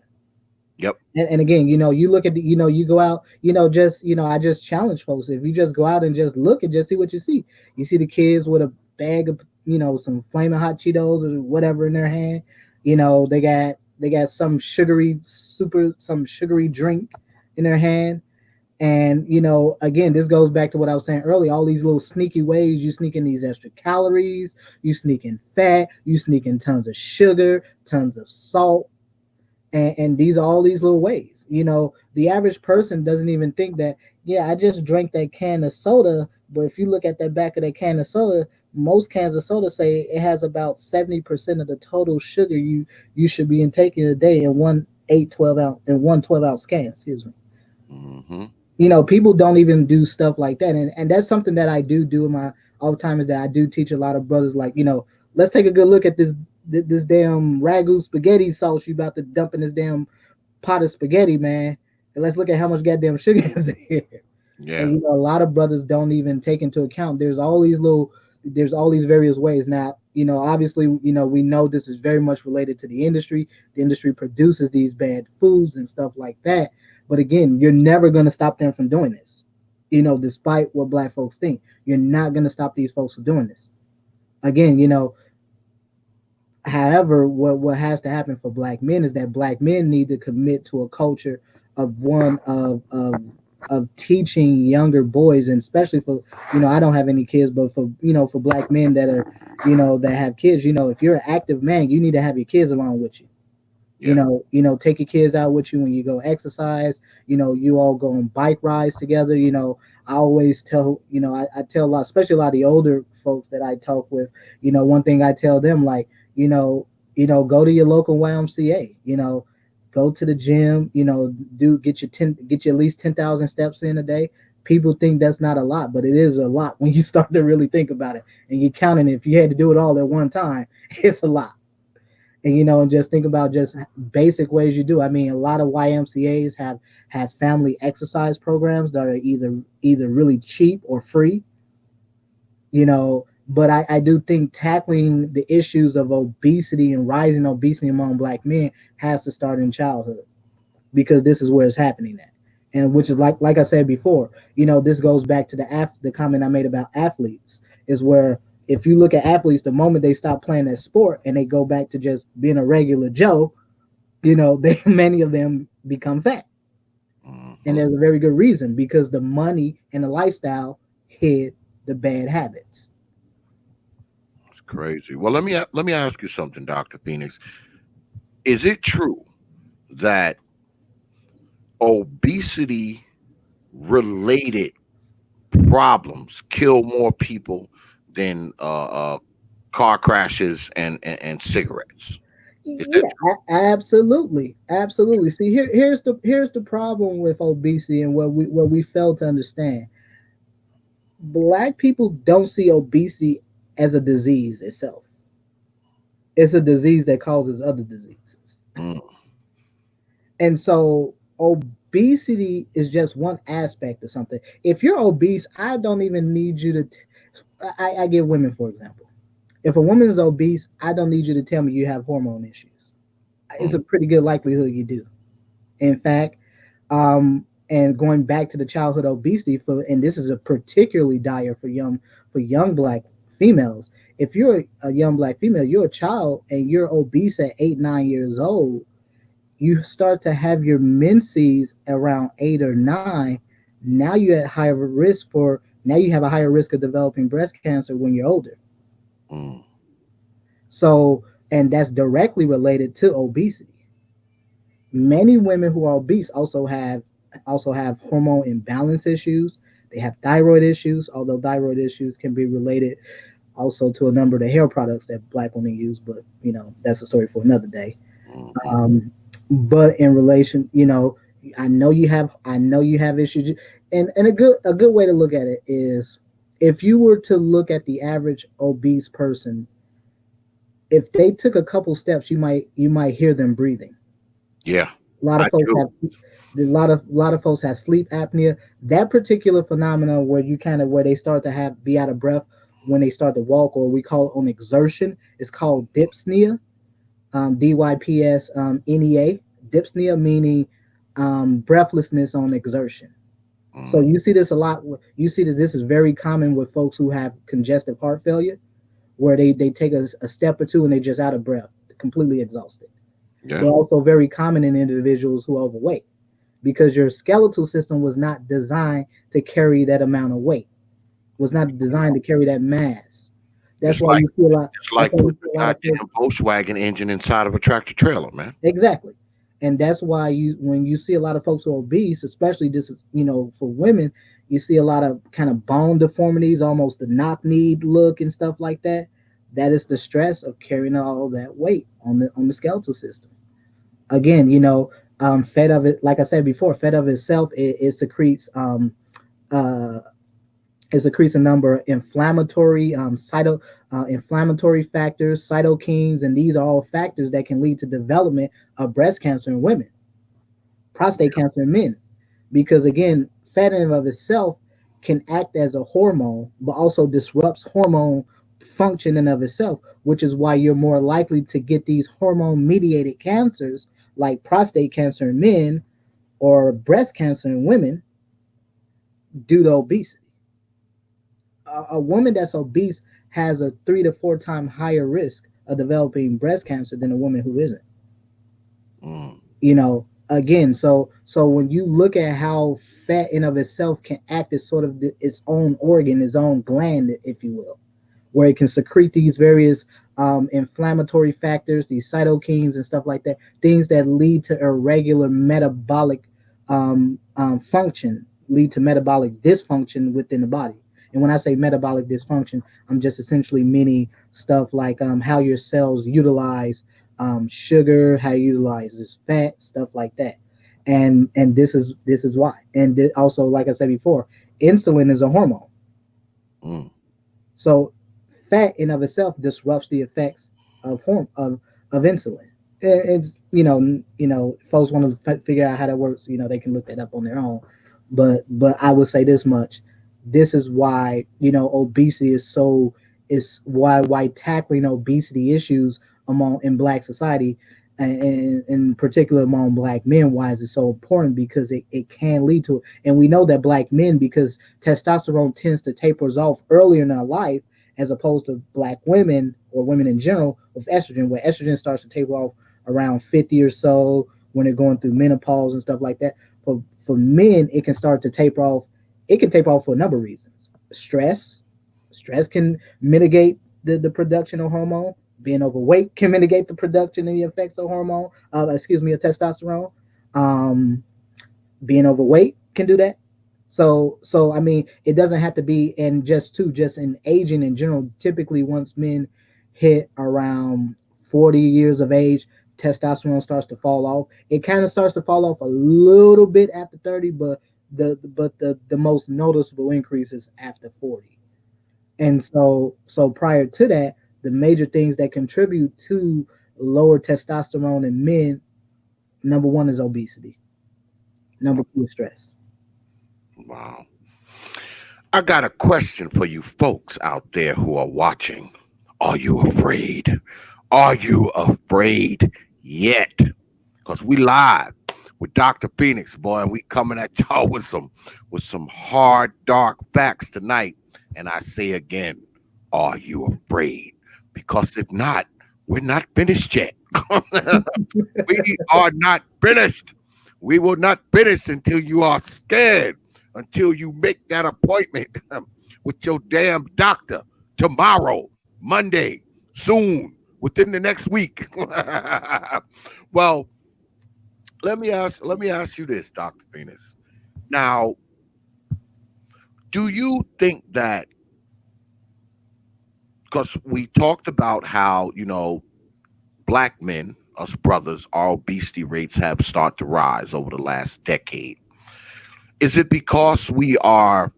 Yep. And again, you look at you go out, I just challenge folks. If you just go out and just look and just see what you see. You see the kids with a bag of, some flaming hot Cheetos or whatever in their hand. They got some sugary drink in their hand. And, again, this goes back to what I was saying earlier, all these little sneaky ways you sneak in these extra calories, you sneak in fat, you sneak in tons of sugar, tons of salt. And these are all these little ways. The average person doesn't even think that, I just drank that can of soda. But if you look at that back of that can of soda, most cans of soda say it has about 70% of the total sugar you should be intaking a day in one 12 ounce can. Excuse me. Mm-hmm. People don't even do stuff like that. And that's something that I do in my all the time, is that I do teach a lot of brothers, like, let's take a good look at this damn ragu spaghetti sauce you about to dump in this damn pot of spaghetti, man. And let's look at how much goddamn sugar is in here. Yeah. And a lot of brothers don't even take into account there's all these various ways. Now, obviously, we know this is very much related to the industry. The industry produces these bad foods and stuff like that. But again, you're never going to stop them from doing this. Despite what black folks think, you're not going to stop these folks from doing this. Again, however, what has to happen for black men is that black men need to commit to a culture of teaching younger boys, and especially for, I don't have any kids, but for black men that are, that have kids, if you're an active man, you need to have your kids along with you. Yeah. Take your kids out with you when you go exercise. You all go on bike rides together. I always tell, I tell a lot, especially a lot of the older folks that I talk with, one thing I tell them, like, go to your local YMCA, go to the gym, get you at least 10,000 steps in a day. People think that's not a lot, but it is a lot when you start to really think about it and you're counting it. If you had to do it all at one time, it's a lot. And and just think about just basic ways you do. I mean, a lot of YMCA's have family exercise programs that are either really cheap or free. But I do think tackling the issues of obesity and rising obesity among black men has to start in childhood, because this is where it's happening at. And which is like I said before, this goes back to the comment I made about athletes, is where, if you look at athletes, the moment they stop playing that sport and they go back to just being a regular Joe, many of them become fat. And there's a very good reason, because the money and the lifestyle hid the bad habits. It's crazy. Well, let me ask you something, Dr. Phoenix. Is it true that obesity related problems kill more people than car crashes and cigarettes? Is that Yeah, absolutely, absolutely. See, here's the problem with obesity and what we fail to understand. Black people don't see obesity as a disease itself. It's a disease that causes other diseases. true? And so obesity is just one aspect of something. If you're obese, I don't even need you to. I give women, for example. If a woman is obese, I don't need you to tell me you have hormone issues. It's a pretty good likelihood you do. In fact, and going back to the childhood obesity, and this is a particularly dire for young black females. If you're a young black female, you're a child and you're obese at 8, 9 years old, you start to have your menses around 8 or 9. Now you're at higher risk now you have a higher risk of developing breast cancer when you're older. Mm. So, and that's directly related to obesity. Many women who are obese also have hormone imbalance issues. They have thyroid issues, although thyroid issues can be related also to a number of the hair products that black women use, but that's a story for another day. Mhm. But in relation, I know you have issues, and a good way to look at it is, if you were to look at the average obese person, if they took a couple steps, you might hear them breathing. Yeah, A lot I of folks do. have folks have sleep apnea. That particular phenomenon where they start to be out of breath when they start to walk, or we call it on exertion, is called dyspnea. DYPSNEA. Dyspnea meaning breathlessness on exertion. So Mm. you see this a lot. You see that this is very common with folks who have congestive heart failure, where they take a step or two and they just out of breath, completely exhausted. But Yeah, also very common in individuals who are overweight, because your skeletal system was not designed to carry that amount of weight, was not designed to carry that mass. That's it's why like you see a lot. it's That's like why you putting see a a lot of folks. goddamn Volkswagen engine inside of a tractor trailer, man. Exactly. And that's why when you see a lot of folks who are obese, especially this is, for women, you see a lot of kind of bone deformities, almost the knock-knee look and stuff like that. That is the stress of carrying all that weight on the skeletal system. Again, fat of it, like I said before, fat of itself, it secretes uh, it secretes a number of inflammatory factors, cytokines, and these are all factors that can lead to development of breast cancer in women, prostate cancer in men. Because again, fat in and of itself can act as a hormone, but also disrupts hormone function in and of itself, which is why you're more likely to get these hormone mediated cancers like prostate cancer in men or breast cancer in women due to obesity. A woman that's obese has a 3 to 4 times higher risk of developing breast cancer than a woman who isn't. Mm. Again, so when you look at how fat in of itself can act as sort of its own organ, its own gland, if you will, where it can secrete these various inflammatory factors, these cytokines and stuff like that, things that lead to irregular metabolic function, lead to metabolic dysfunction within the body. And when I say metabolic dysfunction, I'm just essentially meaning stuff like how your cells utilize sugar, how you utilize this fat, stuff like that. And this is why. And also, like I said before, insulin is a hormone. Mm. So fat in of itself disrupts the effects of insulin. It's folks want to figure out how that works. They can look that up on their own. But I would say this much: this is why obesity is why tackling obesity issues in Black society, and in particular among Black men, why is it so important? Because it can lead to it. And we know that Black men, because testosterone tends to tapers off earlier in our life, as opposed to black women or women in general with estrogen, where estrogen starts to taper off around 50 or so when they're going through menopause and stuff like that. For men, it can start to taper off. It can taper off for a number of reasons. Stress can mitigate the production of hormone. Being overweight can mitigate the production and the effects of hormone. Of testosterone. Being overweight can do that. So I mean, it doesn't have to be, and just in aging in general. Typically, once men hit around 40 years of age, testosterone starts to fall off. It kind of starts to fall off a little bit after 30, but the most noticeable increase is after 40. And so prior to that, the major things that contribute to lower testosterone in men, number one is obesity. Number two is stress. Wow. I got a question for you folks out there who are watching. Are you afraid? Are you afraid yet? Because we live with Dr. Phoenix, boy, and we coming at y'all with some hard, dark facts tonight. And I say again, are you afraid? Because if not, we're not finished yet. We are not finished. We will not finish until you are scared, until you make that appointment with your damn doctor tomorrow, Monday, soon, within the next week. Well, let me ask you this, Dr. Venus. Now, do you think that, because we talked about how, black men, us brothers, our obesity rates have started to rise over the last decade. Is it because are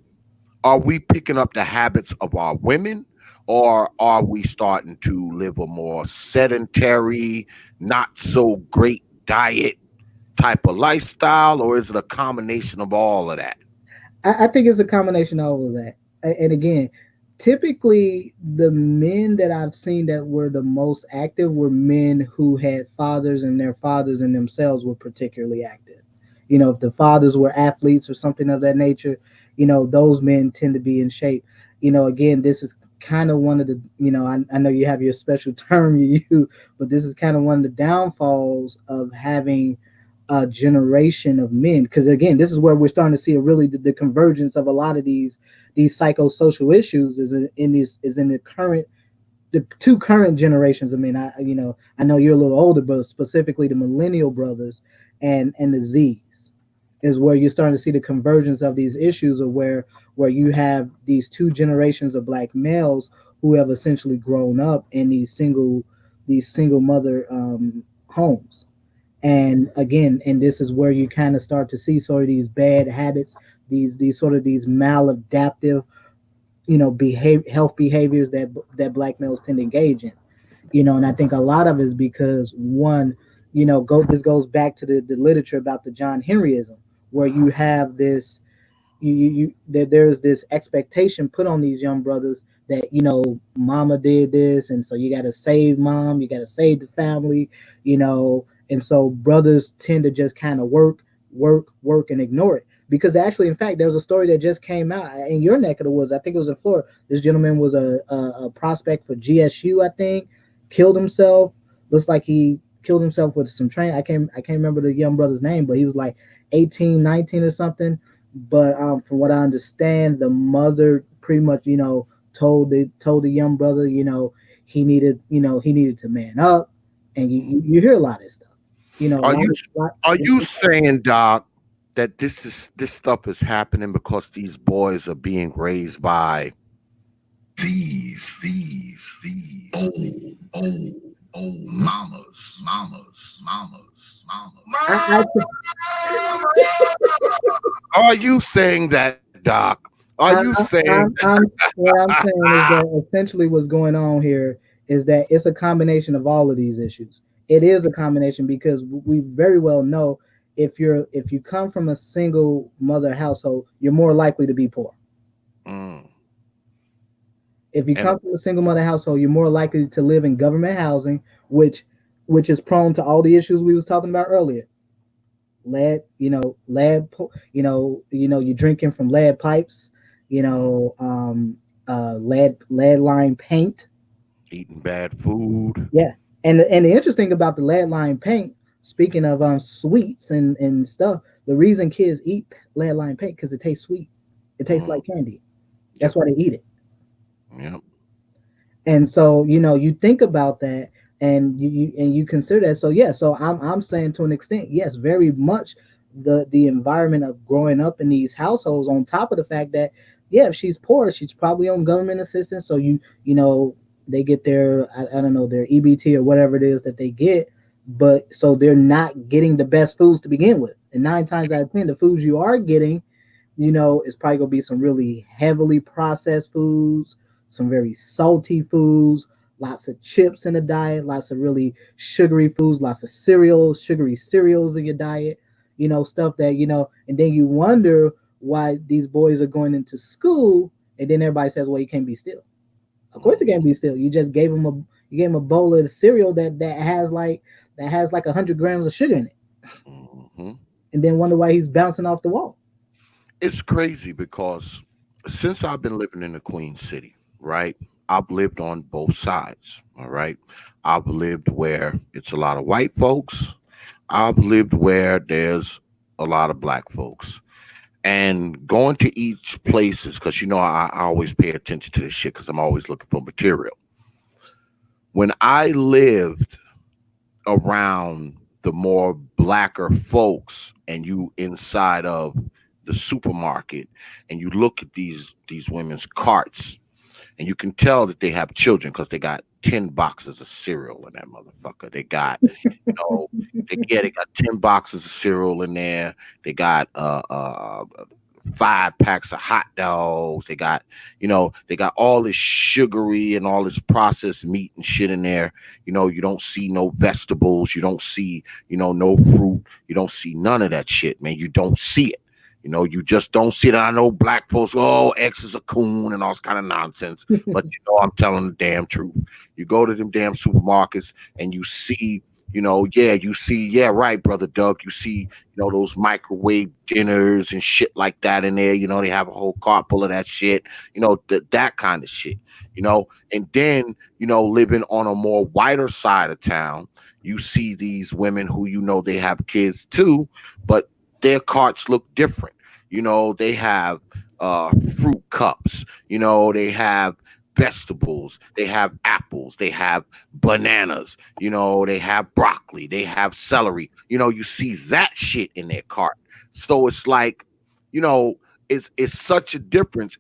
we picking up the habits of our women, or are we starting to live a more sedentary, not so great diet type of lifestyle, or is it a combination of all of that? I think it's a combination of all of that. And again, typically the men that I've seen that were the most active were men who had fathers, and their fathers and themselves were particularly active. If the fathers were athletes or something of that nature, those men tend to be in shape. Again, this is kind of one of the, I know you have your special term you use, but this is kind of one of the downfalls of having a generation of men, because again, this is where we're starting to see the convergence of a lot of these psychosocial issues is in the two current generations of men. I know you're a little older, but specifically the millennial brothers and the Z's is where you're starting to see the convergence of these issues, of where you have these two generations of black males who have essentially grown up in these single mother homes. And again, and this is where you kind of start to see sort of these bad habits, these maladaptive, health behaviors that black males tend to engage in. And I think a lot of it is because one, this goes back to the literature about the John Henryism, where you have this, there's this expectation put on these young brothers that mama did this, and so you got to save mom, you got to save the family, and so brothers tend to just kind of work and ignore it. Because actually, in fact, there was a story that just came out in your neck of the woods. I think it was in Florida. This gentleman was a prospect for GSU, I think, killed himself. Looks like he killed himself with some train. I can't remember the young brother's name, but he was like 18, 19 or something. But from what I understand, the mother pretty much, told the young brother, he needed to man up. And you hear a lot of this stuff. Are you saying, Doc, that this stuff is happening because these boys are being raised by these old mamas? Are you saying that, Doc? Are you saying? What I'm saying is that essentially what's going on here is that it's a combination of all of these issues. It is a combination because we very well know if you come from a single mother household, you're more likely to be poor. If you come from a single mother household, you're more likely to live in government housing, which is prone to all the issues we was talking about earlier. Lead, you're drinking from lead pipes, lead line paint. Eating bad food. Yeah, and the interesting about the lead line paint, speaking of sweets and stuff, the reason kids eat lead line paint because it tastes sweet. It tastes Mm, like candy. yep. That's why they eat it. Yep. And so you think about that, and you consider that. So yeah, so I'm saying to an extent, yes, very much the environment of growing up in these households, on top of the fact that yeah, if she's poor, she's probably on government assistance. So they get their I don't know, their EBT or whatever it is that they get, but so they're not getting the best foods to begin with. And 9 times out of 10, the foods you are getting, it's probably gonna be some really heavily processed foods, some very salty foods, lots of chips in the diet, lots of really sugary foods, lots of cereals, sugary cereals in your diet, stuff that, and then you wonder why these boys are going into school, and then everybody says, well, you can't be still. Of course, it can't be still. You gave him a bowl of cereal that has like 100 grams of sugar in it, Hmm. and then wonder why he's bouncing off the wall. It's crazy because since I've been living in the Queen City, right? I've lived on both sides. All right. I've lived where it's a lot of white folks. I've lived where there's a lot of black folks. And going to each places, because I always pay attention to this shit because I'm always looking for material. When I lived around the more blacker folks and you inside of the supermarket and you look at these women's carts and you can tell that they have children because they got 10 boxes of cereal in that motherfucker. They got, they got 10 boxes of cereal in there. They got 5 packs of hot dogs. They got all this sugary and all this processed meat and shit in there. You don't see no vegetables. You don't see, no fruit. You don't see none of that shit, man. You don't see it. You just don't see it. I know black folks, oh, X is a coon and all this kind of nonsense. But I'm telling the damn truth. You go to them damn supermarkets and you see, yeah, right, brother Doug. You see, those microwave dinners and shit like that in there. They have a whole cart full of that shit, that kind of shit, and then, living on a more wider side of town, you see these women who, they have kids too, but their carts look different. They have fruit cups, they have vegetables, they have apples, they have bananas, they have broccoli, they have celery. You see that shit in their cart. So it's like, you know, it's such a difference.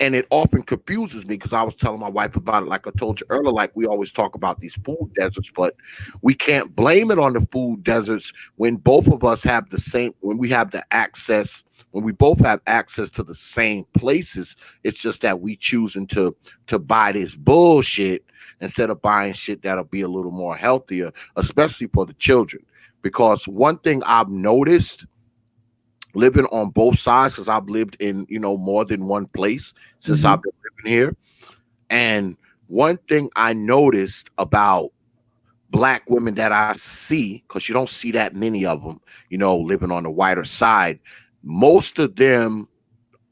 And it often confuses me because I was telling my wife about it, like I told you earlier, like we always talk about these food deserts, but we can't blame it on the food deserts when both of us have the same, when we have the access, when we both have access to the same places. It's just that we choosing to buy this bullshit instead of buying shit that'll be a little more healthier, especially for the children. Because one thing I've noticed living on both sides, because I've lived in, more than one place since I've been living here. And one thing I noticed about black women that I see, because you don't see that many of them, living on the whiter side, most of them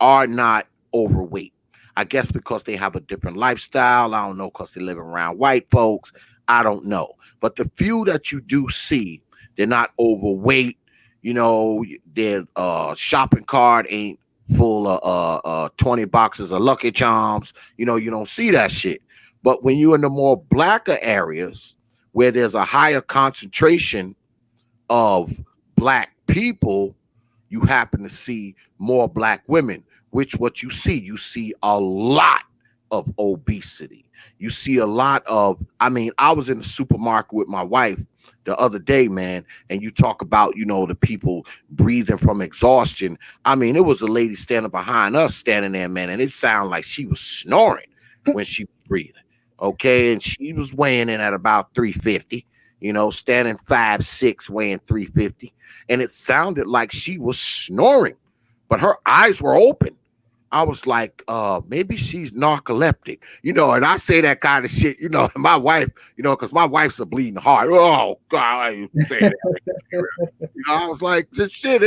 are not overweight. I guess because they have a different lifestyle. I don't know, because they live around white folks. I don't know. But the few that you do see, they're not overweight. Their shopping cart ain't full of 20 boxes of Lucky Charms. You don't see that shit. But when you're in the more blacker areas where there's a higher concentration of black people, you happen to see more black women, which what you see a lot of obesity. You see a lot of, I was in the supermarket with my wife the other day, man, and you talk about, the people breathing from exhaustion. It was a lady standing behind us, standing there, man, and it sounded like she was snoring when she was breathing. Okay, and she was weighing in at about 350, standing 5'6", weighing 350. And it sounded like she was snoring, but her eyes were open. I was like, maybe she's narcoleptic, and I say that kind of shit, my wife, because my wife's a bleeding heart. Oh, God, I ain't say that. I was like, this shit,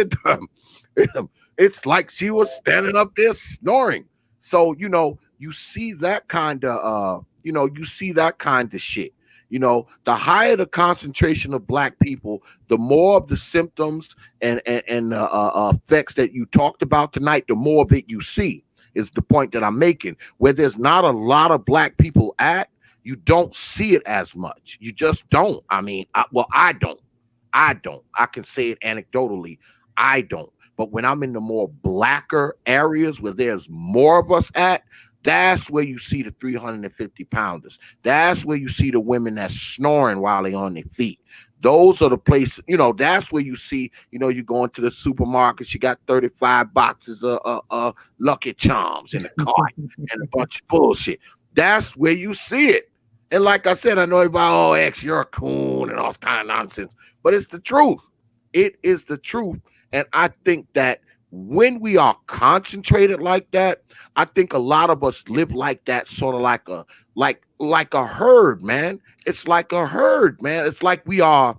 it's like she was standing up there snoring. So, you see that kind of you see that kind of shit. The higher the concentration of black people, the more of the symptoms and effects that you talked about tonight, the more of it you see, is the point that I'm making. Where there's not a lot of black people at, you don't see it as much. You just don't. I mean, I don't. I can say it anecdotally. I don't. But when I'm in the more blacker areas where there's more of us at, that's where you see the 350 pounders. That's where you see the women that's snoring while they on their feet. Those are the places, that's where you see, you go into the supermarkets, you got 35 boxes of Lucky Charms in the cart and a bunch of bullshit. That's where you see it. And like I said, I know everybody, X, you're a coon and all this kind of nonsense, but it's the truth. It is the truth. And I think that when we are concentrated like that, I think a lot of us live like that, sort of like a herd, man. It's like a herd, man. It's like we are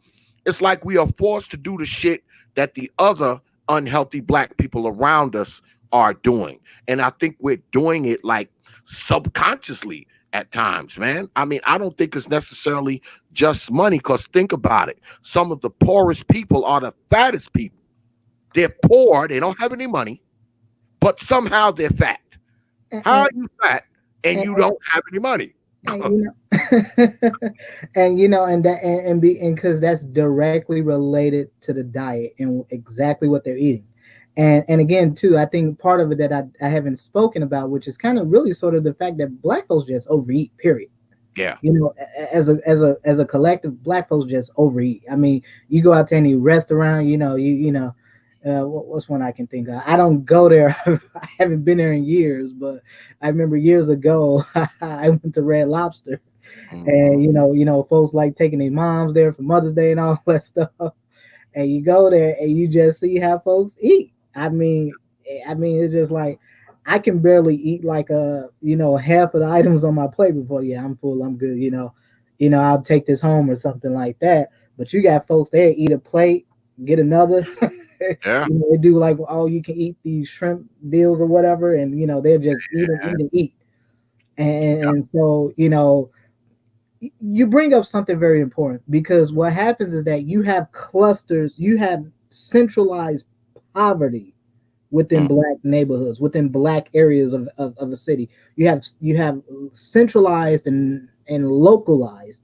forced to do the shit that the other unhealthy black people around us are doing. And I think we're doing it like subconsciously at times, man. I mean, I don't think it's necessarily just money, because think about it. Some of the poorest people are the fattest people. They're poor, they don't have any money, but somehow they're fat. How are you fat and you don't have any money? And because that's directly related to the diet and exactly what they're eating. And again, too, I think part of it that I haven't spoken about, which is kind of really sort of the fact that black folks just overeat, period. Yeah. As a collective, black folks just overeat. I mean, you go out to any restaurant, what's one I can think of? I don't go there. I haven't been there in years, but I remember years ago, I went to Red Lobster, and folks like taking their moms there for Mother's Day and all that stuff. And you go there and you just see how folks eat. I mean, it's just like, I can barely eat like half of the items on my plate before, I'm full, I'm good, I'll take this home or something like that. But you got folks, they eat a plate, get another. Yeah. They do like, oh, you can eat these shrimp deals or whatever, and they'll just eat. And so you bring up something very important, because what happens is that you have clusters, you have centralized poverty within black neighborhoods, within black areas of a city. You have centralized and localized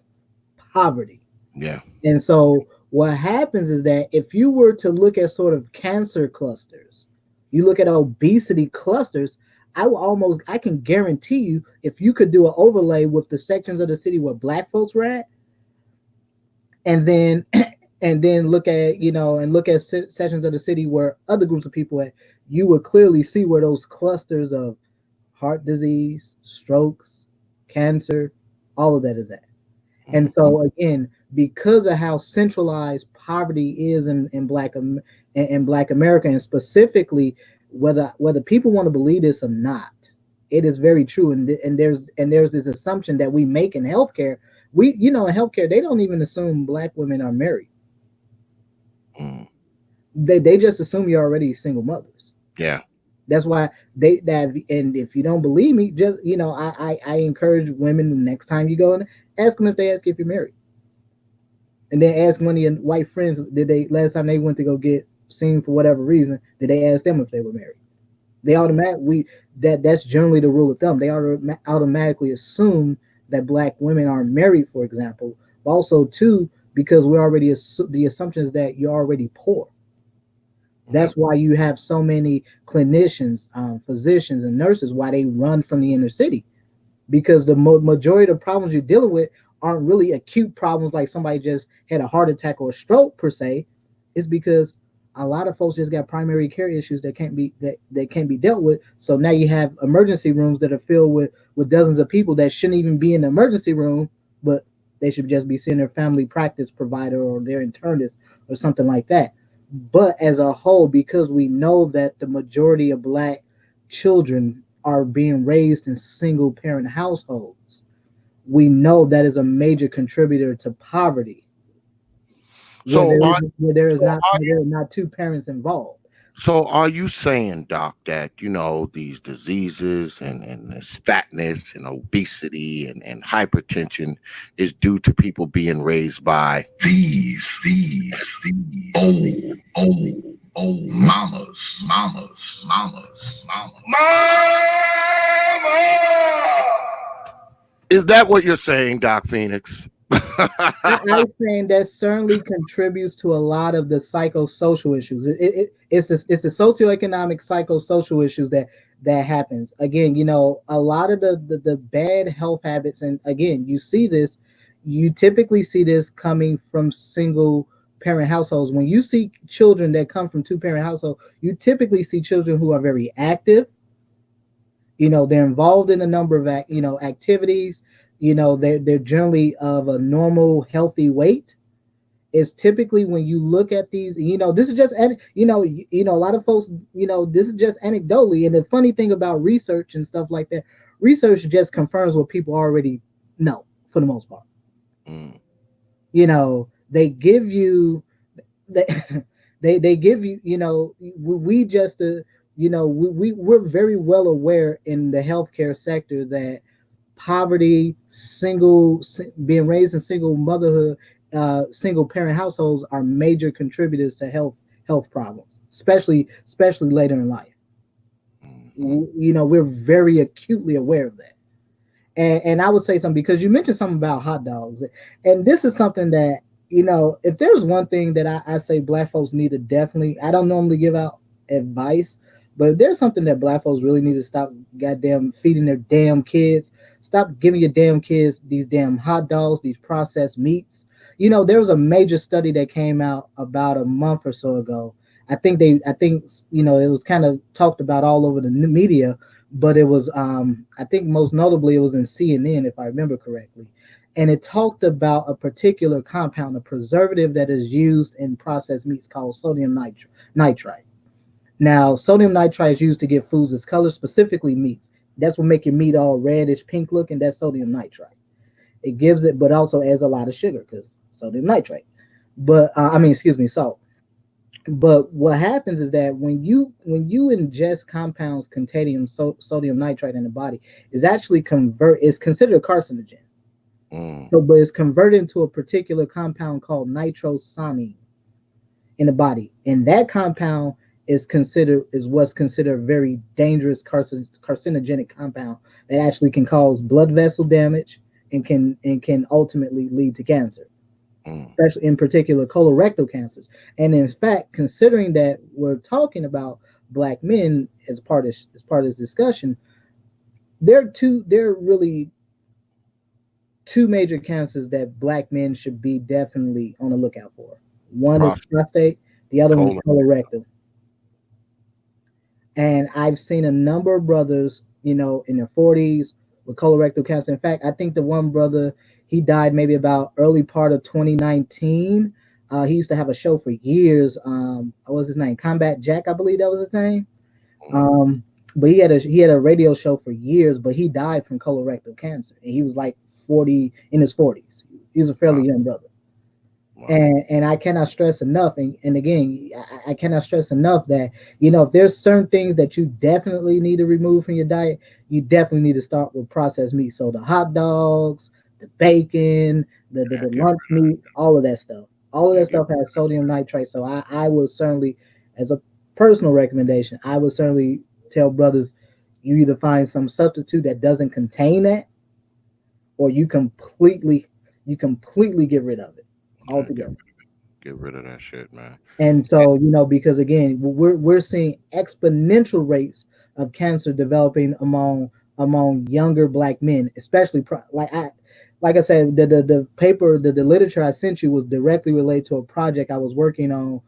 poverty. Yeah. And so what happens is that if you were to look at sort of cancer clusters, you look at obesity clusters, I can guarantee you, if you could do an overlay with the sections of the city where black folks were at, and then look at sections of the city where other groups of people at, you would clearly see where those clusters of heart disease, strokes, cancer, all of that is at. And so again, because of how centralized poverty is in Black America, and specifically whether people want to believe this or not, it is very true. And there's this assumption that we make in healthcare. In healthcare, they don't even assume black women are married. They just assume you're already single mothers. Yeah. That's why and if you don't believe me, just I encourage women, the next time you go in, ask them if they ask if you're married. And then ask one of your white friends, last time they went to go get seen for whatever reason, did they ask them if they were married? They that's generally the rule of thumb. They automatically assume that black women are married, for example. But also too, because we already the assumption is that you're already poor. That's why you have so many clinicians, physicians, and nurses, why they run from the inner city, because the majority of the problems you're dealing with aren't really acute problems like somebody just had a heart attack or a stroke per se. It's because a lot of folks just got primary care issues that can't be dealt with. So now you have emergency rooms that are filled with dozens of people that shouldn't even be in the emergency room, but they should just be seeing their family practice provider or their internist or something like that. But as a whole, because we know that the majority of black children are being raised in single parent households, we know that is a major contributor to poverty. So where there are not two parents involved. So are you saying, Doc, that these diseases and this fatness and obesity and hypertension is due to people being raised by these old mamas. Is that what you're saying, Doc Phoenix? I'm saying that certainly contributes to a lot of the psychosocial issues. It's the socioeconomic psychosocial issues that happens. Again, a lot of the bad health habits, and again, you typically see this coming from single parent households. When you see children that come from two parent households, you typically see children who are very active. They're involved in a number of activities. They're generally of a normal healthy weight. Is typically when you look at these, this is just, a lot of folks, this is just anecdotally. And the funny thing about research and stuff like that, research just confirms what people already know for the most part. Mm. They give you, they, they give you, we just, we're very well aware in the healthcare sector that poverty, being raised in single motherhood, single parent households are major contributors to health problems, especially later in life. Mm-hmm. We're very acutely aware of that. And I would say something, because you mentioned something about hot dogs, and this is something that, if there's one thing that I say Black folks need to definitely, I don't normally give out advice, but if there's something that Black folks really need to stop goddamn feeding their damn kids, stop giving your damn kids these damn hot dogs, these processed meats. There was a major study that came out about a month or so ago. I think it was kind of talked about all over the media, but it was, I think most notably it was in CNN, if I remember correctly. And it talked about a particular compound, a preservative that is used in processed meats called sodium nitrite. Now, sodium nitrite is used to give foods its color, specifically meats. That's what make your meat all reddish pink looking. That's sodium nitrite. It gives it, but also adds a lot of sugar because sodium nitrate. But excuse me, salt. But what happens is that when you ingest compounds containing sodium nitrite in the body, is considered a carcinogen. Mm. So, but it's converted into a particular compound called nitrosamine in the body, and that compound is what's considered a very dangerous carcinogenic compound that actually can cause blood vessel damage and can ultimately lead to cancer. Especially in particular colorectal cancers. And in fact, considering that we're talking about Black men as part of this discussion, there are really two major cancers that Black men should be definitely on the lookout for. One is prostate, the other one is colorectal. And I've seen a number of brothers, in their 40s with colorectal cancer. In fact, I think the one brother, he died maybe about early part of 2019. He used to have a show for years. What was his name? Combat Jack, I believe that was his name. But he had a radio show for years, but he died from colorectal cancer, and he was like 40, in his 40s. He was a fairly young brother. Wow. And I cannot stress enough, and again, I cannot stress enough that, if there's certain things that you definitely need to remove from your diet, you definitely need to start with processed meat. So the hot dogs, the bacon, the lunch meat, all of that stuff. All of that stuff has sodium nitrite. So I would certainly, as a personal recommendation, I would certainly tell brothers, you either find some substitute that doesn't contain that, or you completely get rid of it altogether. Get rid of that shit, man. And so, because again, we're seeing exponential rates of cancer developing among younger Black men, especially like I said, the paper, the literature I sent you was directly related to a project I was working on,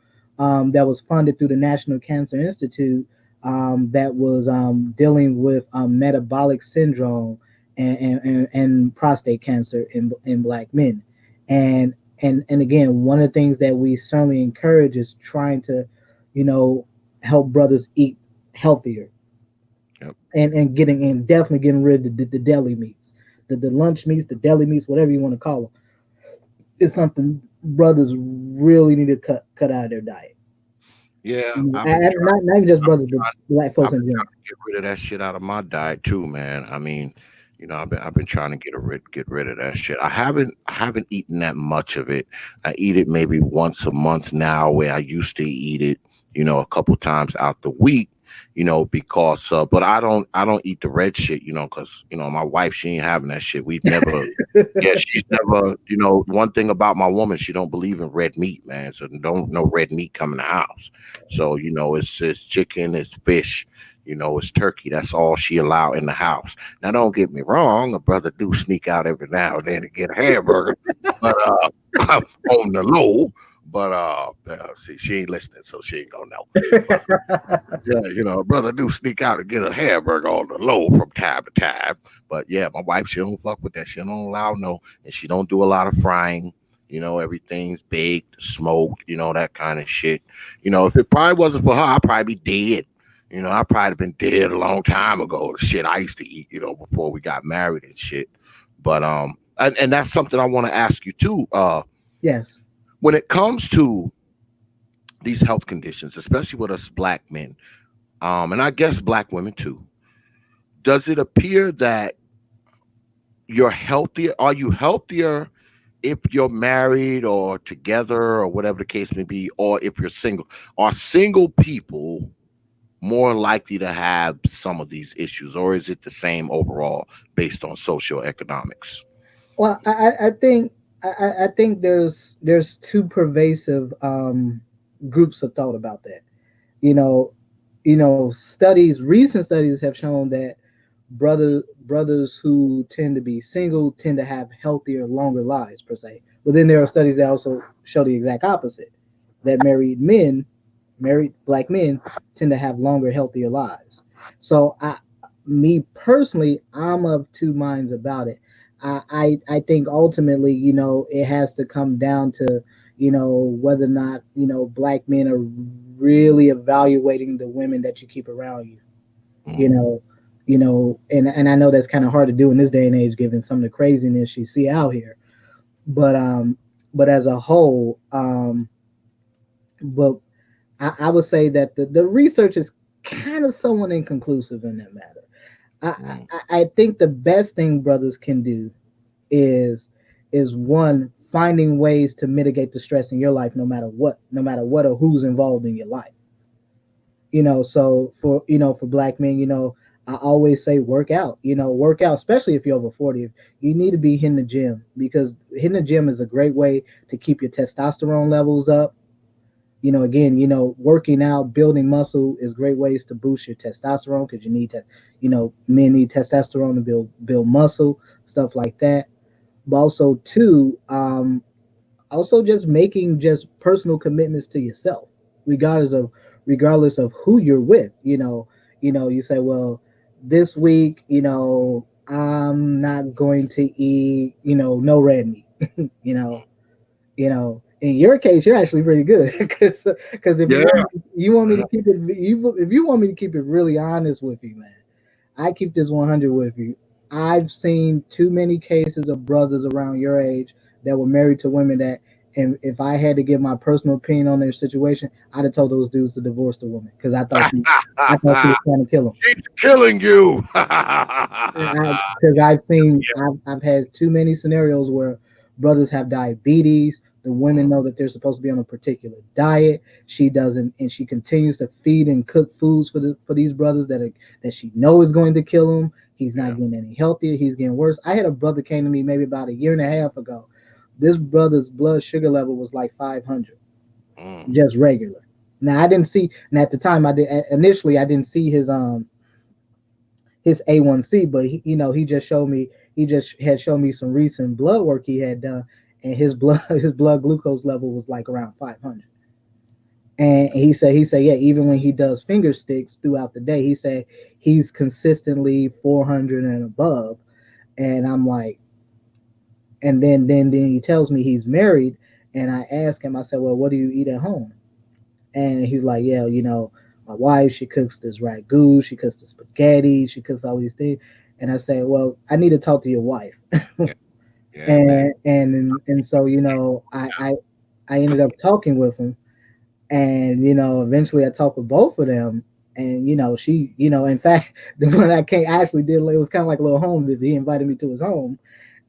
that was funded through the National Cancer Institute, that was dealing with metabolic syndrome and prostate cancer in Black men. And again, one of the things that we certainly encourage is trying to, help brothers eat healthier. Yep. And definitely getting rid of the deli meats, the lunch meats, the deli meats, whatever you want to call them. It's something brothers really need to cut out of their diet. Yeah, And not even just brothers, but black folks I've in been general. trying to get rid of that shit out of my diet too, man. I mean, I've been trying to get rid of that shit. I haven't eaten that much of it. I eat it maybe once a month now, where I used to eat it, a couple times out the week. Because but I don't eat the red shit, because my wife, she ain't having that shit. We've never. Yeah, she's never. One thing about my woman, she don't believe in red meat, man. So don't no red meat come in the house. So it's chicken, it's fish, it's turkey. That's all she allow in the house. Now, don't get me wrong, a brother do sneak out every now and then to get a hamburger, but on the low. But see, she ain't listening, so she ain't gonna know. But yeah, a brother do sneak out and get a hamburger on the low from time to time. But yeah, my wife, she don't fuck with that. She don't allow no, and she don't do a lot of frying. Everything's baked, smoked, that kind of shit. If it probably wasn't for her, I'd probably be dead. I'd probably have been dead a long time ago. The shit I used to eat, before we got married and shit. But and that's something I want to ask you too. Yes. When it comes to these health conditions, especially with us black men, and I guess black women too, does it appear that you're healthier? Are you healthier if you're married or together or whatever the case may be, or if you're single? Are single people more likely to have some of these issues, or is it the same overall based on socioeconomics? Well, I think there's two pervasive groups of thought about that. You know, recent studies have shown that brothers who tend to be single tend to have healthier, longer lives per se. But then there are studies that also show the exact opposite, that married black men tend to have longer, healthier lives. So me personally, I'm of two minds about it. I think ultimately, it has to come down to, whether or not, black men are really evaluating the women that you keep around you. You Mhm. know, and I know that's kind of hard to do in this day and age, given some of the craziness you see out here. But as a whole, but I would say that the research is kind of somewhat inconclusive in that matter. Mhm. I think the best thing brothers can do is one, finding ways to mitigate the stress in your life, no matter what or who's involved in your life. So for black men, I always say work out. Work out, especially if you're over 40. You need to be hitting the gym, because hitting the gym is a great way to keep your testosterone levels up. Again, working out, building muscle is great ways to boost your testosterone, because you need to, men need testosterone to build muscle, stuff like that. But also too, also just making just personal commitments to yourself, regardless of who you're with. You say, well, this week, I'm not going to eat, no red meat. you know in your case, you're actually pretty good, because if Yeah. you want me to keep it, if you want me to keep it really honest with you, man, I keep this 100 with you. I've seen too many cases of brothers around your age that were married to women that, and if I had to give my personal opinion on their situation, I'd have told those dudes to divorce the woman, because I thought she was trying to kill them. She's killing you. Because I've had too many scenarios where brothers have diabetes. The women know that they're supposed to be on a particular diet. She doesn't, and she continues to feed and cook foods for these brothers that she know is going to kill him. He's not Yeah. getting any healthier. He's getting worse. I had a brother came to me maybe about a year and a half ago. This brother's blood sugar level was like 500, Mm. just regular. Now I didn't see, and at the time I didn't see his A1C, but he just showed me, he just had shown me some recent blood work he had done, and his blood glucose level was like around 500. And he said, yeah, even when he does finger sticks throughout the day, he said he's consistently 400 and above. And I'm like, and then he tells me he's married, and I ask him, I said, well, what do you eat at home? And he's like, yeah, my wife, she cooks this ragu, she cooks the spaghetti, she cooks all these things. And I say, well, I need to talk to your wife. Yeah. Yeah, man. And so I ended up talking with him, And eventually I talked with both of them. And she, in fact, the one I came actually did, it was kind of like a little home visit. He invited me to his home,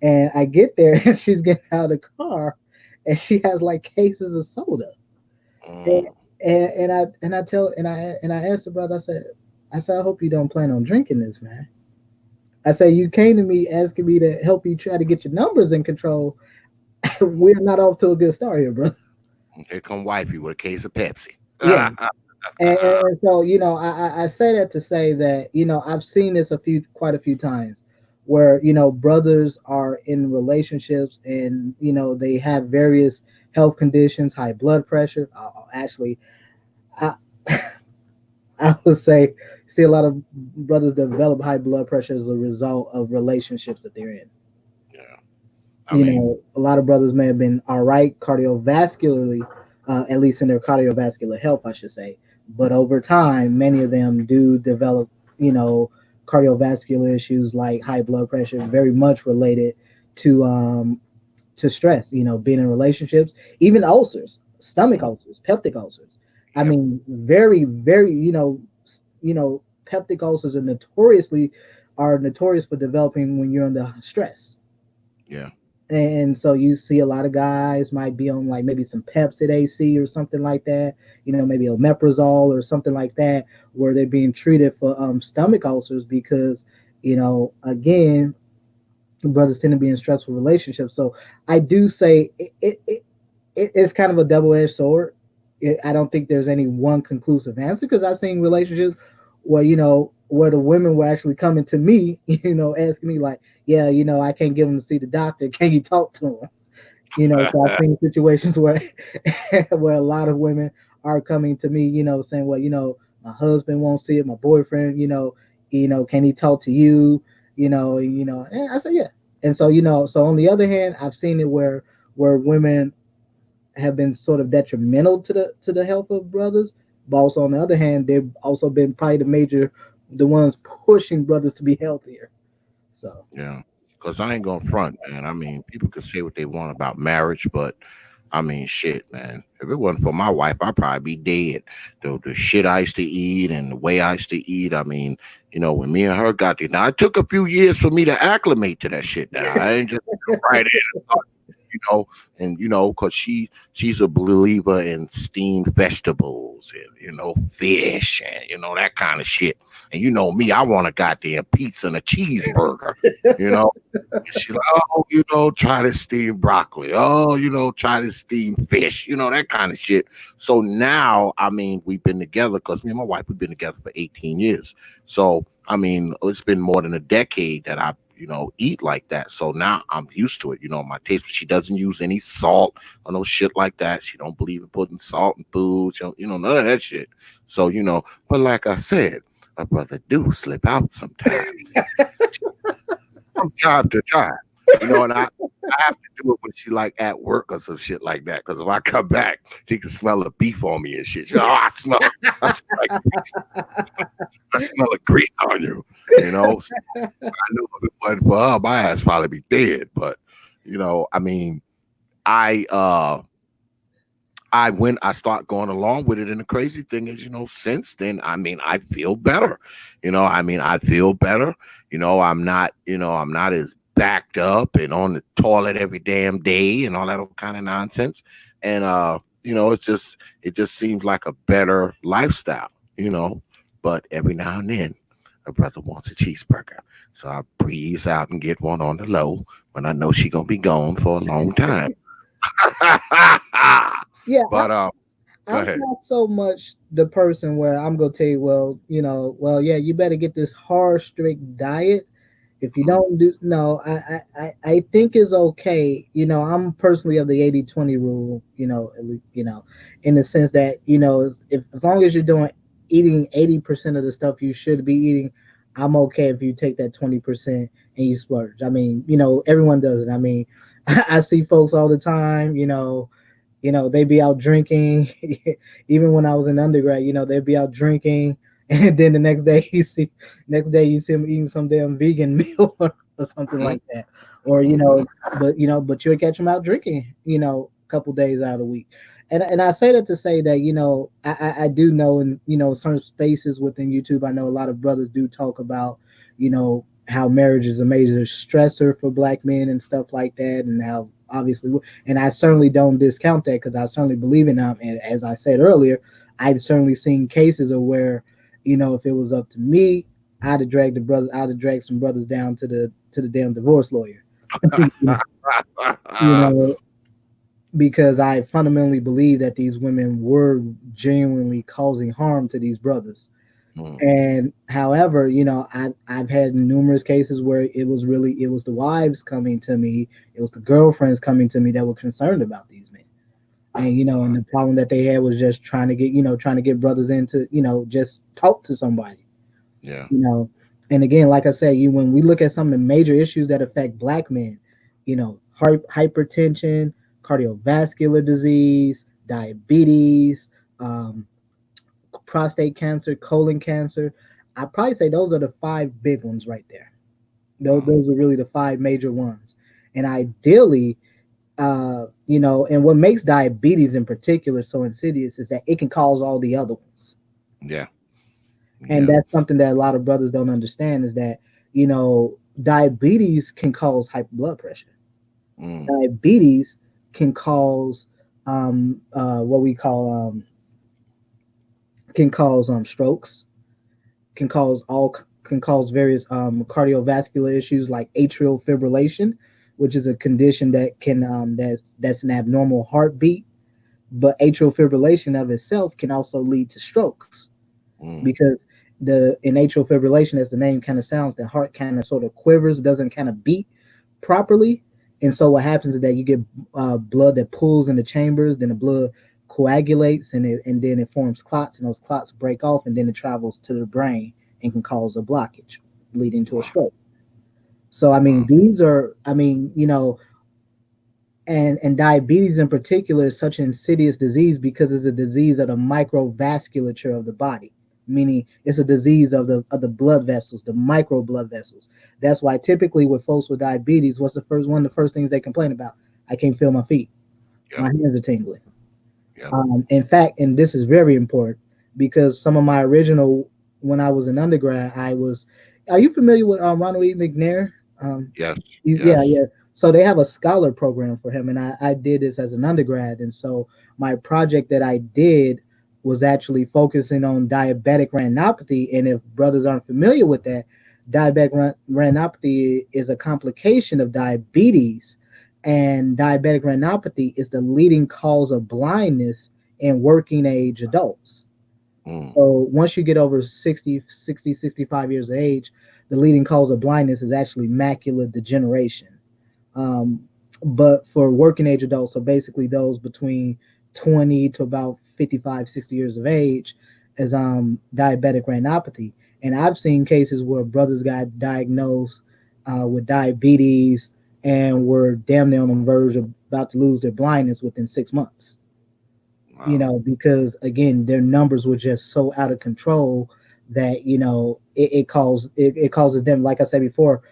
and I get there and she's getting out of the car, and she has like cases of soda. And, Mm. and I asked the brother, I said, I hope you don't plan on drinking this, man. I said, you came to me asking me to help you try to get your numbers in control. We're not off to a good start here, bro. Here come wifey with a case of Pepsi. Yeah. And so, I say that to say that, I've seen this quite a few times where, brothers are in relationships and, they have various health conditions, high blood pressure. Actually, I, I would say, see a lot of brothers develop high blood pressure as a result of relationships that they're in. Yeah, I mean, A lot of brothers may have been all right cardiovascularly, at least in their cardiovascular health, I should say. But over time, many of them do develop, you know, cardiovascular issues like high blood pressure, very much related to stress. Being in relationships, even ulcers, stomach ulcers, peptic ulcers. I yep, mean, very, very, peptic ulcers are notorious for developing when you're under stress. yeah, And so you see a lot of guys might be on like maybe some Pepsid AC or something like that, maybe omeprazole or something like that, where they're being treated for stomach ulcers because, again, brothers tend to be in stressful relationships. So I do say it's kind of a double-edged sword. I don't think there's any one conclusive answer because I've seen relationships where where the women were actually coming to me, asking me like, yeah, I can't get them to see the doctor. Can you talk to them? So I've seen situations where where a lot of women are coming to me, saying, well, my husband won't see it, my boyfriend, can he talk to you? And I said, yeah. And so, so on the other hand, I've seen it where women have been sort of detrimental to the health of brothers, but also on the other hand, they've also been probably the ones pushing brothers to be healthier. So yeah. Because I ain't gonna front, man. I mean, people can say what they want about marriage, but I mean, shit, man. If it wasn't for my wife, I'd probably be dead. The shit I used to eat and the way I used to eat. I mean, when me and her got there, now it took a few years for me to acclimate to that shit. Now I ain't just jump right in, you know, and because she's a believer in steamed vegetables and fish and that kind of shit. And me, I want a goddamn pizza and a cheeseburger. You know, she like, oh, try to steam broccoli. Oh, try to steam fish. That kind of shit. So now, I mean, we've been together because me and my wife we've been together for 18 years. So I mean, it's been more than a decade that I eat like that. So now I'm used to it. My taste. She doesn't use any salt or no shit like that. She don't believe in putting salt in food. She don't, none of that shit. So but like I said, my brother do slip out sometimes from time to time. And I have to do it when she like at work or some shit like that. Because if I come back, she can smell the beef on me and shit. I smell like grease. I smell the grease on you. So I knew if it wasn't for her, my ass probably be dead. But I mean, I I start going along with it, and the crazy thing is, since then, I mean, I feel better. I mean, I feel better. I'm not as backed up and on the toilet every damn day and all that kind of nonsense. And it just seems like a better lifestyle. But every now and then, a brother wants a cheeseburger, so I breeze out and get one on the low when I know she gonna be gone for a long time. yeah, But go I'm ahead. not so much the person where I'm gonna tell you, well, yeah, you better get this hard, strict diet. If you don't do no, I think it's okay. I'm personally of the 80-20 rule, at least, in the sense that, if as long as you're eating 80% of the stuff you should be eating, I'm okay if you take that 20% and you splurge. I mean, everyone does it. I mean, I see folks all the time, they be out drinking. Even when I was in undergrad, they'd be out drinking, and then the next day you see them eating some damn vegan meal or something Mhm, like that, or mhm, but you'll catch them out drinking, a couple days out of the week, And I say that to say that, I do know, in, certain spaces within YouTube, I know a lot of brothers do talk about, how marriage is a major stressor for black men and stuff like that, and how obviously, and I certainly don't discount that, because I certainly believe in them. And as I said earlier, I've certainly seen cases of where, if it was up to me, I'd have dragged some brothers down to the damn divorce lawyer. you know, because I fundamentally believe that these women were genuinely causing harm to these brothers. Mm, And however, I've had numerous cases where it was the wives coming to me, it was the girlfriends coming to me that were concerned about these men. And and the problem that they had was just trying to get brothers into, just talk to somebody. yeah. And again, like I said, when we look at some of the major issues that affect black men, hypertension, cardiovascular disease, diabetes, um, prostate cancer, colon cancer, I'd probably say those are the five big ones right there. Those are really the five major ones. And ideally, and what makes diabetes in particular so insidious is that it can cause all the other ones. Yeah. And Yeah. that's something that a lot of brothers don't understand, is that, diabetes can cause high blood pressure. Mm, Diabetes can cause what we call strokes, can cause all can cause various cardiovascular issues like atrial fibrillation, which is a condition that can that's an abnormal heartbeat. But atrial fibrillation of itself can also lead to strokes, mm, because the in atrial fibrillation, as the name kind of sounds, the heart kind of sort of quivers, doesn't kind of beat properly. And so what happens is that you get blood that pools in the chambers, then the blood coagulates, and then it forms clots, and those clots break off, and then it travels to the brain and can cause a blockage, leading to a wow. stroke. So I mean, Wow. these are, and diabetes in particular is such an insidious disease because it's a disease of the microvasculature of the body, meaning it's a disease of the blood vessels, the micro blood vessels. That's why typically with folks with diabetes, what's the first things they complain about? I can't feel my feet, Yep. my hands are tingling. Yep. In fact, and this is very important, because some of my original, when I was an undergrad, I was. Are you familiar with Ronald E. McNair? Um, Yes. yeah, Yes. yeah. So they have a scholar program for him, and I did this as an undergrad. And so my project that I did was actually focusing on diabetic retinopathy. And if brothers aren't familiar with that, retinopathy is a complication of diabetes, and diabetic retinopathy is the leading cause of blindness in working age adults. Mm, So once you get over 65 years of age, the leading cause of blindness is actually macular degeneration. Um, but for working age adults, so basically those between 20 to about 55, 60 years of age, is diabetic retinopathy. And I've seen cases where brothers got diagnosed with diabetes and were damn near on the verge of about to lose their blindness within 6 months. wow. Because again, their numbers were just so out of control that it causes them, like I said before,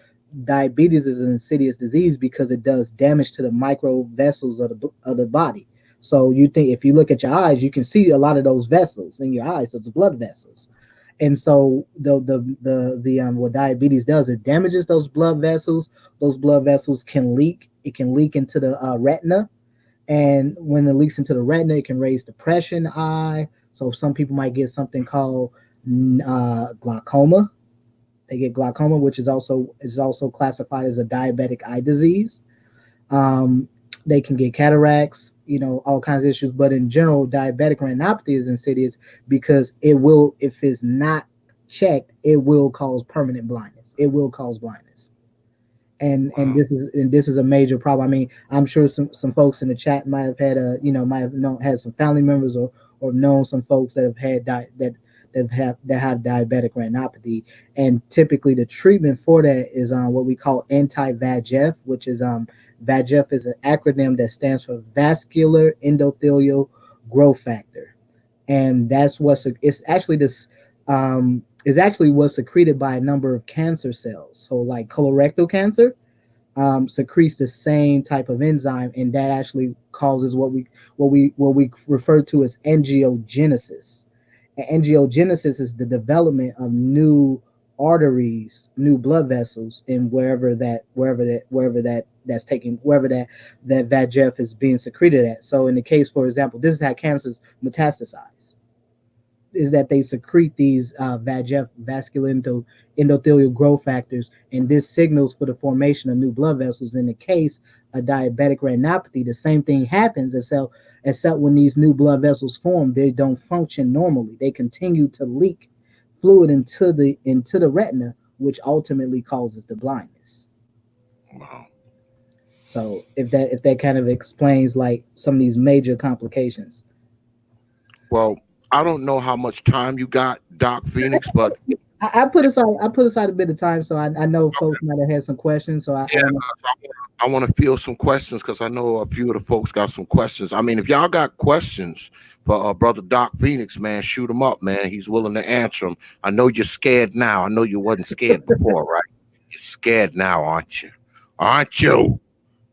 diabetes is an insidious disease because it does damage to the micro vessels of the body. So you think, if you look at your eyes, you can see a lot of those vessels in your eyes, those blood vessels. And so the what diabetes does, it damages those blood vessels. Those blood vessels can leak. It can leak into the retina, and when it leaks into the retina, it can raise depression in the eye. So some people might get something called glaucoma. They get glaucoma, which is also classified as a diabetic eye disease. Um, they can get cataracts, all kinds of issues. But in general, diabetic retinopathy is insidious because it will, if it's not checked, it will cause permanent blindness. It will cause blindness. And Wow. this is a major problem. I mean, I'm sure some folks in the chat might have had might have known, had some family members, or known some folks that have had that have diabetic retinopathy. And typically the treatment for that is what we call anti-VEGF, which is VEGF is an acronym that stands for vascular endothelial growth factor. And that's it's actually this is actually what's secreted by a number of cancer cells. So like colorectal cancer, secretes the same type of enzyme, and that actually causes what we refer to as angiogenesis. And angiogenesis is the development of new arteries, new blood vessels, in wherever that VEGF is being secreted at. So in the case, for example, this is how cancers metastasize, is that they secrete these VEGF, vascular endothelial growth factors, and this signals for the formation of new blood vessels. In the case of diabetic retinopathy, the same thing happens, except when these new blood vessels form, they don't function normally. They continue to leak fluid into the retina, which ultimately causes the blindness. Wow. So if that kind of explains like some of these major complications. Well, I don't know how much time you got, Doc Phoenix, but I put aside a bit of time, so I know folks might have had some questions. So yeah, I want to field some questions because I know a few of the folks got some questions. I mean, if y'all got questions for brother Doc Phoenix, man, shoot him up, man. He's willing to answer them. I know you're scared now. I know you wasn't scared before, right? You're scared now, aren't you? Aren't you?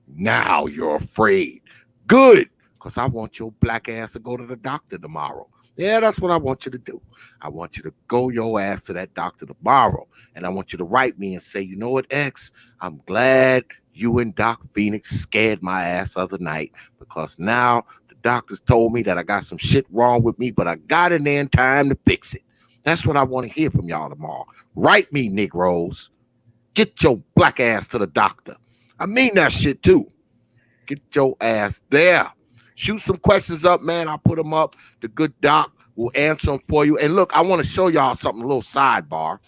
Now you're afraid. Good, because I want your black ass to go to the doctor tomorrow. Yeah, that's what I want you to do. I want you to go your ass to that doctor tomorrow. And I want you to write me and say, you know what, X, I'm glad you and Doc Phoenix scared my ass the other night, because now the doctors told me that I got some shit wrong with me, but I got in there in time to fix it. That's what I want to hear from y'all tomorrow. Write me, Negroes. Get your black ass to the doctor. I mean that shit too. Get your ass there. Shoot some questions up, man. I'll put them up. The good doc will answer them for you. And look, I want to show y'all something, a little sidebar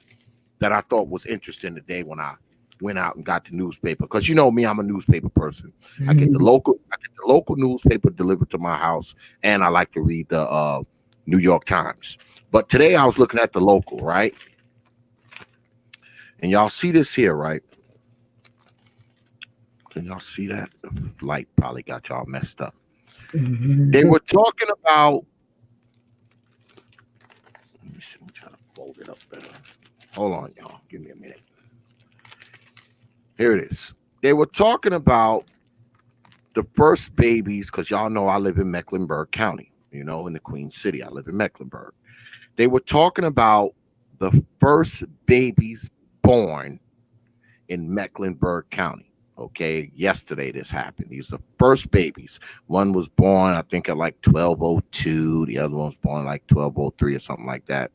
that I thought was interesting today when I went out and got the newspaper. Because you know me, I'm a newspaper person. I get the local newspaper delivered to my house, and I like to read the New York Times. But today I was looking at the local, right? And y'all see this here, right? Can y'all see that? The light probably got y'all messed up. They were talking about. Let me see. I'm trying to fold it up better. Hold on, y'all. Give me a minute. Here it is. They were talking about the first babies, because y'all know I live in Mecklenburg County, you know, in the Queen City. I live in Mecklenburg. They were talking about the first babies born in Mecklenburg County. Okay, yesterday this happened. These are the first babies. One was born, I think, at like 12:02. The other one was born like 12:03 or something like that.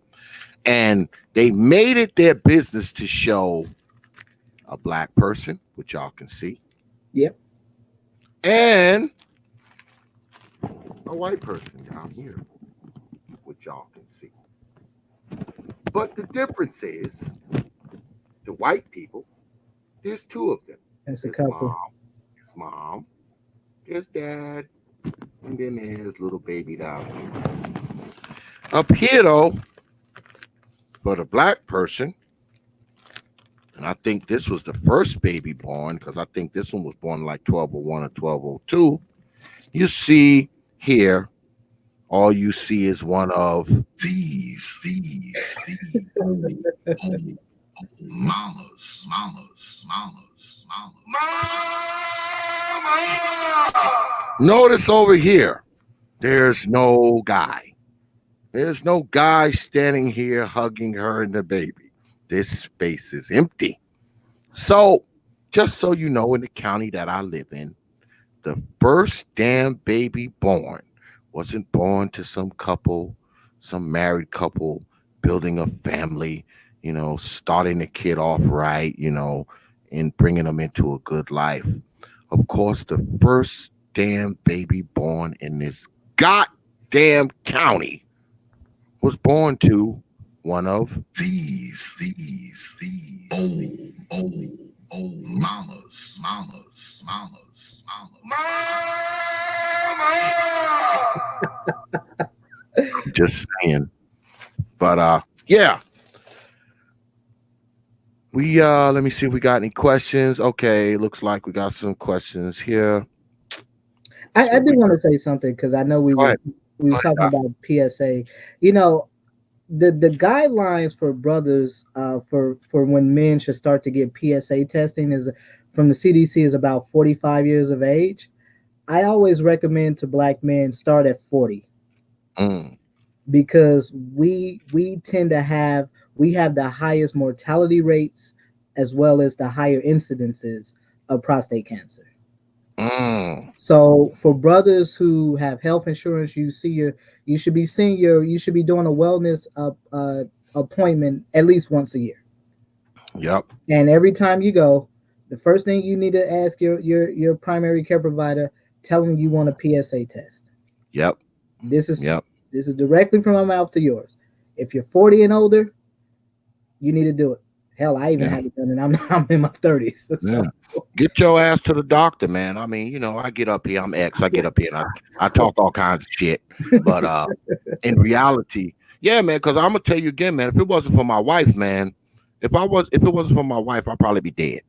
And they made it their business to show a black person, which y'all can see. Yep. And a white person down here, which y'all can see. But the difference is the white people, there's two of them. That's a couple. There's mom, there's dad, and then there's little baby down here. Up here, though, for the black person, and I think this was the first baby born, because I think this one was born like 12:01 or 12:02. You see here, all you see is one of these mamas. Notice over here, there's no guy. There's no guy standing here hugging her and the baby. This space is empty. So, just so you know, in the county that I live in, the first damn baby born wasn't born to some couple, some married couple, building a family, you know, starting the kid off right, you know, and bringing them into a good life. Of course, the first damn baby born in this goddamn county was born to one of these mamas. Just saying. But yeah. We let me see if we got any questions. Okay, looks like we got some questions here. I did want to say something, because I know we were talking about PSA. You know, the guidelines for brothers for when men should start to get PSA testing is from the CDC is about 45 years of age. I always recommend to black men start at 40 because we tend to have we have the highest mortality rates as well as the higher incidences of prostate cancer. So for brothers who have health insurance, you should be seeing you should be doing a wellness appointment at least once a year. Yep. And every time you go, the first thing you need to ask your primary care provider, tell them you want a PSA test. Yep. This is directly from my mouth to yours. If you're 40 and older, you need to do it. Hell, I even haven't done it. I'm in my 30s. So. Yeah. Get your ass to the doctor, man. I mean, you know, I get up here. I'm X. I get up here and I talk all kinds of shit. But in reality, yeah, man. Because I'm gonna tell you again, man. If it wasn't for my wife, man, if it wasn't for my wife, I'd probably be dead.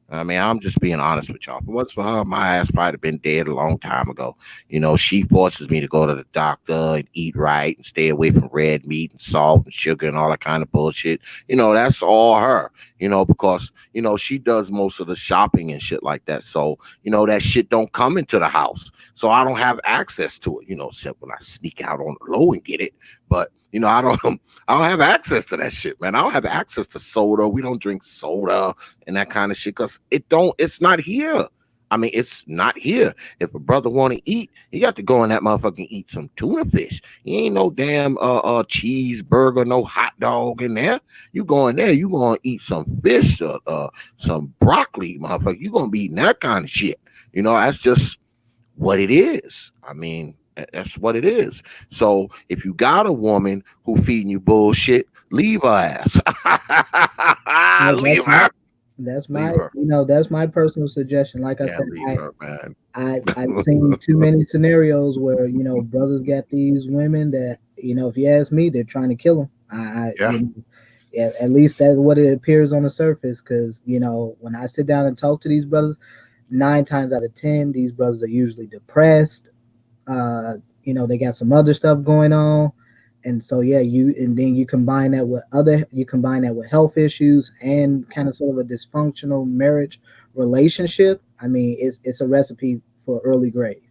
I mean, I'm just being honest with y'all. If it wasn't for her, my ass probably been dead a long time ago. You know, she forces me to go to the doctor and eat right and stay away from red meat and salt and sugar and all that kind of bullshit. You know, that's all her, you know, because, you know, she does most of the shopping and shit like that. So, you know, that shit don't come into the house. So I don't have access to it, you know, except when I sneak out on the low and get it. But, you know, I don't have access to that shit, man. I don't have access to soda. We don't drink soda and that kind of shit because it's not here. I mean, it's not here. If a brother want to eat, he got to go in that motherfucking eat some tuna fish. He ain't no damn cheeseburger, no hot dog in there. You go in there, you gonna eat some fish or some broccoli, motherfucker. You gonna be eating that kind of shit. You know, that's just what it is. I mean, that's what it is. So if you got a woman who feeding you bullshit, leave her ass. Leave her. That's my personal suggestion. Like I said, I've seen too many scenarios where, you know, brothers got these women that, you know, if you ask me, they're trying to kill them. At least that's what it appears on the surface. Because, you know, when I sit down and talk to these brothers, 9 times out of 10, these brothers are usually depressed. You know, they got some other stuff going on. And so, then you combine that with health issues and kind of sort of a dysfunctional marriage relationship. I mean, it's a recipe for early grave.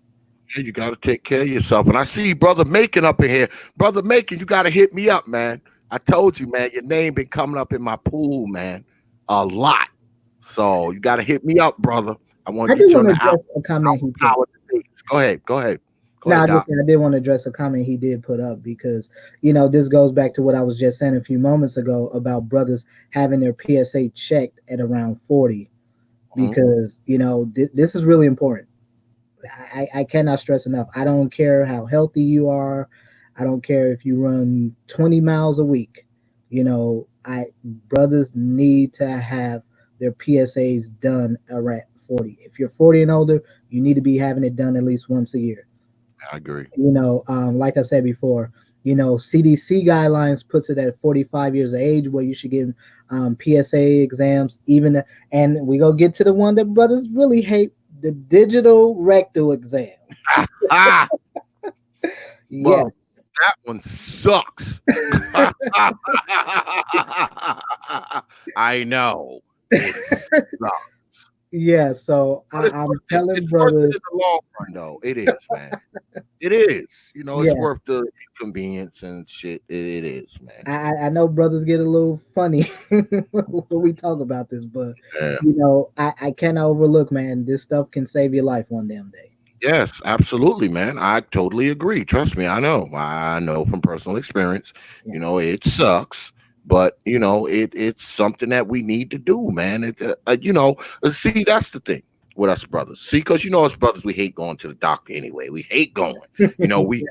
Yeah, you got to take care of yourself. And I see Brother Macon up in here. Brother Macon, you got to hit me up, man. I told you, man, your name been coming up in my pool, man, a lot. So you got to hit me up, brother. I want to get you on the comment. Go ahead. I did want to address a comment he did put up because, you know, this goes back to what I was just saying a few moments ago about brothers having their PSA checked at around 40 because, you know, this is really important. I cannot stress enough. I don't care how healthy you are. I don't care if you run 20 miles a week. You know, brothers need to have their PSAs done around 40. If you're 40 and older, you need to be having it done at least once a year. I agree. You know, like I said before, you know, CDC guidelines puts it at 45 years of age where you should get PSA exams. And we go get to the one that brothers really hate, the digital rectal exam. Yes. Well, that one sucks. I know. It sucks. Yeah, so I'm telling brothers. In the long run, though, it is, man. It is. You know, it's worth the inconvenience and shit. It is, man. I know brothers get a little funny when we talk about this, but you know, I cannot overlook, man. This stuff can save your life one damn day. Yes, absolutely, man. I totally agree. Trust me, I know from personal experience. You know, it sucks. But, you know, it's something that we need to do, man. You know, see, that's the thing with us brothers. See, because, you know, us brothers, we hate going to the doctor anyway. We hate going. You know, we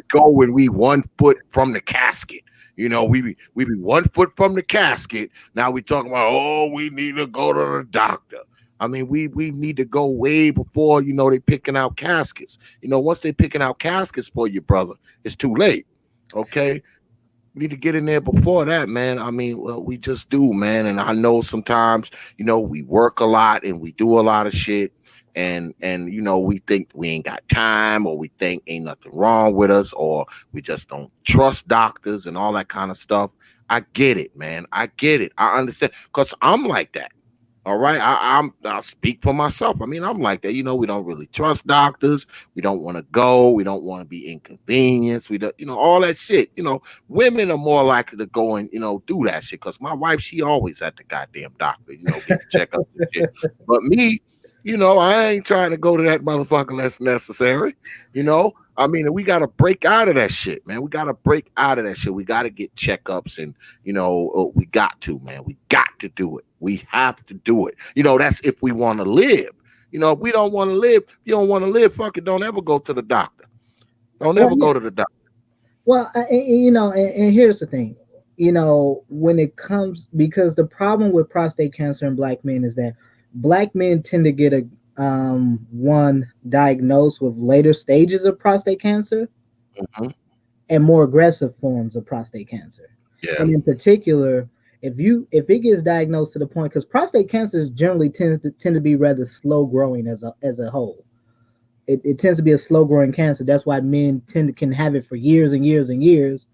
go when we 1 foot from the casket. You know, we be 1 foot from the casket. Now we talking about, we need to go to the doctor. I mean, we need to go way before, you know, they picking out caskets. You know, once they picking out caskets for you, brother, it's too late. Okay. We need to get in there before that, man. I mean, well, we just do, man. And I know sometimes, you know, we work a lot and we do a lot of shit. And you know, we think we ain't got time, or we think ain't nothing wrong with us, or we just don't trust doctors and all that kind of stuff. I get it, man. I get it. I understand, because I'm like that. All right, I speak for myself. I mean, I'm like that. We don't really trust doctors. We don't want to go. We don't want to be inconvenienced. We don't, all that shit. Women are more likely to go and do that shit. Because my wife, she always at the goddamn doctor. Get the checkups and shit. But me, I ain't trying to go to that motherfucker unless necessary. I mean, we got to break out of that shit, man. We got to break out of that shit. We got to get checkups and, we got to, man. We got to do it. We have to do it. That's if we want to live. If we don't want to live, you don't want to live, fuck it. Don't ever go to the doctor. Don't ever go to the doctor. Well, and here's the thing. When it comes, because the problem with prostate cancer in black men is that black men tend to get one diagnosed with later stages of prostate cancer and more aggressive forms of prostate cancer. Yeah. And in particular, if it gets diagnosed to the point, because prostate cancer generally tend to be rather slow growing as a whole. It tends to be a slow growing cancer. That's why men can have it for years and years and years,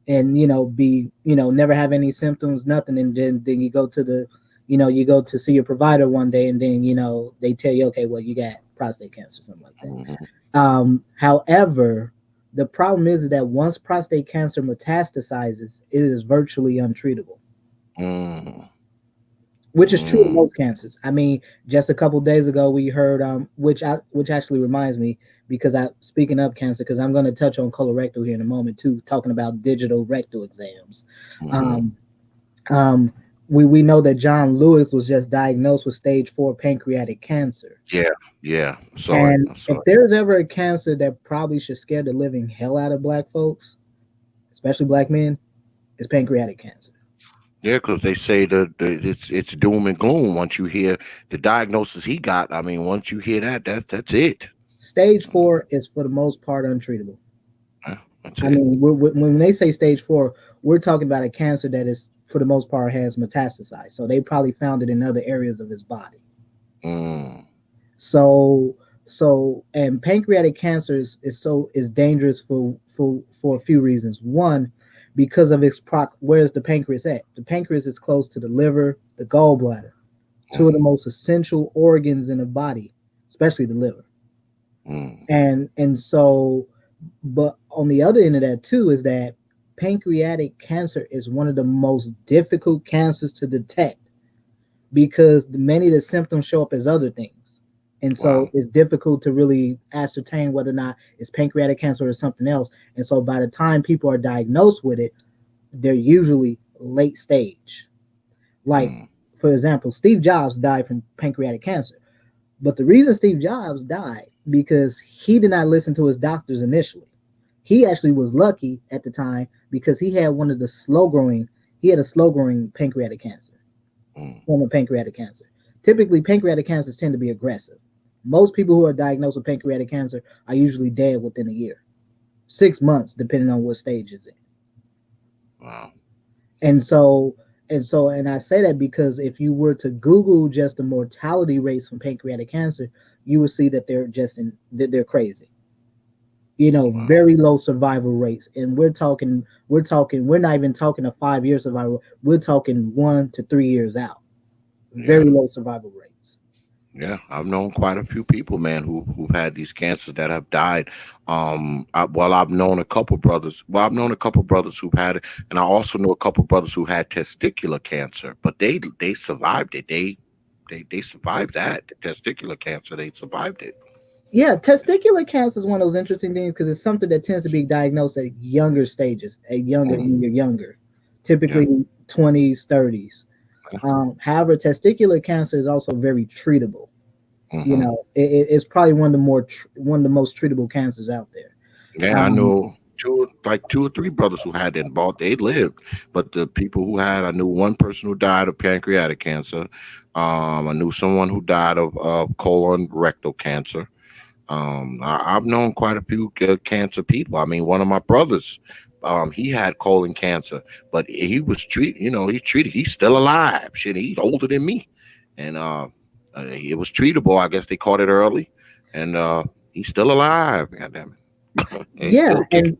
and be never have any symptoms, nothing, and then you go to you go to see your provider one day, and then they tell you, okay, well, you got prostate cancer, something like that. However, the problem is that once prostate cancer metastasizes, it is virtually untreatable. Which is true of most cancers. I mean, just a couple days ago we heard, which actually reminds me, because speaking of cancer, because I'm going to touch on colorectal here in a moment too, talking about digital rectal exams. We know that John Lewis was just diagnosed with stage 4 pancreatic cancer. Yeah. If there's ever a cancer that probably should scare the living hell out of black folks, especially black men, it's pancreatic cancer. Yeah, because they say that it's doom and gloom once you hear the diagnosis he got. I mean, once you hear that's it. Stage 4 is for the most part untreatable. I mean, when they say stage 4, we're talking about a cancer that is, for the most part, has metastasized. So they probably found it in other areas of his body. So and pancreatic cancer is dangerous for a few reasons. One, because of its where's the pancreas at? The pancreas is close to the liver, the gallbladder, two of the most essential organs in the body, especially the liver. And so, but on the other end of that too is that pancreatic cancer is one of the most difficult cancers to detect, because many of the symptoms show up as other things. And so it's difficult to really ascertain whether or not it's pancreatic cancer or something else. And so by the time people are diagnosed with it, they're usually late stage. Like, for example, Steve Jobs died from pancreatic cancer. But the reason Steve Jobs died, because he did not listen to his doctors initially. He actually was lucky at the time because he had a slow growing pancreatic cancer, form of pancreatic cancer. Typically, pancreatic cancers tend to be aggressive. Most people who are diagnosed with pancreatic cancer are usually dead within a year, 6 months, depending on what stage it's in. Wow. And I say that because if you were to Google just the mortality rates from pancreatic cancer, you would see that they're crazy. Very low survival rates. And we're not even talking a 5-year survival. We're talking 1 to 3 years out. Very low survival rates. Yeah, I've known quite a few people, man, who've had these cancers that have died. I've known a couple brothers. Well, I've known a couple brothers who've had it, and I also know a couple brothers who had testicular cancer, but they survived it. They survived that. The testicular cancer, they survived it. Yeah, testicular cancer is one of those interesting things because it's something that tends to be diagnosed at younger stages, when you're younger, typically 20s, 30s. However, testicular cancer is also very treatable. It's probably one of the most treatable cancers out there. Yeah, I know two or three brothers who had it involved. They lived, but the people who had, I knew one person who died of pancreatic cancer. I knew someone who died of colon rectal cancer. I've known quite a few cancer people. I mean, one of my brothers, he had colon cancer, but he was treated. He's still alive. Shit, he's older than me, and it was treatable. I guess they caught it early, and he's still alive. God damn it.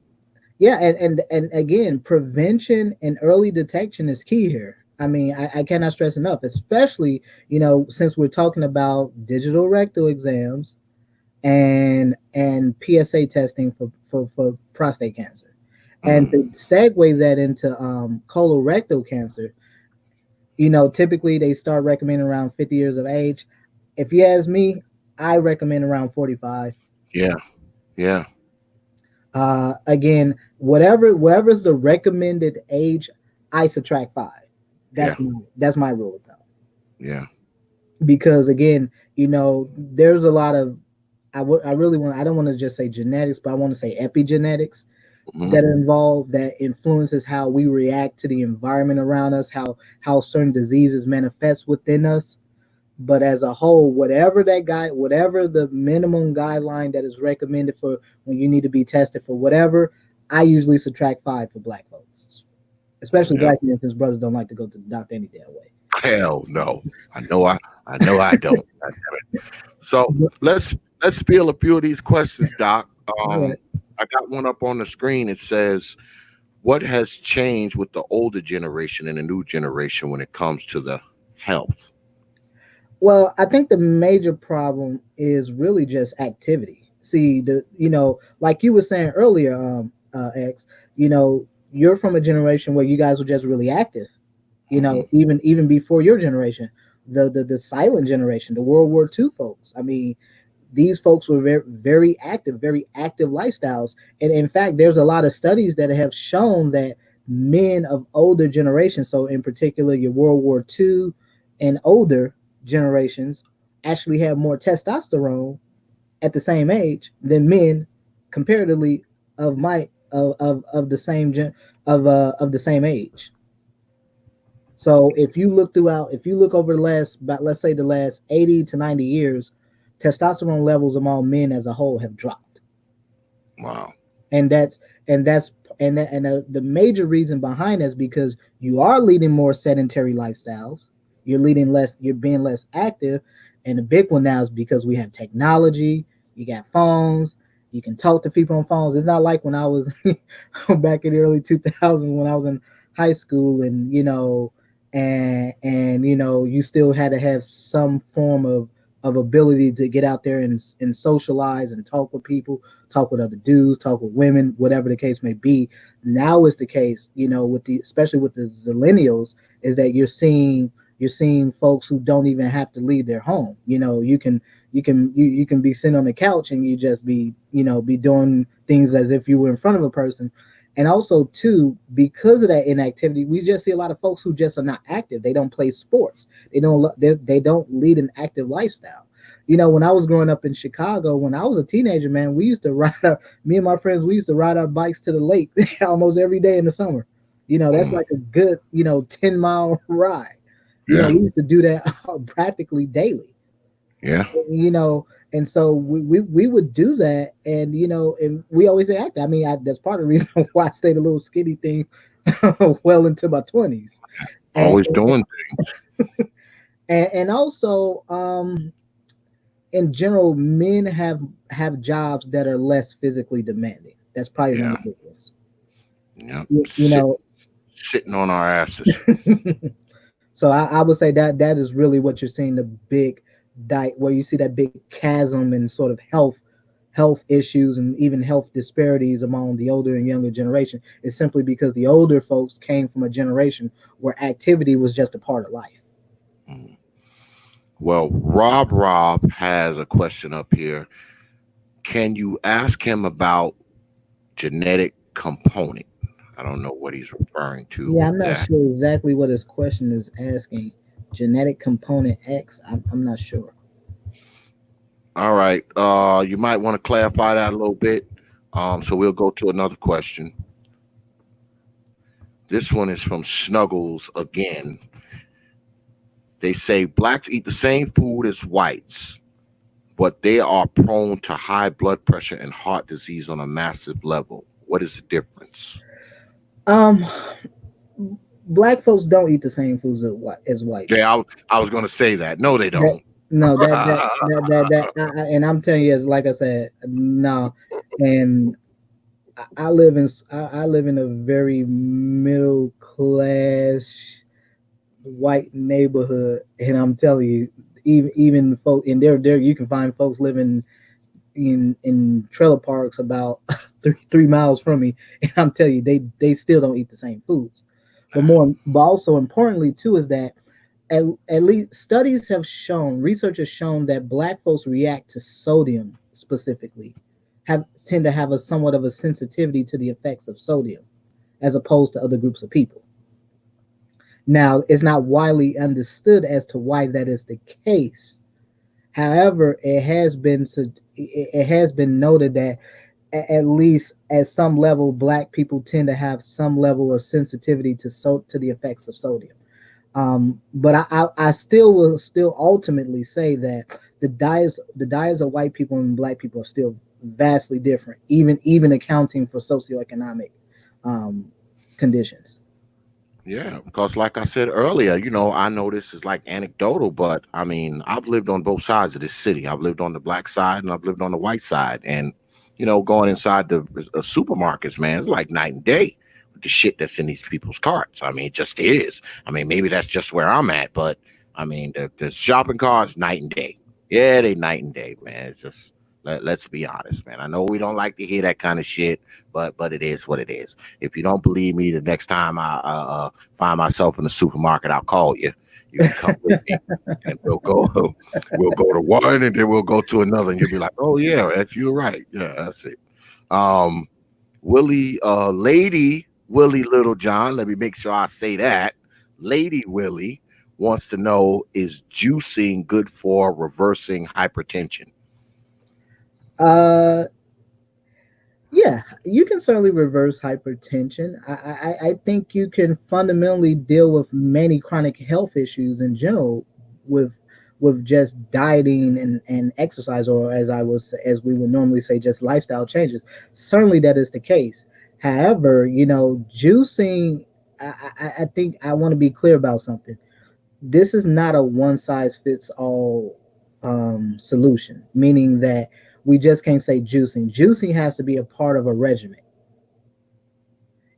And again, prevention and early detection is key here. I mean, I cannot stress enough, especially, since we're talking about digital rectal exams and PSA testing for prostate cancer. And to segue that into colorectal cancer, typically they start recommending around 50 years of age. If you ask me, I recommend around 45. Yeah. Yeah. Again, whatever's the recommended age, I subtract 5. That's my rule of thumb. Yeah. Because again, there's a lot of I don't want to just say genetics, but I want to say epigenetics that are involved that influences how we react to the environment around us, how certain diseases manifest within us. But as a whole, whatever the minimum guideline that is recommended for when you need to be tested for whatever, I usually subtract 5 for black folks, especially black men, since brothers don't like to go to the doctor any damn way. Hell no. I know I don't. So let's spill a few of these questions, Doc. Right. I got one up on the screen. It says, what has changed with the older generation and the new generation when it comes to the health? Well, I think the major problem is really just activity. See, like you were saying earlier, X, you're from a generation where you guys were just really active. Even before your generation, the silent generation, the World War II folks. I mean, these folks were very active lifestyles. And in fact, there's a lot of studies that have shown that men of older generations, so in particular your World War II and older generations, actually have more testosterone at the same age than men comparatively of the same age. So if you look over the last, about, let's say, the last 80 to 90 years, testosterone levels among men as a whole have dropped. Wow. And the major reason behind that is because you are leading more sedentary lifestyles. You're being less active. And the big one now is because we have technology. You got phones. You can talk to people on phones. It's not like when I was back in the early 2000s when I was in high school, and you still had to have some form of ability to get out there and socialize and talk with people, talk with other dudes, talk with women, whatever the case may be. Now is the case, especially with the millennials, is that you're seeing folks who don't even have to leave their home. You can be sitting on the couch and you just be doing things as if you were in front of a person. And also, too, because of that inactivity, we just see a lot of folks who just are not active. They don't play sports. They don't lead an active lifestyle. When I was growing up in Chicago, when I was a teenager, man, me and my friends, we used to ride our bikes to the lake almost every day in the summer. That's like a good, 10-mile ride. We used to do that practically daily. Yeah. And so we would do that, and and we always act. I mean, that's part of the reason why I stayed a little skinny thing well into my 20s. Always doing things. And also, in general, men have jobs that are less physically demanding. That's probably one of the big ones. Yeah. Sitting on our asses. So I would say that is really what you're seeing, the big where you see that big chasm in sort of health issues and even health disparities among the older and younger generation, is simply because the older folks came from a generation where activity was just a part of life. Well, Rob has a question up here. Can you ask him about genetic component? I don't know what he's referring to. Yeah, I'm not sure exactly what his question is asking. Genetic component X, I'm not sure. All right. You might want to clarify that a little bit. So we'll go to another question. This one is from Snuggles again. They say blacks eat the same food as whites, but they are prone to high blood pressure and heart disease on a massive level. What is the difference? Black folks don't eat the same foods as whites. Yeah, I was going to say that. No, they don't. And I'm telling you, like I said, no. And I live in a very middle class white neighborhood, and I'm telling you, even folk in there you can find folks living in trailer parks about 3 miles from me, and I'm telling you, they still don't eat the same foods. But also importantly too is that at least studies have shown, research has shown that black folks react to sodium specifically, tend to have a somewhat of a sensitivity to the effects of sodium as opposed to other groups of people. Now, it's not widely understood as to why that is the case. However, it has been noted that at least at some level, black people tend to have some level of sensitivity to the effects of sodium. But I still will still ultimately say that the diets of white people and black people are still vastly different, even accounting for socioeconomic um, conditions. Yeah, because like I said earlier, I know this is like anecdotal, but I mean, I've lived on both sides of this city. I've lived on the black side and I've lived on the white side. And, going inside the supermarkets, man, it's like night and day with the shit that's in these people's carts. I mean, it just is. I mean, maybe that's just where I'm at, but I mean, the shopping carts, night and day. Yeah, they night and day, man. It's just, let's be honest, man. I know we don't like to hear that kind of shit, but it is what it is. If you don't believe me, the next time I find myself in the supermarket, I'll call you. You can come with me, and we'll go to one, and then we'll go to another, and you'll be like, "Oh yeah, you're right. Yeah, that's it." Um, Lady Willie Little John. Let me make sure I say that. Lady Willie wants to know: is juicing good for reversing hypertension? Uh, yeah, you can certainly reverse hypertension. I think you can fundamentally deal with many chronic health issues in general with just dieting and exercise, or as we would normally say, just lifestyle changes. Certainly that is the case. However, juicing, I think I want to be clear about something. This is not a one size fits all solution, meaning that we just can't say juicing. Juicing has to be a part of a regimen.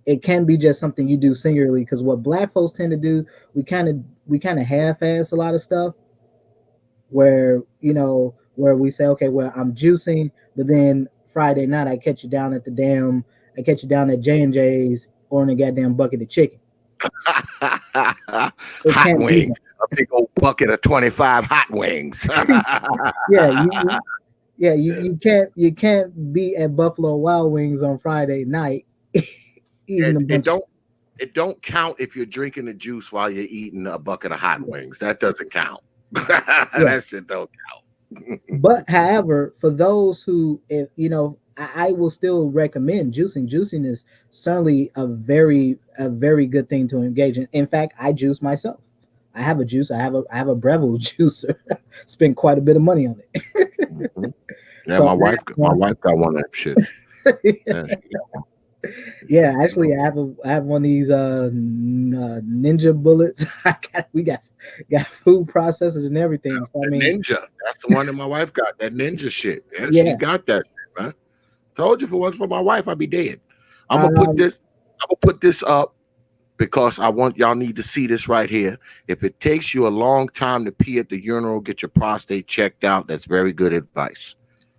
It can be just something you do singularly, because what black folks tend to do, we kind of half-ass a lot of stuff, where we say, okay, well, I'm juicing, but then Friday night I catch you down at J&J's ordering a goddamn bucket of chicken. It Hot can't be wing, done. a big old bucket of 25 hot wings. Yeah, you can't be at Buffalo Wild Wings on Friday night eating a it bunch of. don't it don't count if you're drinking the juice while you're eating a bucket of hot Yeah, wings. That doesn't count. yeah. That shit don't count. But however, for those who, if I will still recommend juicing. Juicing is certainly a very good thing to engage in. In fact, I juice myself. I have a juice. I have a Breville juicer. Spend quite a bit of money on it. Mhm. Yeah, So my I wife, have my one. wife got one of them shits. Yeah, she got one. Yeah, actually, I have one of these Ninja bullets. We got food processors and everything. So I The mean, Ninja. That's the one that my wife got. That Ninja shit. Yeah, she yeah. got that shit, man. Told you if it wasn't for my wife, I'd be dead. I'm gonna put Um, this. I'm gonna put this up because I want y'all need to see this right here. If it takes you a long time to pee at the urinal, get your prostate checked out. That's very good advice.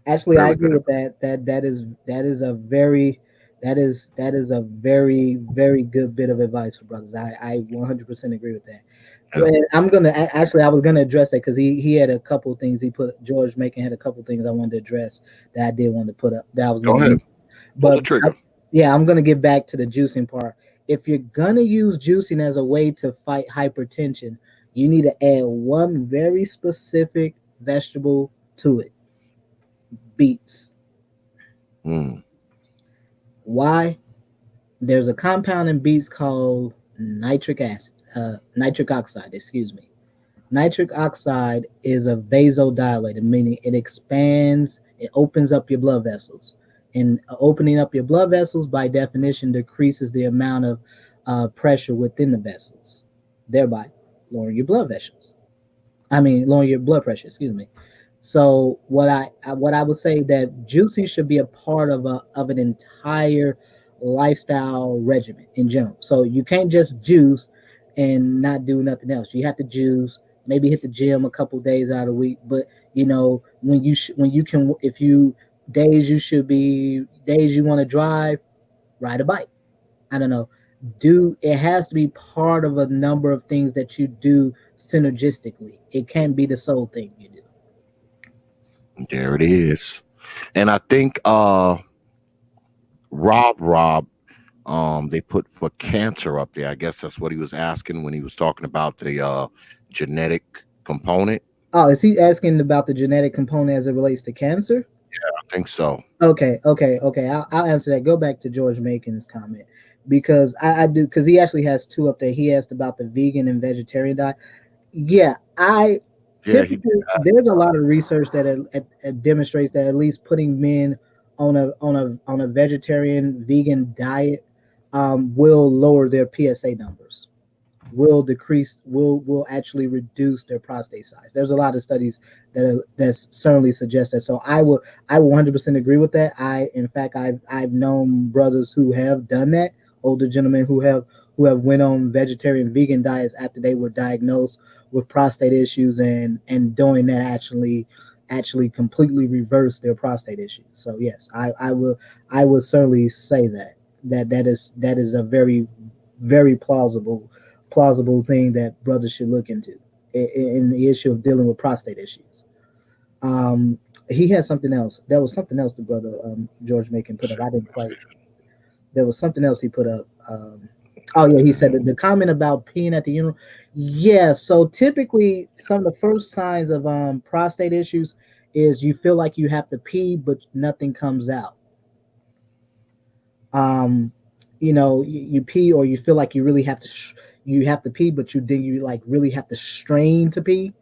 Actually, I Very good agree with advice. that. That is a very good bit of advice for brothers. I 100% agree with that. Yeah. Well, actually, I was gonna address that because he had a couple things he put. George Macon had a couple things I wanted to address that I did want to put up that I was Go gonna ahead. mention. Pull the But trigger. yeah, I'm gonna get back to the juicing part. If you're gonna use juicing as a way to fight hypertension, you need to add one very specific vegetable to it: beets. Mm. Why? There's a compound in beets called nitric oxide. Excuse me. Nitric oxide is a vasodilator, meaning it expands, it opens up your blood vessels. And opening up your blood vessels, by definition, decreases the amount of pressure within the vessels, thereby lowering your blood vessels. Lowering your blood pressure. Excuse me. So what I would say that juicing should be a part of an entire lifestyle regimen in general. So you can't just juice and not do nothing else. You have to juice, maybe hit the gym a couple days out of the week. But when you can, if you days you should be days you want to drive, ride a bike. I don't know. It has to be part of a number of things that you do synergistically. It can't be the sole thing you do. There it is. And I think Rob they put for cancer up there. I guess that's what he was asking when he was talking about the genetic component. Oh, is he asking about the genetic component as it relates to cancer? I think so. Okay. I'll answer that. Go back to George Macon's comment because I do, because he actually has two up there. He asked about the vegan and vegetarian diet. Yeah, typically there's a lot of research that demonstrates that at least putting men on a vegetarian vegan diet will lower their PSA numbers, will actually reduce their prostate size. There's a lot of studies that certainly suggest that. So I will 100% agree with that. In fact, I've known brothers who have done that, older gentlemen who have went on vegetarian vegan diets after they were diagnosed with prostate issues, and doing that actually completely reverse their prostate issues. So yes, I will certainly say that is a very, very plausible thing that brothers should look into in the issue of dealing with prostate issues. He had something else. There was something else the brother George Macon put up. I didn't quite. There was something else he put up. Oh yeah, he said that the comment about peeing at the urinal. Yeah, so typically some of the first signs of prostate issues is you feel like you have to pee, but nothing comes out. You pee, or you feel like you really have to you have to pee, but you like really have to strain to pee.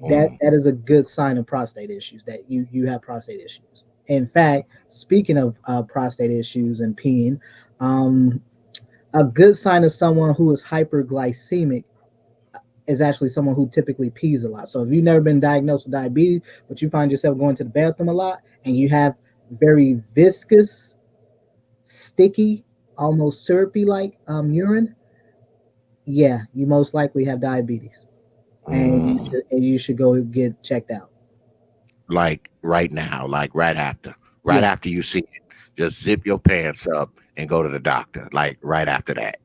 That is a good sign of prostate issues, that you have prostate issues. In fact, speaking of prostate issues and peeing, a good sign of someone who is hyperglycemic is actually someone who typically pees a lot. So if you've never been diagnosed with diabetes, but you find yourself going to the bathroom a lot and you have very viscous, sticky, almost syrupy like urine, yeah, you most likely have diabetes. And you should go get checked out. Like right now, like right after you see it, just zip your pants up and go to the doctor. Like right after that.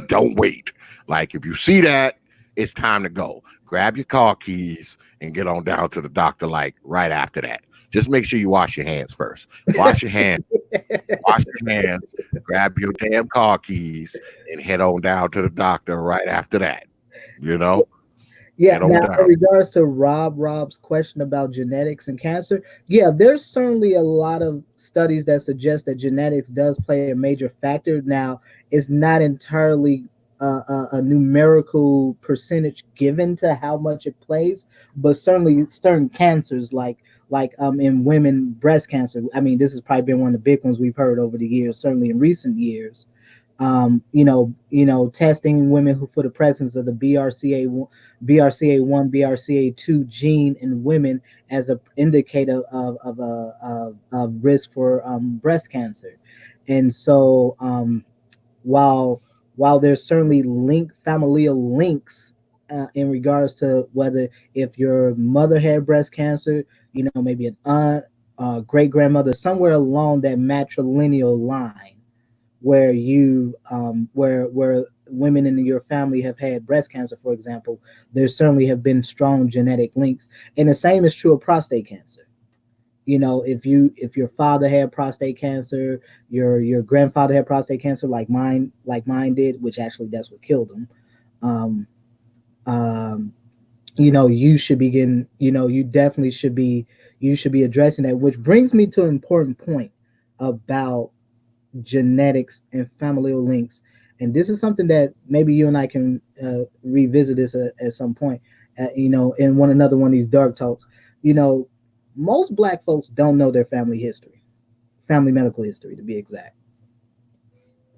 Don't wait. Like if you see that, it's time to go. Grab your car keys and get on down to the doctor. Like right after that. Just make sure you wash your hands first. Wash your hands. Wash your hands. Grab your damn car keys and head on down to the doctor right after that. You know. Yeah, now in regards to Rob's question about genetics and cancer, yeah, there's certainly a lot of studies that suggest that genetics does play a major factor. Now, it's not entirely a numerical percentage given to how much it plays, but certainly certain cancers like in women, breast cancer. I mean, this has probably been one of the big ones we've heard over the years, certainly in recent years. Testing women for the presence of the BRCA1, BRCA2 gene in women as an indicator of risk for breast cancer. And so while there's certainly familial links in regards to whether if your mother had breast cancer, maybe an aunt, great grandmother, somewhere along that matrilineal line, where where women in your family have had breast cancer, for example, there certainly have been strong genetic links. And the same is true of prostate cancer. If your father had prostate cancer, your grandfather had prostate cancer, like mine did, which actually that's what killed him. You should begin. You definitely should be addressing that. Which brings me to an important point about genetics and familial links, and this is something that maybe you and I can revisit this at some point, in one of these dark talks. Most Black folks don't know their family medical history, to be exact.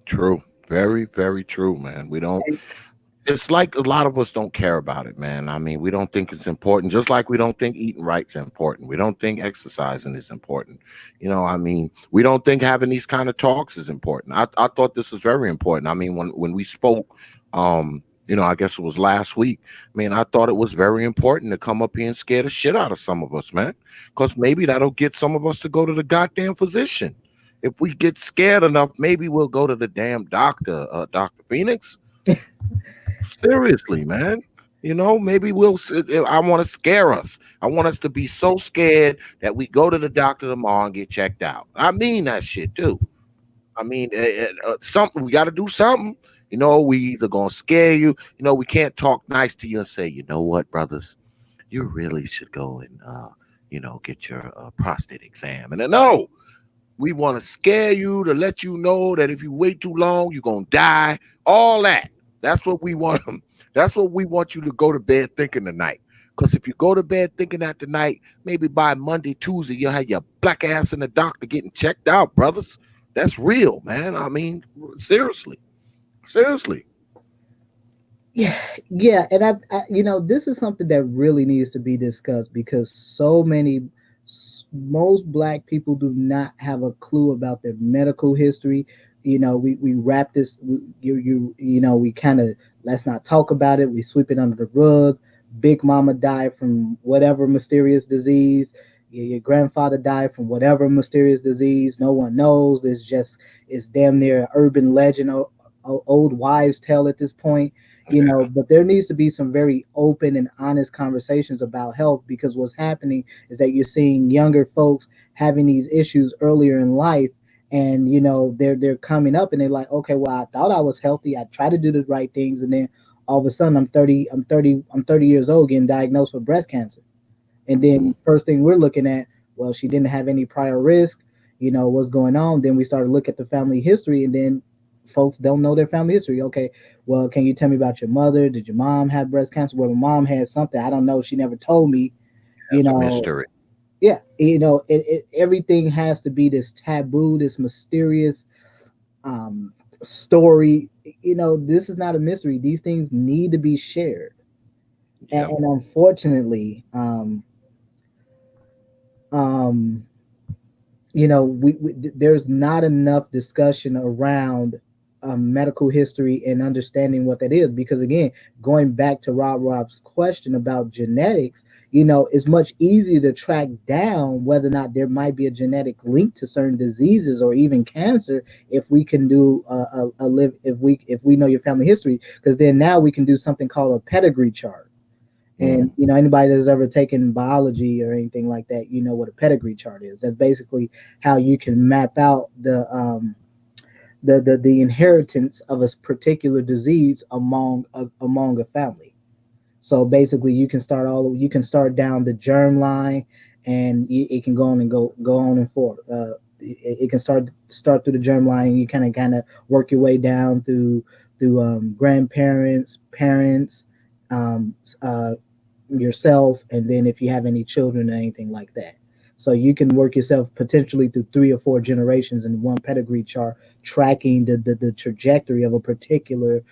True. Very, very true, man. We don't. It's like a lot of us don't care about it, man. I mean, we don't think it's important, just like we don't think eating right's important. We don't think exercising is important. I mean, we don't think having these kind of talks is important. I thought this was very important. I mean, when we spoke I guess it was last week. Man, I thought it was very important to come up here and scare the shit out of some of us, man, because maybe that'll get some of us to go to the goddamn physician. If we get scared enough, maybe we'll go to the damn doctor, Dr. Phoenix. Seriously, man. Maybe I want to scare us. I want us to be so scared that we go to the doctor tomorrow and get checked out. I mean that shit too. I mean, something we got to do something. We either gonna scare you. We can't talk nice to you and say, you know what, brothers, you really should go and get your prostate exam. And then no, we want to scare you to let you know that if you wait too long, you're gonna die. All that. That's what we want them. That's what we want you to go to bed thinking tonight. Because if you go to bed thinking that tonight, maybe by Monday, Tuesday, you'll have your black ass in the doctor getting checked out, brothers. That's real, man. I mean, seriously. Yeah, and this is something that really needs to be discussed because most black people do not have a clue about their medical history. We wrap this, we kind of, let's not talk about it. We sweep it under the rug. Big mama died from whatever mysterious disease. Your grandfather died from whatever mysterious disease. No one knows. It's damn near an urban legend, old wives' tale at this point. But there needs to be some very open and honest conversations about health, because what's happening is that you're seeing younger folks having these issues earlier in life, and they're coming up and they're like, okay, well, I thought I was healthy. I try to do the right things, and then all of a sudden I'm 30 years old getting diagnosed with breast cancer. And then first thing we're looking at, well, she didn't have any prior risk, what's going on. Then we start to look at the family history, and then folks don't know their family history. Okay, well, can you tell me about your mother? Did your mom have breast cancer? Well, my mom had something. I don't know. She never told me. That's a mystery. Yeah, everything has to be this taboo, this mysterious story. This is not a mystery. These things need to be shared. Yep. And unfortunately, there's not enough discussion around medical history and understanding what that is, because again, going back to Rob's question about genetics, it's much easier to track down whether or not there might be a genetic link to certain diseases or even cancer if we can do if we know your family history, because then now we can do something called a pedigree chart. And anybody that's ever taken biology or anything like that, what a pedigree chart is. That's basically how you can map out the inheritance of a particular disease among a family. So basically, you can start down the germ line, and it can go on and go on and forth. It can start through the germ line, and you kind of work your way down through grandparents, parents, yourself, and then if you have any children or anything like that. So you can work yourself potentially through 3 or 4 generations in one pedigree chart, tracking the trajectory of a particular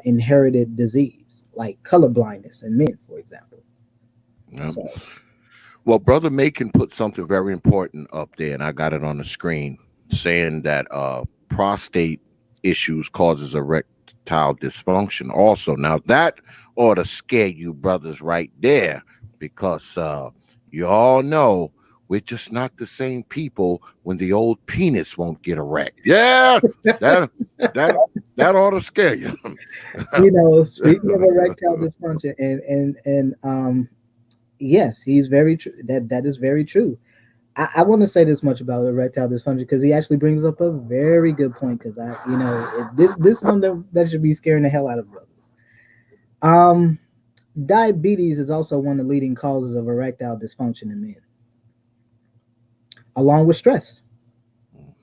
inherited disease, like color blindness in men, for example. So. Well, Brother Macon put something very important up there, and I got it on the screen, saying that prostate issues causes erectile dysfunction also. Now, that ought to scare you brothers right there, because you all know we're just not the same people when the old penis won't get erect. Yeah, that ought to scare you. Speaking of erectile dysfunction, and yes, he's very true. That is very true. I want to say this much about erectile dysfunction, because he actually brings up a very good point. Because this is something that should be scaring the hell out of brothers. Diabetes is also one of the leading causes of erectile dysfunction in men, along with stress.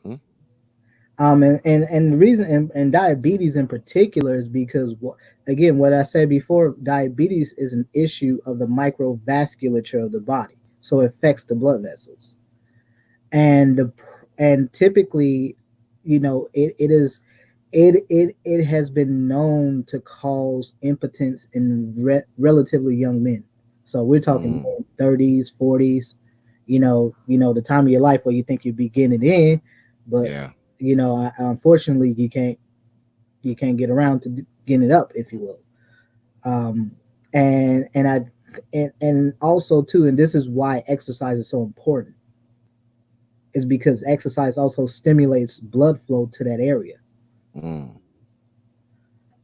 And the reason, and diabetes in particular, is because, again, what I said before, diabetes is an issue of the microvasculature of the body, so it affects the blood vessels, and typically, it has been known to cause impotence in relatively young men. So we're talking 30s, 40s, the time of your life where you think you'd be getting it in, but unfortunately you can't get around getting it up, if you will. And also too, and this is why exercise is so important, is because exercise also stimulates blood flow to that area. Mm.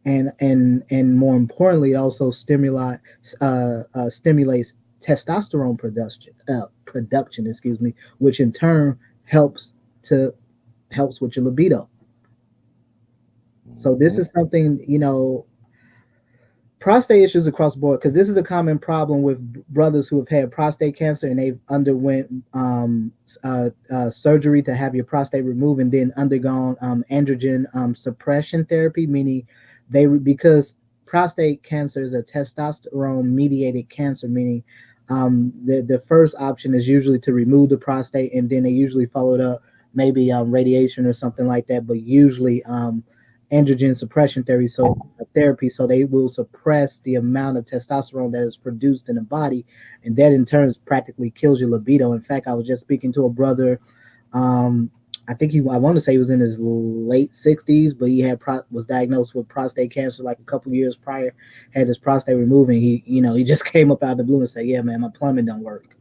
And more importantly, it also stimulates testosterone production, excuse me, which in turn helps with your libido. So this is something, prostate issues across the board, because this is a common problem with brothers who have had prostate cancer and they've underwent surgery to have your prostate removed and then undergone androgen suppression therapy, meaning because prostate cancer is a testosterone mediated cancer, meaning the first option is usually to remove the prostate, and then they usually followed up maybe radiation or something like that, but usually androgen suppression therapy, so they will suppress the amount of testosterone that is produced in the body, and that in turn practically kills your libido. In fact, I was just speaking to a brother, I want to say he was in his late 60s, but he was diagnosed with prostate cancer like a couple years prior, had his prostate removed, and he just came up out of the blue and said, yeah man, my plumbing don't work.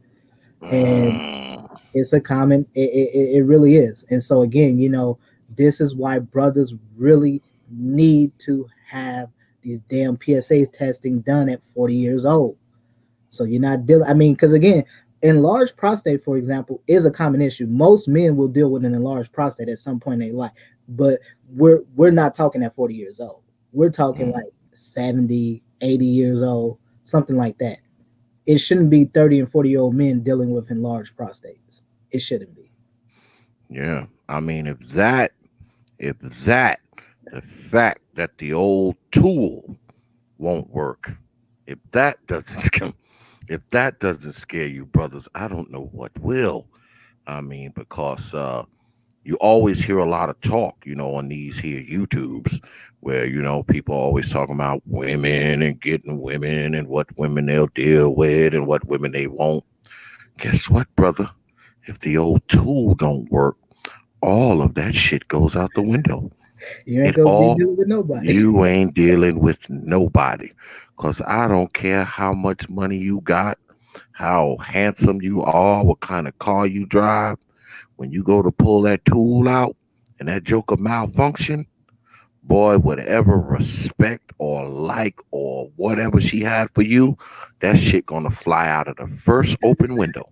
And it's a common, it really is. And so again, this is why brothers really need to have these damn PSA testing done at 40 years old. So you're not dealing, because again, enlarged prostate, for example, is a common issue. Most men will deal with an enlarged prostate at some point in their life, but we're not talking at 40 years old. We're talking like 70, 80 years old, something like that. It shouldn't be 30 and 40-year-old men dealing with enlarged prostates. It shouldn't be. Yeah. I mean, if the fact that the old tool won't work, if that doesn't scare you, brothers, I don't know what will. I mean, because you always hear a lot of talk, on these here YouTubes, where people always talking about women and getting women and what women they'll deal with and what women they won't. Guess what, brother? If the old tool don't work, all of that shit goes out the window. You ain't gonna be dealing with nobody. You ain't dealing with nobody. Because I don't care how much money you got, how handsome you are, what kind of car you drive. When you go to pull that tool out and that joker malfunction, boy, whatever respect or like or whatever she had for you, that shit gonna fly out of the first open window.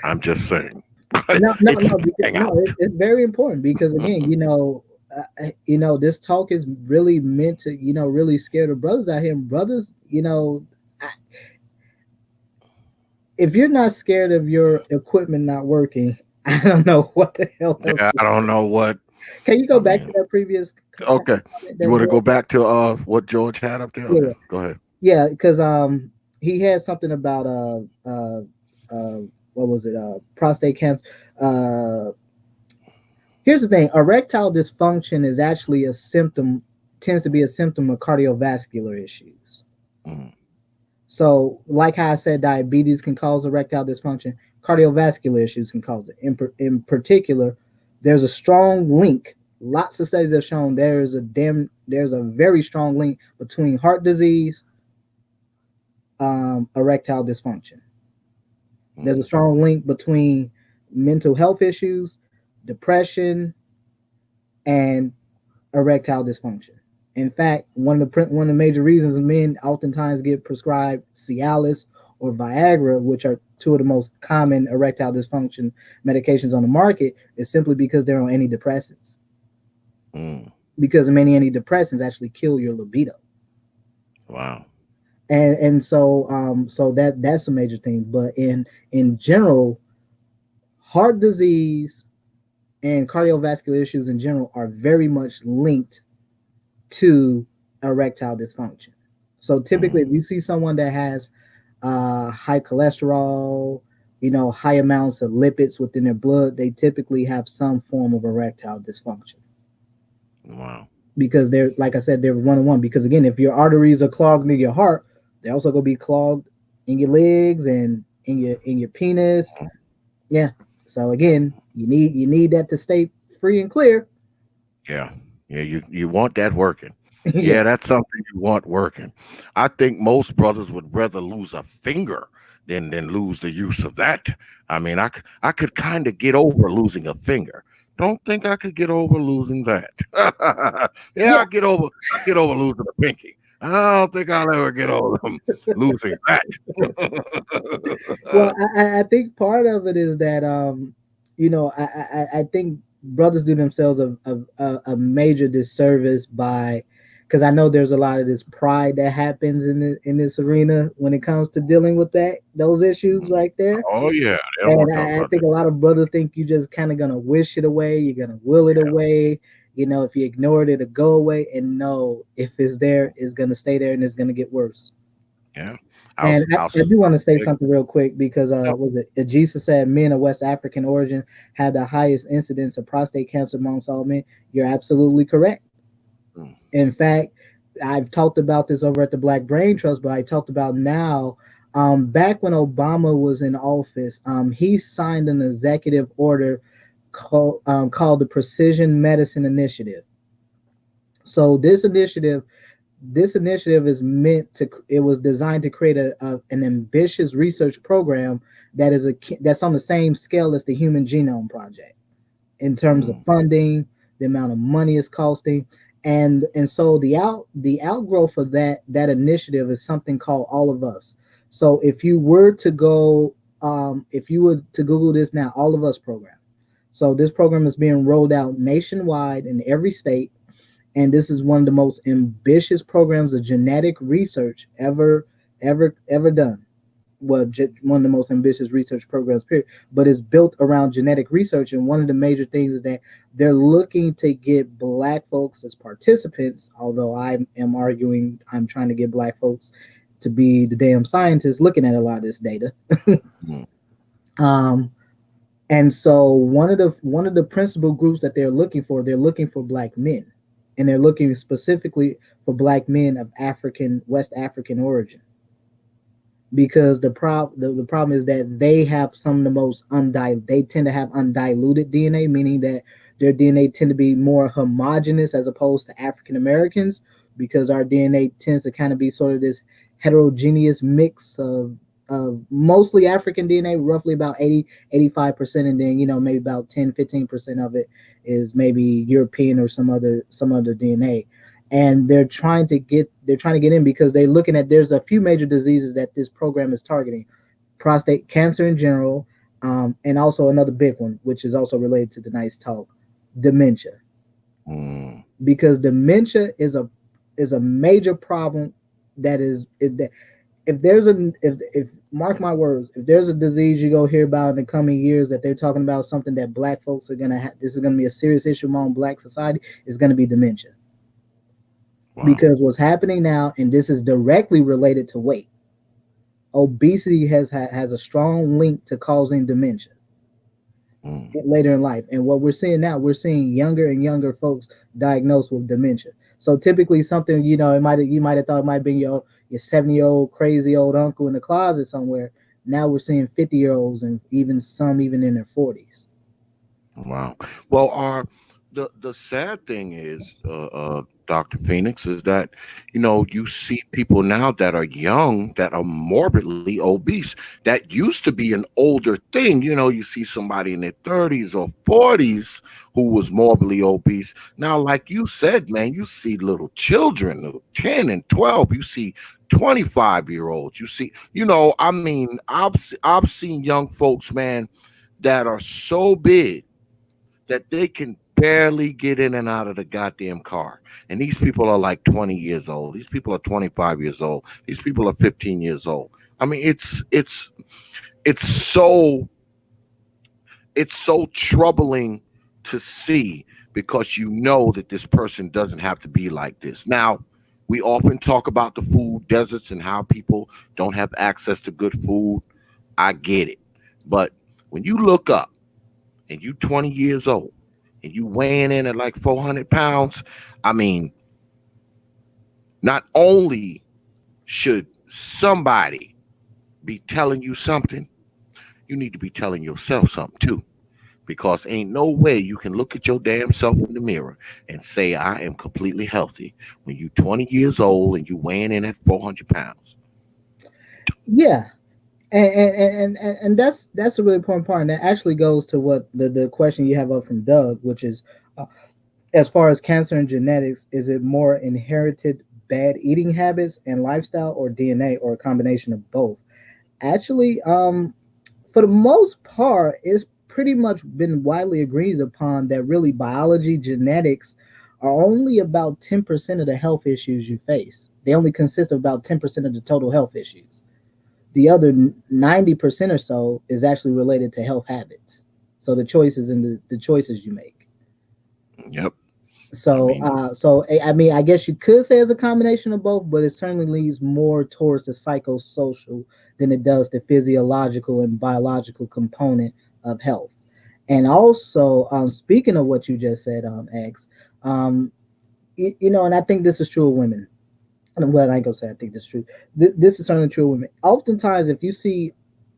I'm just saying. It's very important, because again, this talk is really meant to, really scare the brothers out here. And brothers, if you're not scared of your equipment not working, I don't know what the hell else. Yeah, I don't know what. Can you go back to that previous? Okay, you want to go back to what George had up there? Okay, go ahead. Yeah, because he had something about what was it? Prostate cancer. Here's the thing: erectile dysfunction is actually tends to be a symptom of cardiovascular issues. Mm. So, like how I said, diabetes can cause erectile dysfunction. Cardiovascular issues can cause it. In particular, there's a strong link. Lots of studies have shown there's a very strong link between heart disease, erectile dysfunction. There's a strong link between mental health issues, depression, and erectile dysfunction. In fact, one of the major reasons men oftentimes get prescribed Cialis or Viagra, which are two of the most common erectile dysfunction medications on the market, is simply because they're on antidepressants. Because many antidepressants actually kill your libido. Wow. And so that's a major thing. But in general, heart disease and cardiovascular issues in general are very much linked to erectile dysfunction. So typically, if you see someone that has high cholesterol, high amounts of lipids within their blood, they typically have some form of erectile dysfunction. Wow. Because they're, like I said, they're one-on-one. Because again, if your arteries are clogged near your heart, they're also going to be clogged in your legs and in your penis. Yeah. So again, you need that to stay free and clear. Yeah. Yeah. You want that working. Yeah, that's something you want working. I think most brothers would rather lose a finger than lose the use of that. I mean, I could kind of get over losing a finger. Don't think I could get over losing that. Yeah, Yeah. I get over losing a pinky. I don't think I'll ever get over losing that. Well, I think part of it is that I think brothers do themselves a major disservice by, because I know there's a lot of this pride that happens in this arena when it comes to dealing with those issues right there. Oh yeah, they don't want And to talk I about think that. a lot of brothers think you just kind of gonna wish it away, you're gonna will it away. If you ignore it, it'll go away. And no, if it's there, it's gonna stay there and it's gonna get worse. Yeah, And I'll I do want to say yeah, something real quick because was it Jesus said men of West African origin have the highest incidence of prostate cancer amongst all men. You're absolutely correct. mm, In fact, I've talked about this over at the Black Brain Trust, but I talked about now. Back when Obama was in office, he signed an executive order called the Precision Medicine Initiative. So this initiative is meant to, it was designed to create an ambitious research program that's on the same scale as the Human Genome Project in terms of mm, funding, the amount of money it's costing. And so the outgrowth of that initiative is something called All of Us. So if you were to Google this now, All of Us program. So this program is being rolled out nationwide in every state, and this is one of the most ambitious programs of genetic research ever done. Well, one of the most ambitious research programs, period. But it's built around genetic research, and one of the major things is that they're looking to get Black folks as participants. Although I am arguing, I'm trying to get Black folks to be the damn scientists looking at a lot of this data. mm. um, and so one of the principal groups that they're looking for Black men, and they're looking specifically for Black men of West African origin, because the problem is that they have some of the most they tend to have undiluted DNA, meaning that their DNA tend to be more homogenous as opposed to African Americans, because our DNA tends to kind of be sort of this heterogeneous mix of mostly African DNA, roughly about 80-85%, and then maybe about 10-15% of it is maybe European or some other DNA. And they're trying to get in because they're looking at, there's a few major diseases that this program is targeting: prostate cancer in general, and also another big one, which is also related to tonight's talk, dementia. Mm. Because dementia is a major problem. That if there's a if mark my words, if there's a disease you go hear about in the coming years that they're talking about, something that Black folks are gonna have, this is gonna be a serious issue among Black society, is gonna be dementia. Wow. Because what's happening now, and this is directly related to weight, obesity has a strong link to causing dementia Mm. later in life. And what we're seeing now, we're seeing younger and younger folks diagnosed with dementia. So typically something, you might have thought it might be your 70-year-old crazy old uncle in the closet somewhere. Now we're seeing 50-year-olds, and even some even in their 40s. Wow. Well, the sad thing is, Dr. Phoenix, is that you see people now that are young that are morbidly obese. That used to be an older thing. You see somebody in their 30s or 40s who was morbidly obese. Now, like you said, man, you see little children, 10 and 12. You see 25-year-olds. You see, I mean, I've seen young folks, man, that are so big that they can barely get in and out of the goddamn car. And these people are like 20 years old. These people are 25 years old. These people are 15 years old. I mean, it's so it's so troubling to see, because that this person doesn't have to be like this. Now, we often talk about the food deserts and how people don't have access to good food. I get it. But when you look up and you 20 years old and you weighing in at like 400 pounds, I mean, not only should somebody be telling you something, you need to be telling yourself something too. because ain't no way you can look at your damn self in the mirror and say I am completely healthy when you 20 years old and you weighing in at 400 pounds. Yeah, and that's a really important part, and that actually goes to what the question you have up from Doug, which is, uh, as far as cancer and genetics, is it more inherited bad eating habits and lifestyle, or DNA, or a combination of both? Actually, for the most part, it's pretty much been widely agreed upon that really biology, genetics are only about 10% of the health issues you face. They only consist of about 10% of the total health issues. The other 90% or so is actually related to health habits. So the choices and the choices you make. Yep. I So, mean, I mean, I guess you could say it's a combination of both, but it certainly leans more towards the psychosocial than it does the physiological and biological component of health. And also, speaking of what you just said, X, um, and I think this is true of women. Well, I ain't gonna say I think this is true. This is certainly true of women. Oftentimes, if you see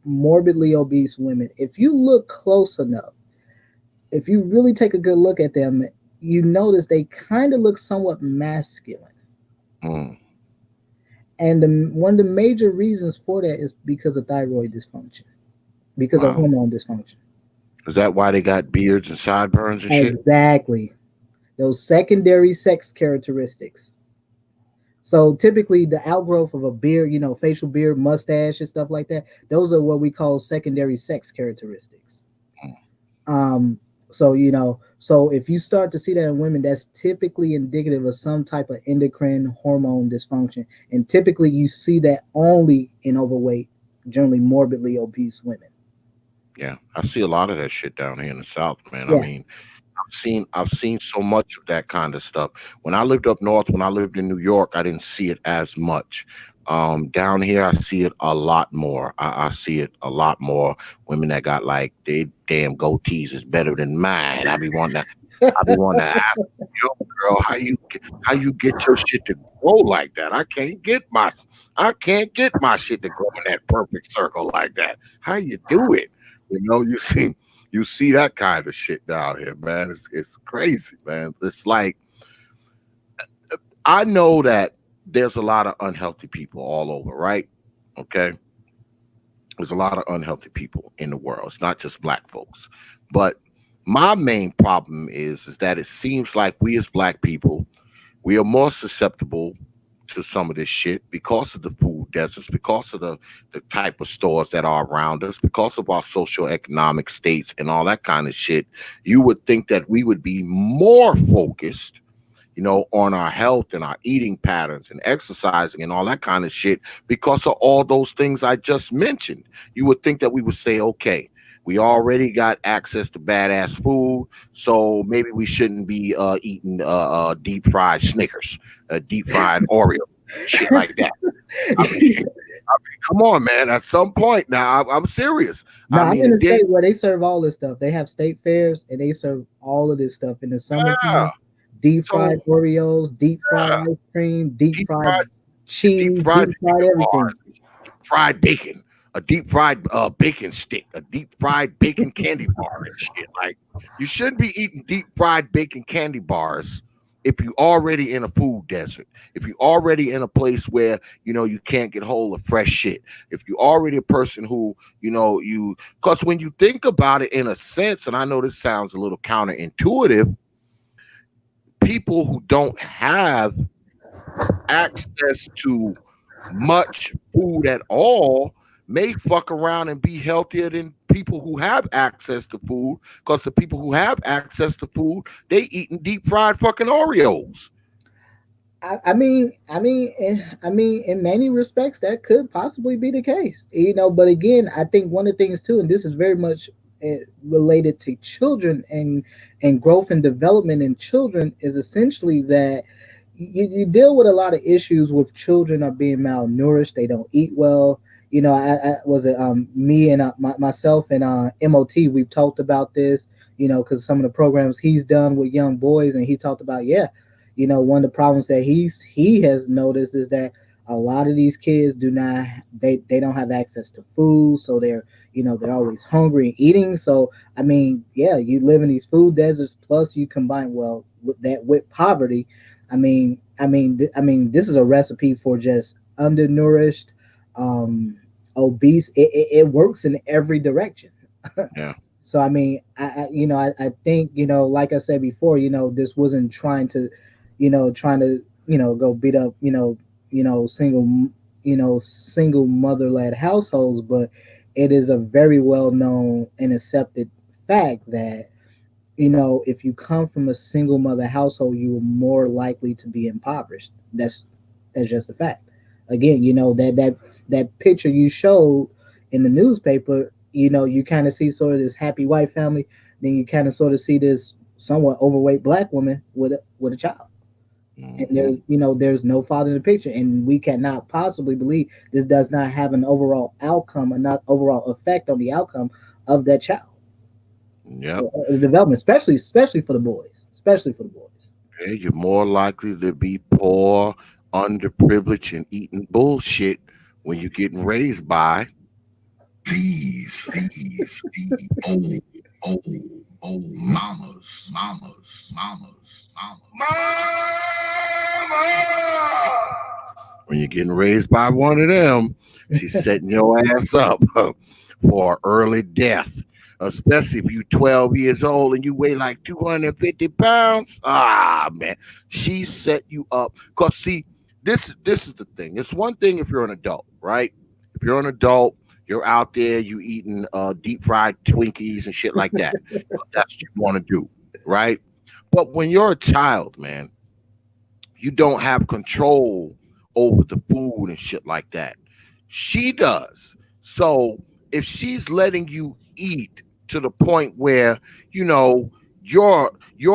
morbidly obese women, if you look close enough, if you really take a good look at them, you notice they kind of look somewhat masculine. mm, And one of the major reasons for that is because of thyroid dysfunction, because of wow. hormone dysfunction. Is that why they got beards and sideburns and shit? Exactly. Those secondary sex characteristics. So typically the outgrowth of a beard, facial beard, mustache, and stuff like that, those are what we call secondary sex characteristics. Mm, Um, so if you start to see that in women, that's typically indicative of some type of endocrine hormone dysfunction. And typically you see that only in overweight, generally morbidly obese women. yeah, I see a lot of that shit down here in the South, man. I Yeah. mean, I've seen so much of that kind of stuff. When I lived up north, when I lived in New York, I didn't see it as much. Down here, I see it a lot more. I see it a lot more. Women that got like they damn goatees is better than mine. I be wanting to ask, yo, girl, how you get your shit to grow like that? I can't get my shit to grow in that perfect circle like that. How you do it? You see that kind of shit down here, man. It's crazy, man. It's like I know that there's a lot of unhealthy people all over, right? Okay. There's a lot of unhealthy people in the world. It's not just black folks. But my main problem is that it seems like we as black people, we are more susceptible to some of this shit because of the food deserts, because of the type of stores that are around us, because of our socioeconomic states and all that kind of shit. You would think that we would be more focused, on our health and our eating patterns and exercising and all that kind of shit because of all those things I just mentioned. You would think that we would say, okay, we already got access to badass food, so maybe we shouldn't be eating deep fried Snickers, deep fried Oreo, shit like that. I mean, come on, man. At some point, now I'm serious. No, I I'm mean, in and a then state where they serve all this stuff. They have state fairs and they serve all of this stuff in the yeah. summertime. Deep So fried Oreos, deep fried yeah, ice cream, deep deep fried fried deep cheese, fried deep fried Snicker everything. bars, deep fried bacon, a deep fried bacon stick, a deep fried bacon candy bar and shit. Like you shouldn't be eating deep fried bacon candy bars if you already in a food desert. If you already in a place where you can't get hold of fresh shit. If you already a person who you because when you think about it in a sense, and I know this sounds a little counterintuitive, people who don't have access to much food at all may fuck around and be healthier than people who have access to food because the people who have access to food they eating deep fried fucking Oreos. In many respects, that could possibly be the case. But again, I think one of the things too, and this is very much related to children and growth and development in children, is essentially that you deal with a lot of issues with children are being malnourished. They don't eat well. I was it me and myself and MOT. We've talked about this. Because some of the programs he's done with young boys, and he talked about one of the problems that he has noticed is that A lot of these kids do not, they don't have access to food, so they're always hungry and eating. So I mean, yeah, you live in these food deserts, plus you combine, well, with that, with poverty. I mean, this is a recipe for just undernourished, um, obese. It works in every direction. Yeah. So I mean, I think, like I said before, this wasn't trying to, go beat up, single, single mother led households, but it is a very well known and accepted fact that, if you come from a single mother household, you are more likely to be impoverished. That's just a fact. Again, that picture you showed in the newspaper, you kind of see sort of this happy white family, then you kind of sort of see this somewhat overweight black woman with a child. And Hmm. there's no father in the picture, and we cannot possibly believe this does not have an overall outcome, a not overall effect on the outcome of that child, Yep. the development, especially for the boys, especially for the boys. Yeah, you're more likely to be poor, underprivileged, and eating bullshit when you're getting raised by these old, old, old mamas. When you're getting raised by one of them, she's setting your ass up for early death. Especially if you're 12 years old and you weigh like 250 pounds. Ah, man. She set you up. Because, see, this is the thing. It's one thing if you're an adult, right? If you're an adult, you're out there, you eating deep fried Twinkies and shit like that. That's what you want to do, right? But when you're a child, man, you don't have control over the food and shit like that. She does. So if she's letting you eat to the point where, you know, you're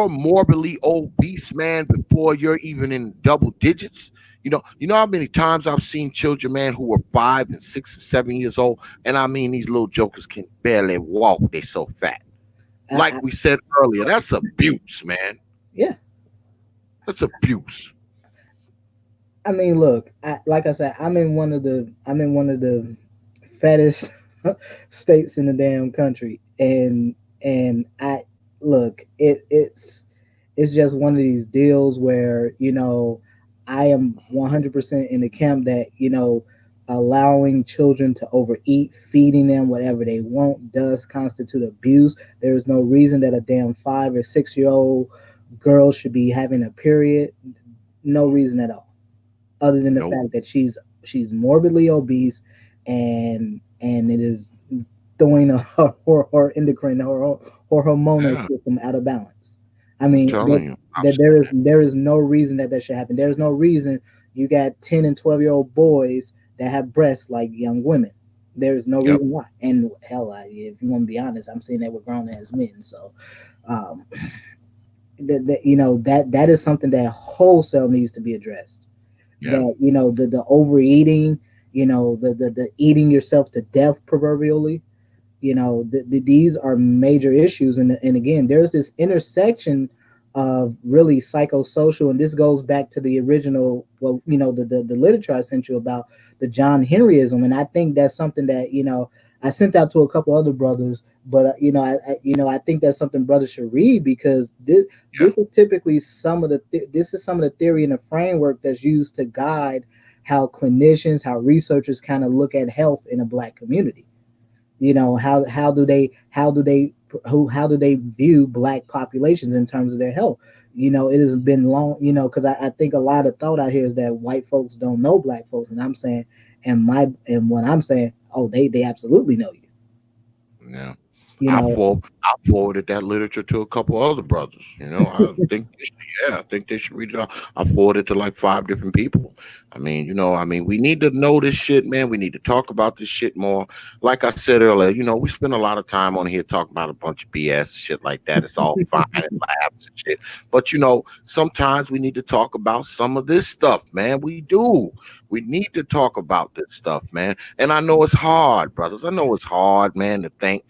morbidly obese, man, before you're even in double digits. You know how many times I've seen children, man, who were 5 and 6 and 7 years old, and I mean these little jokers can barely walk. They so fat. I, Like I, we said earlier, that's abuse, man. yeah, That's abuse. I mean, look, like I said, I'm in one of the fattest states in the damn country, and I look, it's just one of these deals where, I am 100% in the camp that, allowing children to overeat, feeding them whatever they want, does constitute abuse. There is no reason that a damn 5 or 6 year old girl should be having a period. No reason at all, other than the Nope. fact that she's morbidly obese, and it is throwing her endocrine, her hormonal Yeah, system out of balance. I I'm mean, telling you, I've that seen that. there is no reason that should happen. There's no reason you got 10 and 12 year old boys that have breasts like young women. There's no Yep. reason why. And hell, if you want to be honest, I'm saying that with grown ass men. So, um, that is something that wholesale needs to be addressed. Yeah. That, the overeating, the eating yourself to death proverbially, these are major issues. And again, there's this intersection of really psychosocial, and this goes back to the original, well, the literature I sent you about the John Henryism. And I think that's something that, I sent out to a couple other brothers, but I think that's something brothers should read, because Yeah. this is typically this is some of the theory and the framework that's used to guide how clinicians, how researchers kind of look at health in a black community. How do they view black populations in terms of their health? It has been long, because I think a lot of thought out here is that white folks don't know black folks, and I'm saying, and when I'm saying, oh, they absolutely know you. Yeah. you know I forwarded that literature to a couple other brothers. I think they should, yeah, I think they should read it. I forwarded it to like 5 different people. I mean, we need to know this shit, man. We need to talk about this shit more. Like I said earlier, we spend a lot of time on here talking about a bunch of BS shit like that. It's all fine and laughs and shit. But sometimes we need to talk about some of this stuff, man. We do. We need to talk about this stuff, man. And I know it's hard, brothers. I know it's hard, man, to think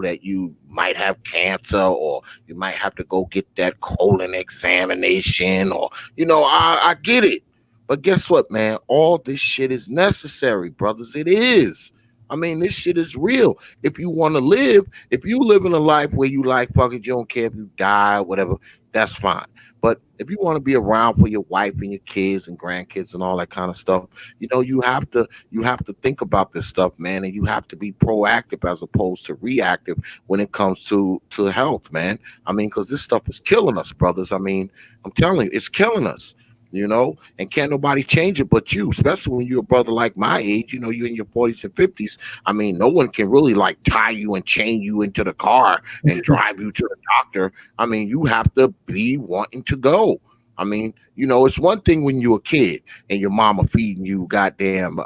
that you might have cancer, or you might have to go get that colon examination, or I get it. But guess what, man? All this shit is necessary, brothers. It is. I mean, this shit is real. If you want to live, if you live in a life where you like, fuck it, you don't care if you die or whatever, that's fine. But if you want to be around for your wife and your kids and grandkids and all that kind of stuff, you have to think about this stuff, man, and you have to be proactive as opposed to reactive when it comes to health, man. I mean, because this stuff is killing us, brothers. I mean, I'm telling you, it's killing us. And can't nobody change it but you, especially when you're a brother like my age, you're in your 40s and 50s. I mean, no one can really like tie you and chain you into the car and drive you to the doctor. I mean, you have to be wanting to go. I mean, it's one thing when you're a kid and your mama feeding you goddamn,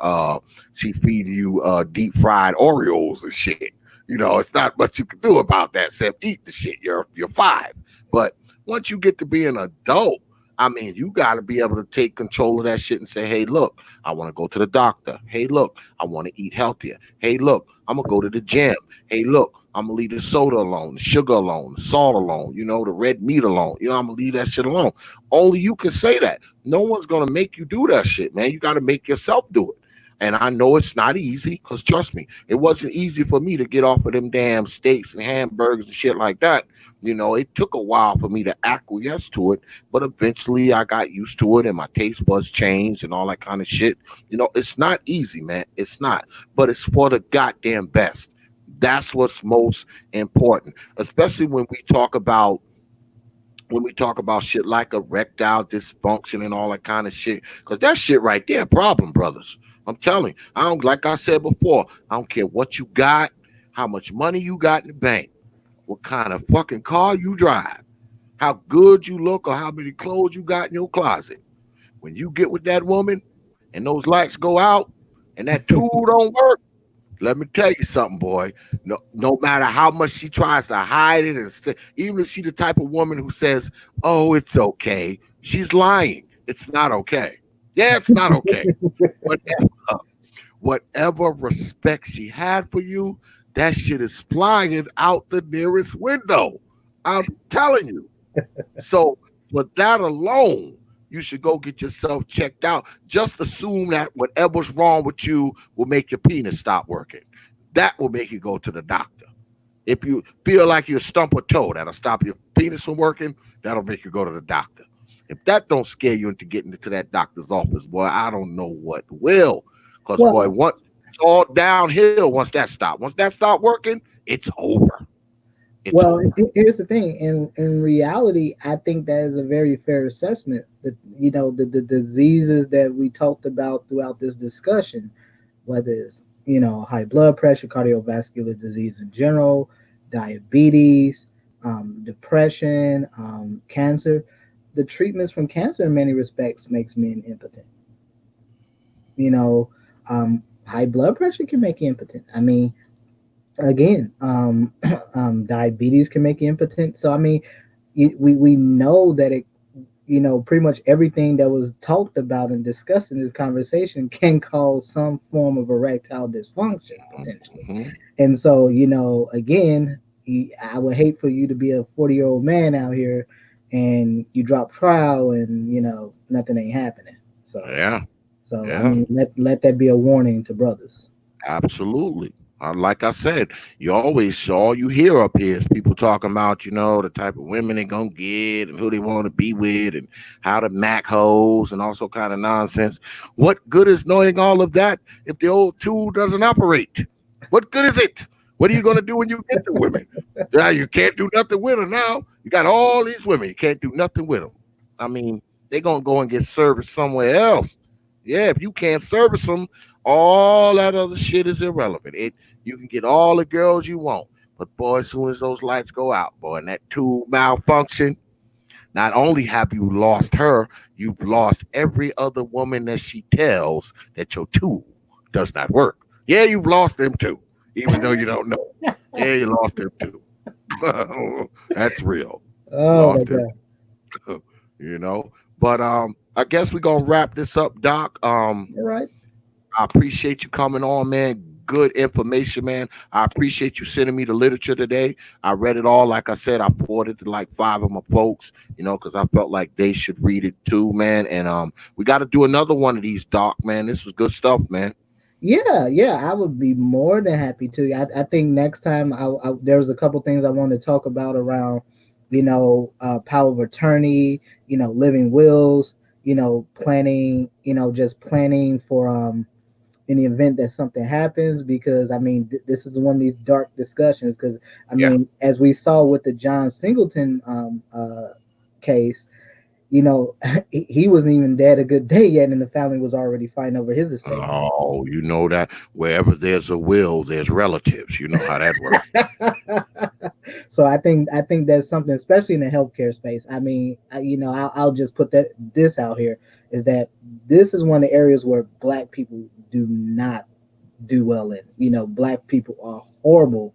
she feeding you deep fried Oreos and shit. It's not much you can do about that except eat the shit. You're 5. But once you get to be an adult, I mean, you got to be able to take control of that shit and say, hey, look, I want to go to the doctor. Hey, look, I want to eat healthier. Hey, look, I'm going to go to the gym. Hey, look, I'm going to leave the soda alone, the sugar alone, the salt alone, the red meat alone. I'm going to leave that shit alone. Only you can say that. No one's going to make you do that shit, man. You got to make yourself do it. And I know it's not easy because, trust me, it wasn't easy for me to get off of them damn steaks and hamburgers and shit like that. It took a while for me to acquiesce to it, but eventually I got used to it and my taste buds changed and all that kind of shit. It's not easy, man. It's not, but it's for the goddamn best. That's what's most important, especially when we talk about shit like erectile dysfunction and all that kind of shit, because that shit right there, problem, brothers. I'm telling you, like I said before, I don't care what you got, how much money you got in the bank, what kind of fucking car you drive, how good you look, or how many clothes you got in your closet. When you get with that woman and those lights go out and that tool don't work, let me tell you something, boy. No matter how much she tries to hide it, and even if she's the type of woman who says, "Oh, it's okay," she's lying. It's not okay. Yeah, it's not okay. Whatever respect she had for you, that shit is flying out the nearest window. I'm telling you. So for that alone, you should go get yourself checked out. Just assume that whatever's wrong with you will make your penis stop working. That will make you go to the doctor. If you feel like you stump a toe, that'll stop your penis from working. That'll make you go to the doctor. If that don't scare you into getting into that doctor's office, boy, I don't know what will. Because, boy, it's all downhill once that stops. Once that stops working, it's over. Here's the thing. In reality, I think that is a very fair assessment. That the diseases that we talked about throughout this discussion, whether it's high blood pressure, cardiovascular disease in general, diabetes, depression, cancer. The treatments from cancer in many respects makes men impotent. High blood pressure can make you impotent. I mean, again, diabetes can make you impotent. So I mean, we know that it, pretty much everything that was talked about and discussed in this conversation can cause some form of erectile dysfunction potentially. Mm-hmm. And so, again, I would hate for you to be a 40-year-old man out here and you drop trial and nothing ain't happening. So yeah. I mean, let that be a warning to brothers. Absolutely. Like I said, all you hear up here is people talking about, the type of women they're going to get and who they want to be with and how to mac hoes and also kind of nonsense. What good is knowing all of that if the old tool doesn't operate? What good is it? What are you going to do when you get the women? You can't do nothing with them now. You got all these women. You can't do nothing with them. I mean, they're going to go and get service somewhere else. Yeah, if you can't service them, all that other shit is irrelevant. You can get all the girls you want, but boy, as soon as those lights go out, boy, and that tool malfunction, not only have you lost her, you've lost every other woman that she tells that your tool does not work. Yeah, you've lost them too, even though you don't know. Yeah, you lost them too. That's real. Oh Lost my them. But I guess we're gonna wrap this up, Doc. All right. I appreciate you coming on, man. good information, man. I appreciate you sending me the literature today. I read it all. Like I said, I forwarded to like 5 of my folks, because I felt like they should read it too, man. And we got to do another one of these, Doc, man. This was good stuff, man. Yeah, I would be more than happy to. I think next time there's a couple things I want to talk about around, power of attorney, living wills, planning, just planning for in the event that something happens, because I mean this is one of these dark discussions, because I Yeah. mean, as we saw with the John Singleton case, you know, he wasn't even dead a good day yet, and the family was already fighting over his estate. Oh, you know that wherever there's a will, there's relatives. You know how that works. So I think that's something, especially in the healthcare space. I mean, I'll just put this out here, is that this is one of the areas where Black people do not do well in. Black people are horrible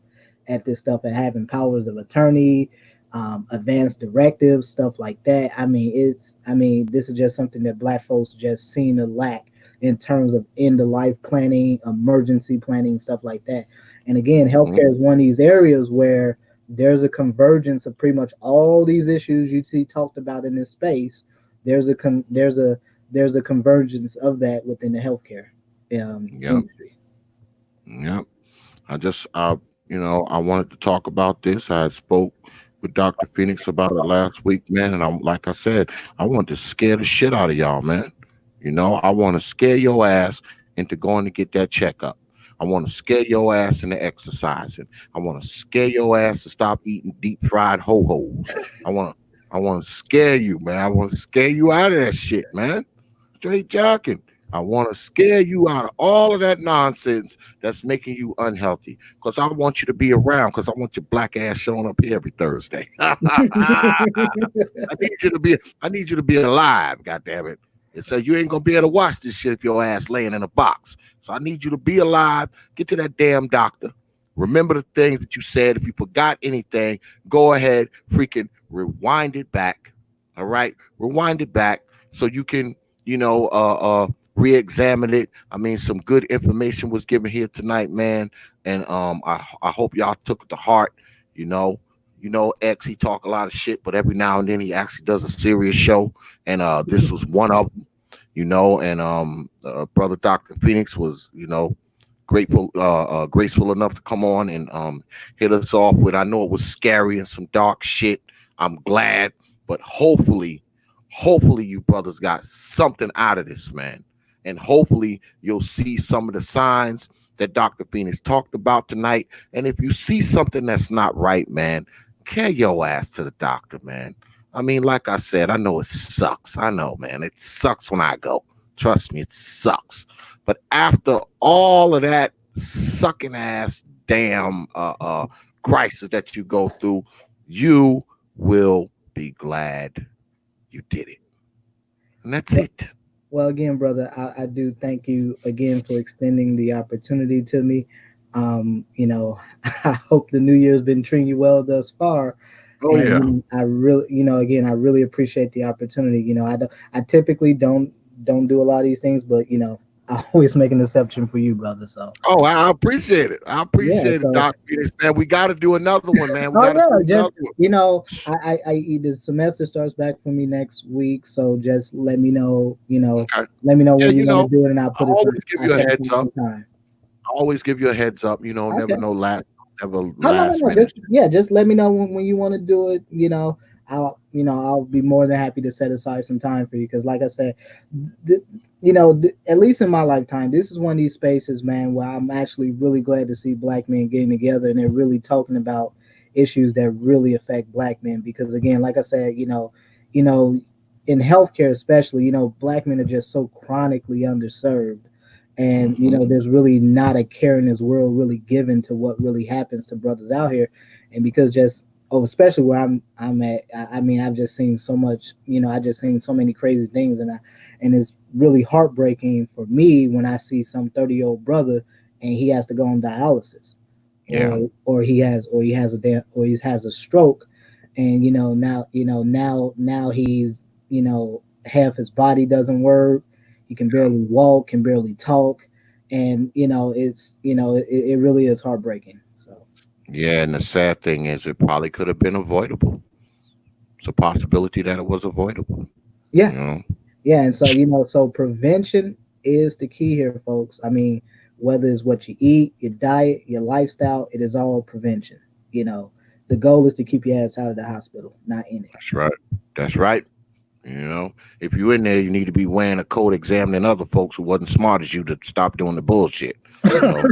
at this stuff and having powers of attorney, advanced directives, stuff like that. This is just something that Black folks just seem to lack in terms of end of life planning, emergency planning, stuff like that. And again, healthcare is one of these areas where there's a convergence of pretty much all these issues you see talked about in this space. There's a convergence of that within the healthcare industry. Yep. I wanted to talk about this. I had spoke with Dr. Phoenix about it last week, man. And like I said, I want to scare the shit out of y'all, man. I want to scare your ass into going to get that checkup. I want to scare your ass into exercising. I want to scare your ass to stop eating deep fried ho-hos. I want to scare you, man. I want to scare you out of that shit, man. Straight jocking. I want to scare you out of all of that nonsense that's making you unhealthy. Because I want you to be around. Because I want your black ass showing up here every Thursday. I need you to be alive. God damn it! It says you ain't gonna be able to watch this shit if your ass laying in a box. So I need you to be alive. Get to that damn doctor. Remember the things that you said. If you forgot anything, go ahead, freaking rewind it back. All right, rewind it back so you can, re-examine it. I mean, some good information was given here tonight, man, and I hope y'all took it to heart. X, he talk a lot of shit, but every now and then he actually does a serious show, and this was one of them. And brother Dr. Phoenix was, graceful enough to come on and hit us off with. I know it was scary and some dark shit. I'm glad, but hopefully you brothers got something out of this, man. And hopefully you'll see some of the signs that Dr. Phoenix talked about tonight. And if you see something that's not right, man, carry your ass to the doctor, man. I mean, like I said, I know it sucks. I know, man. It sucks when I go. Trust me, it sucks. But after all of that sucking ass damn crisis that you go through, you will be glad you did it. And that's it. Well, again, brother, I do thank you again for extending the opportunity to me. I hope the new year's been treating you well thus far. Oh, yeah. I really, again, I really appreciate the opportunity. I typically don't do a lot of these things, but I always make an exception for you, brother. So. Oh, I appreciate it. I appreciate it, Doc. Man, we got to do another one, man. We the semester starts back for me next week, so just let me know. Let me know when you want to do it, and I'll put it. Always give you a heads up. I always give you a heads up. Never know last. Just let me know when you want to do it. I'll be more than happy to set aside some time for you, because like I said, at least in my lifetime, this is one of these spaces, man, where I'm actually really glad to see Black men getting together and they're really talking about issues that really affect Black men. Because again, like I said, in healthcare especially, Black men are just so chronically underserved. And there's really not a care in this world really given to what really happens to brothers out here. And because especially where I'm at, I've just seen so much, I just seen so many crazy things, and it's really heartbreaking for me when I see some 30-year-old brother and he has to go on dialysis, or he has a stroke, and now he's half his body doesn't work. He can barely walk, can barely talk. and it really is heartbreaking. So Yeah, and the sad thing is, it probably could have been avoidable. It's a possibility that it was avoidable. You yeah, know, yeah, and so so prevention is the key here, folks. I mean, whether it's what you eat, your diet, your lifestyle, it is all prevention. You know, the goal is to keep your ass out of the hospital, not in it. that's right. That's right. You know, if you're in there, you need to be wearing a coat, examining other folks who wasn't smart as you to stop doing the bullshit. You know,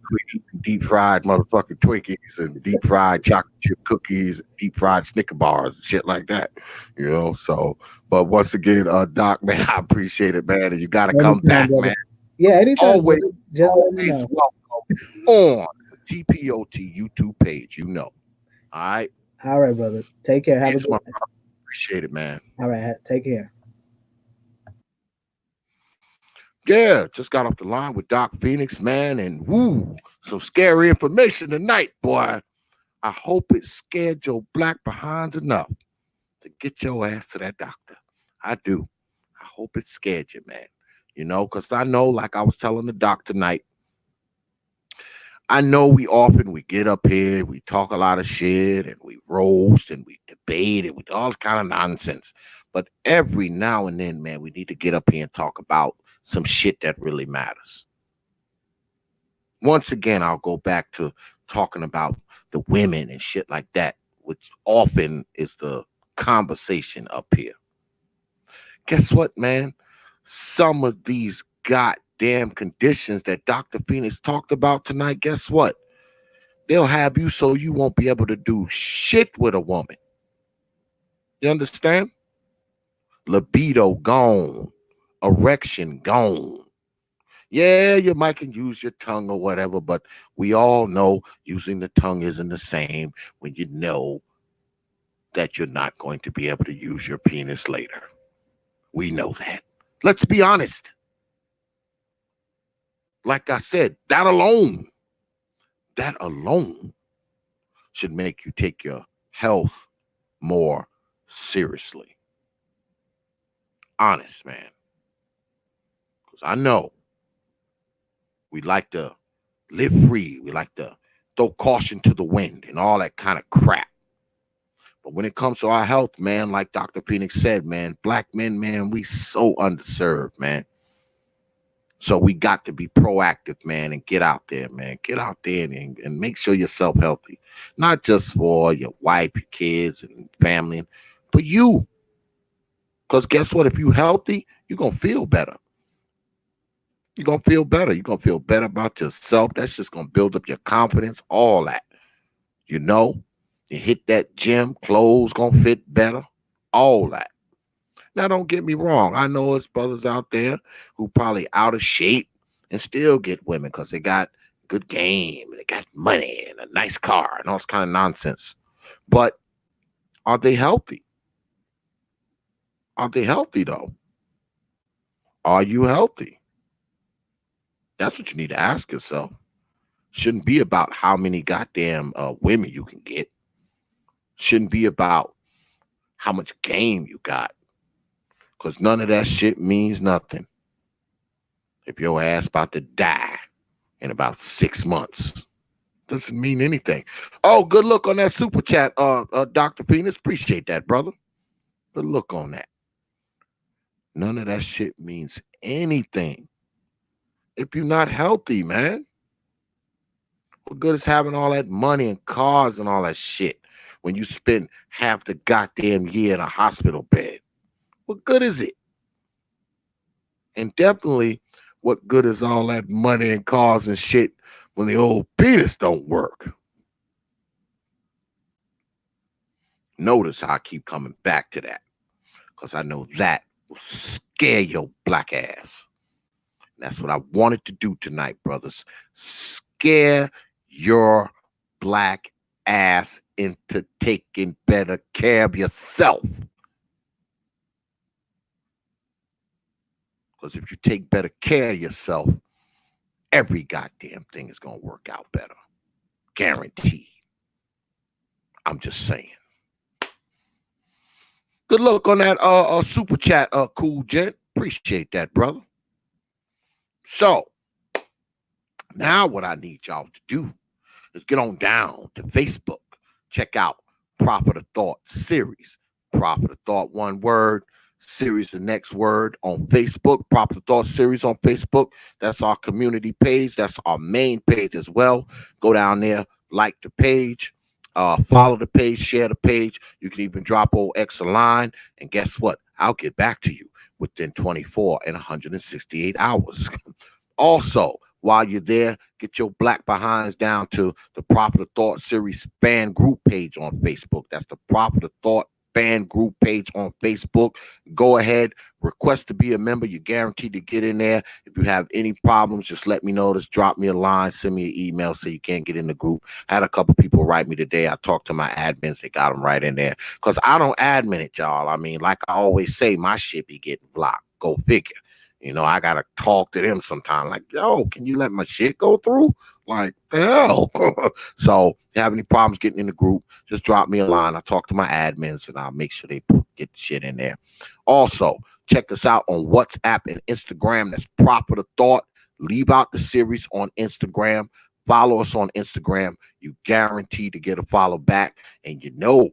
quit eating deep fried motherfucking Twinkies and deep fried chocolate chip cookies, deep fried Snicker bars, and shit like that. You know, so but once again, Doc, man, I appreciate it, man. And you gotta come Anytime, back, brother. man. Yeah, anytime, Always, brother. Just let me always know. welcome on the TPOT YouTube page, you know. All right. All right, brother. Take care. Have a It's my good. appreciate it, man. All right, take care. Yeah, just got off the line with Doc Phoenix, man, and woo, some scary information tonight, boy. I hope it scared your black behinds enough to get your ass to that doctor. I do. I hope it scared you, man. You know, because I know, like I was telling the doc tonight, I know we get up here, we talk a lot of shit, and we roast and we debate and we do all kind of nonsense. But every now and then, man, we need to get up here and talk about some shit that really matters. Once again, I'll go back to talking about the women and shit like that, which often is the conversation up here. Guess what, man? Some of these goddamn conditions that Dr. Phoenix talked about tonight, guess what? They'll have you so you won't be able to do shit with a woman. You understand? Libido gone, erection gone. Yeah, you might can use your tongue or whatever, but we all know using the tongue isn't the same when you know that you're not going to be able to use your penis later. We know that. Let's be honest. Like I said, that alone should make you take your health more seriously. Honest, man. Because I know we like to live free. We like to throw caution to the wind and all that kind of crap. But when it comes to our health, man, like Dr. Phoenix said, man, black men, man, we so underserved, man. So we got to be proactive, man, and get out there, man. Get out there and make sure yourself healthy. Not just for your wife, your kids, and family, but you. Because guess what? If you're healthy, you're going to feel better. You're going to feel better. You're going to feel better about yourself. That's just going to build up your confidence, all that. You know, you hit that gym, clothes going to fit better, all that. Now, don't get me wrong. I know there's brothers out there who probably out of shape and still get women because they got good game and they got money and a nice car and all this kind of nonsense. But are they healthy? Are they healthy, though? Are you healthy? That's what you need to ask yourself. Shouldn't be about how many goddamn women you can get. Shouldn't be about how much game you got. Because none of that shit means nothing if your ass about to die in about 6 months. Doesn't mean anything. Oh, good look on that super chat, Dr. Phoenix. Appreciate that, brother. Good look on that. None of that shit means anything if you're not healthy, man. What good is having all that money and cars and all that shit when you spend half the goddamn year in a hospital bed? What good is it? And definitely, what good is all that money and cars and shit when the old penis don't work? Notice how I keep coming back to that, because I know that will scare your black ass. That's what I wanted to do tonight, brothers. Scare your black ass into taking better care of yourself. Because if you take better care of yourself, every goddamn thing is going to work out better. Guaranteed. I'm just saying. Good luck on that super chat, cool gent. Appreciate that, brother. So now what I need y'all to do is get on down to Facebook. Check out Prophet of Thought series. Prophet of Thought, one word, series, the next word, on Facebook. Prophet of Thought series on Facebook. That's our community page. That's our main page as well. Go down there, like the page, follow the page, share the page. You can even drop old X a line, and guess what? I'll get back to you within 24 and 168 hours. Also, while you're there, get your black behinds down to the Prophet of Thought series fan group page on Facebook. That's the Prophet of Thought fan group page on Facebook. Go ahead, request to be a member. You're guaranteed to get in there. If you have any problems, just let me know. Just drop me a line, send me an email so you can't get in the group. I had a couple people write me today. I talked to my admins. They got them right in there because I don't admin it, y'all. I mean, like I always say, my shit be getting blocked. Go figure. You know, I gotta talk to them sometime. Like, yo, can you let my shit go through? Like, the hell. So, if you have any problems getting in the group, just drop me a line. I'll talk to my admins and I'll make sure they get the shit in there. Also, check us out on WhatsApp and Instagram. That's Prophet of Thought. Leave out the series on Instagram. Follow us on Instagram. You guaranteed to get a follow back. And you know,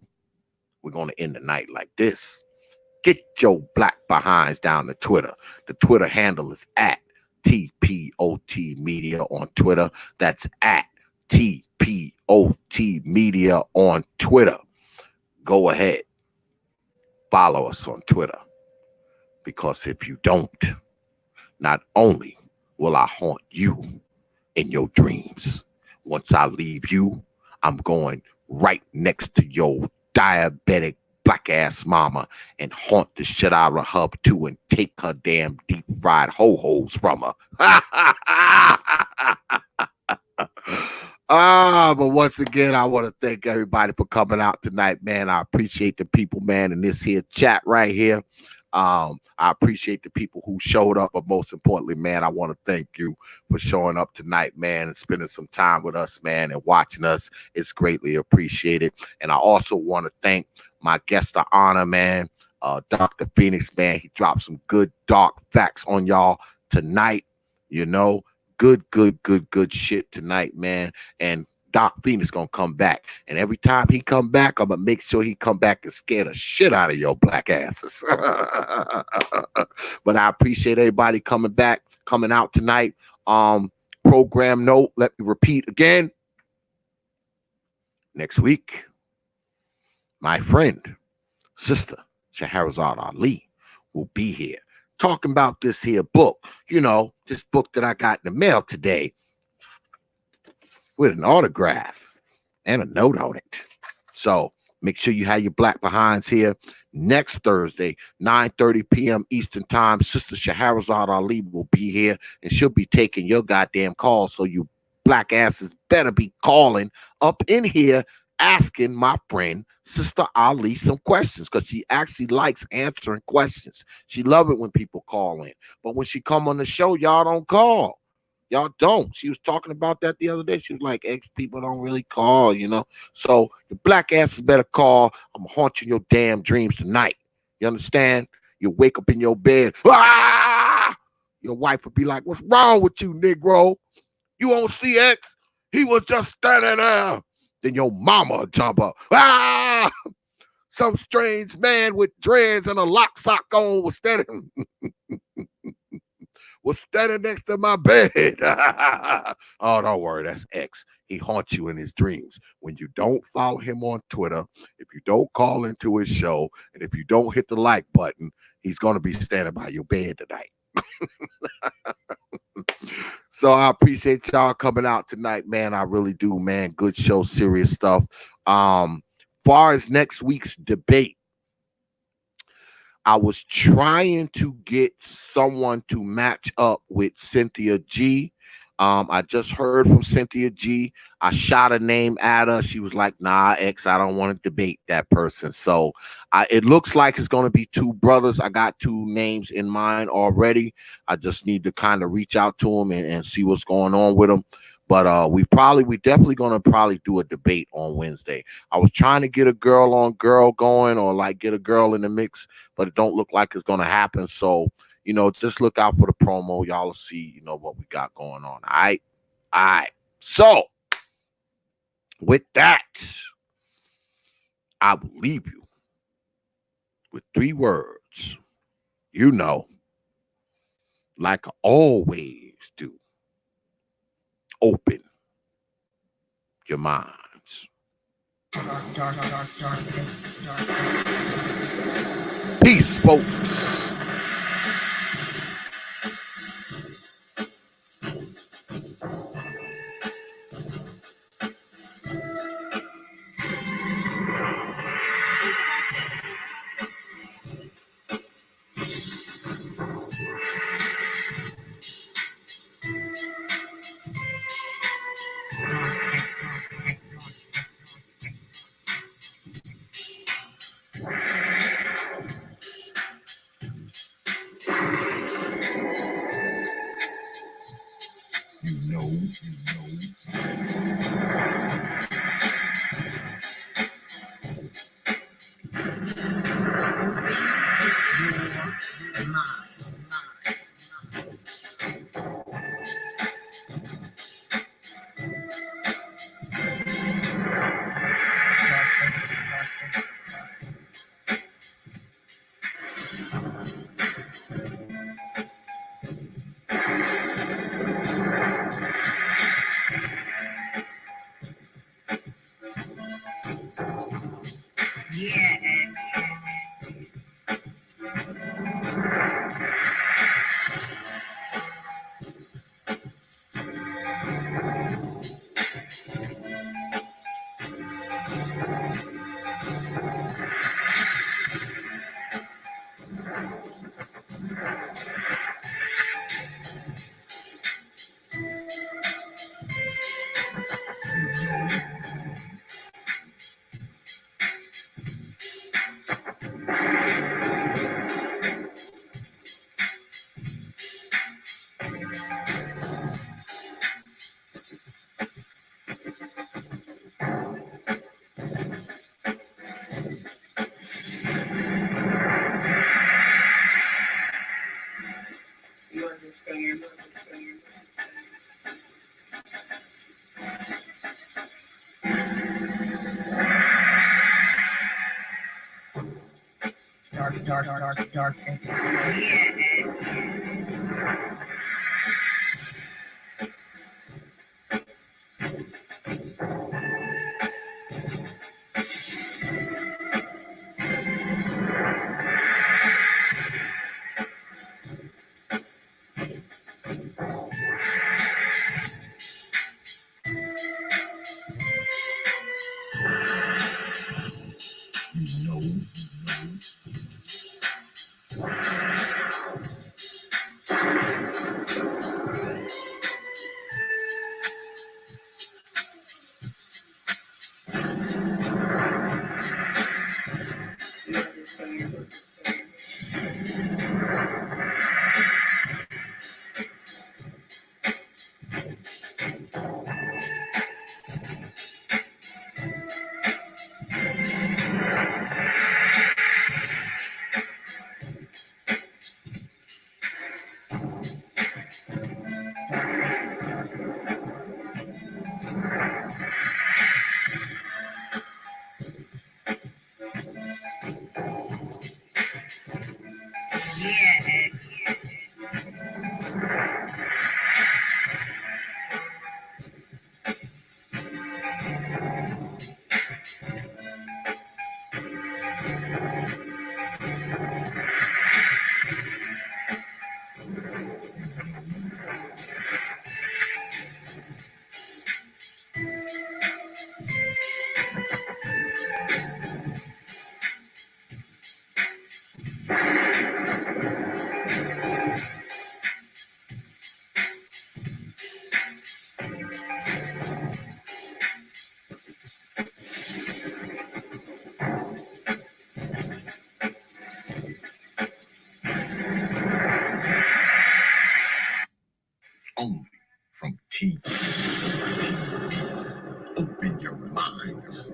we're gonna end the night like this. Get your black behinds down to Twitter. The Twitter handle is at TPOT Media on Twitter. That's at TPOT Media on Twitter. Go ahead. Follow us on Twitter. Because if you don't, not only will I haunt you in your dreams, once I leave you, I'm going right next to your diabetic black ass mama and haunt the shit out of her too and take her damn deep fried ho-hos from her. But once again, I want to thank everybody for coming out tonight, man. I appreciate the people, man, in this here chat right here. I appreciate the people who showed up, but most importantly, man, I want to thank you for showing up tonight, man, and spending some time with us, man, and watching us. It's greatly appreciated. And I also want to thank my guest of honor, man, Dr. Phoenix, man. He dropped some good dark facts on y'all tonight. You know, good shit tonight, man. And Doc Phoenix gonna come back, and every time he come back, I'm gonna make sure he come back and scare the shit out of your black asses. But I appreciate everybody coming out tonight. Program note, let me repeat again. Next week, my friend, sister Shahrazad Ali will be here talking about this here book. You know, this book that I got in the mail today with an autograph and a note on it. So make sure you have your black behinds here next Thursday, 9:30 p.m. Eastern time. Sister Shahrazad Ali will be here, and she'll be taking your goddamn calls. So you black asses better be calling up in here asking my friend Sister Ali some questions, because she actually likes answering questions. She love it when people call in. But when she come on the show, y'all don't call. Y'all don't. She was talking about that the other day. She was like, ex people don't really call, you know. So the black asses better call. I'm haunting your damn dreams tonight. You understand? You wake up in your bed. Ah! Your wife would be like, what's wrong with you, Negro? You won't see X? He was just standing there. Then your mama will jump up. Ah! Some strange man with dreads and a lock sock on was standing. Was standing next to my bed. Oh, don't worry, that's X. He haunts you in his dreams. When you don't follow him on Twitter, if you don't call into his show, and if you don't hit the like button, he's going to be standing by your bed tonight. So I appreciate y'all coming out tonight, man. I really do, man. Good show, serious stuff. Far as next week's debate, I was trying to get someone to match up with Cynthia G. I just heard from Cynthia G. I shot a name at her. She was like, nah, X, I don't want to debate that person. So it looks like it's going to be two brothers. I got two names in mind already. I just need to kind of reach out to them and see what's going on with them. But we definitely going to probably do a debate on Wednesday. I was trying to get a girl on girl going, or like get a girl in the mix, but it don't look like it's going to happen. So, you know, just look out for the promo. Y'all will see, you know, what we got going on. All right. All right. So with that, I will leave you with 3 words. You know, like I always do. Open your minds. Peace, folks. You understand? Dark. Yes. You understand? Yes. Only from T. Open your minds.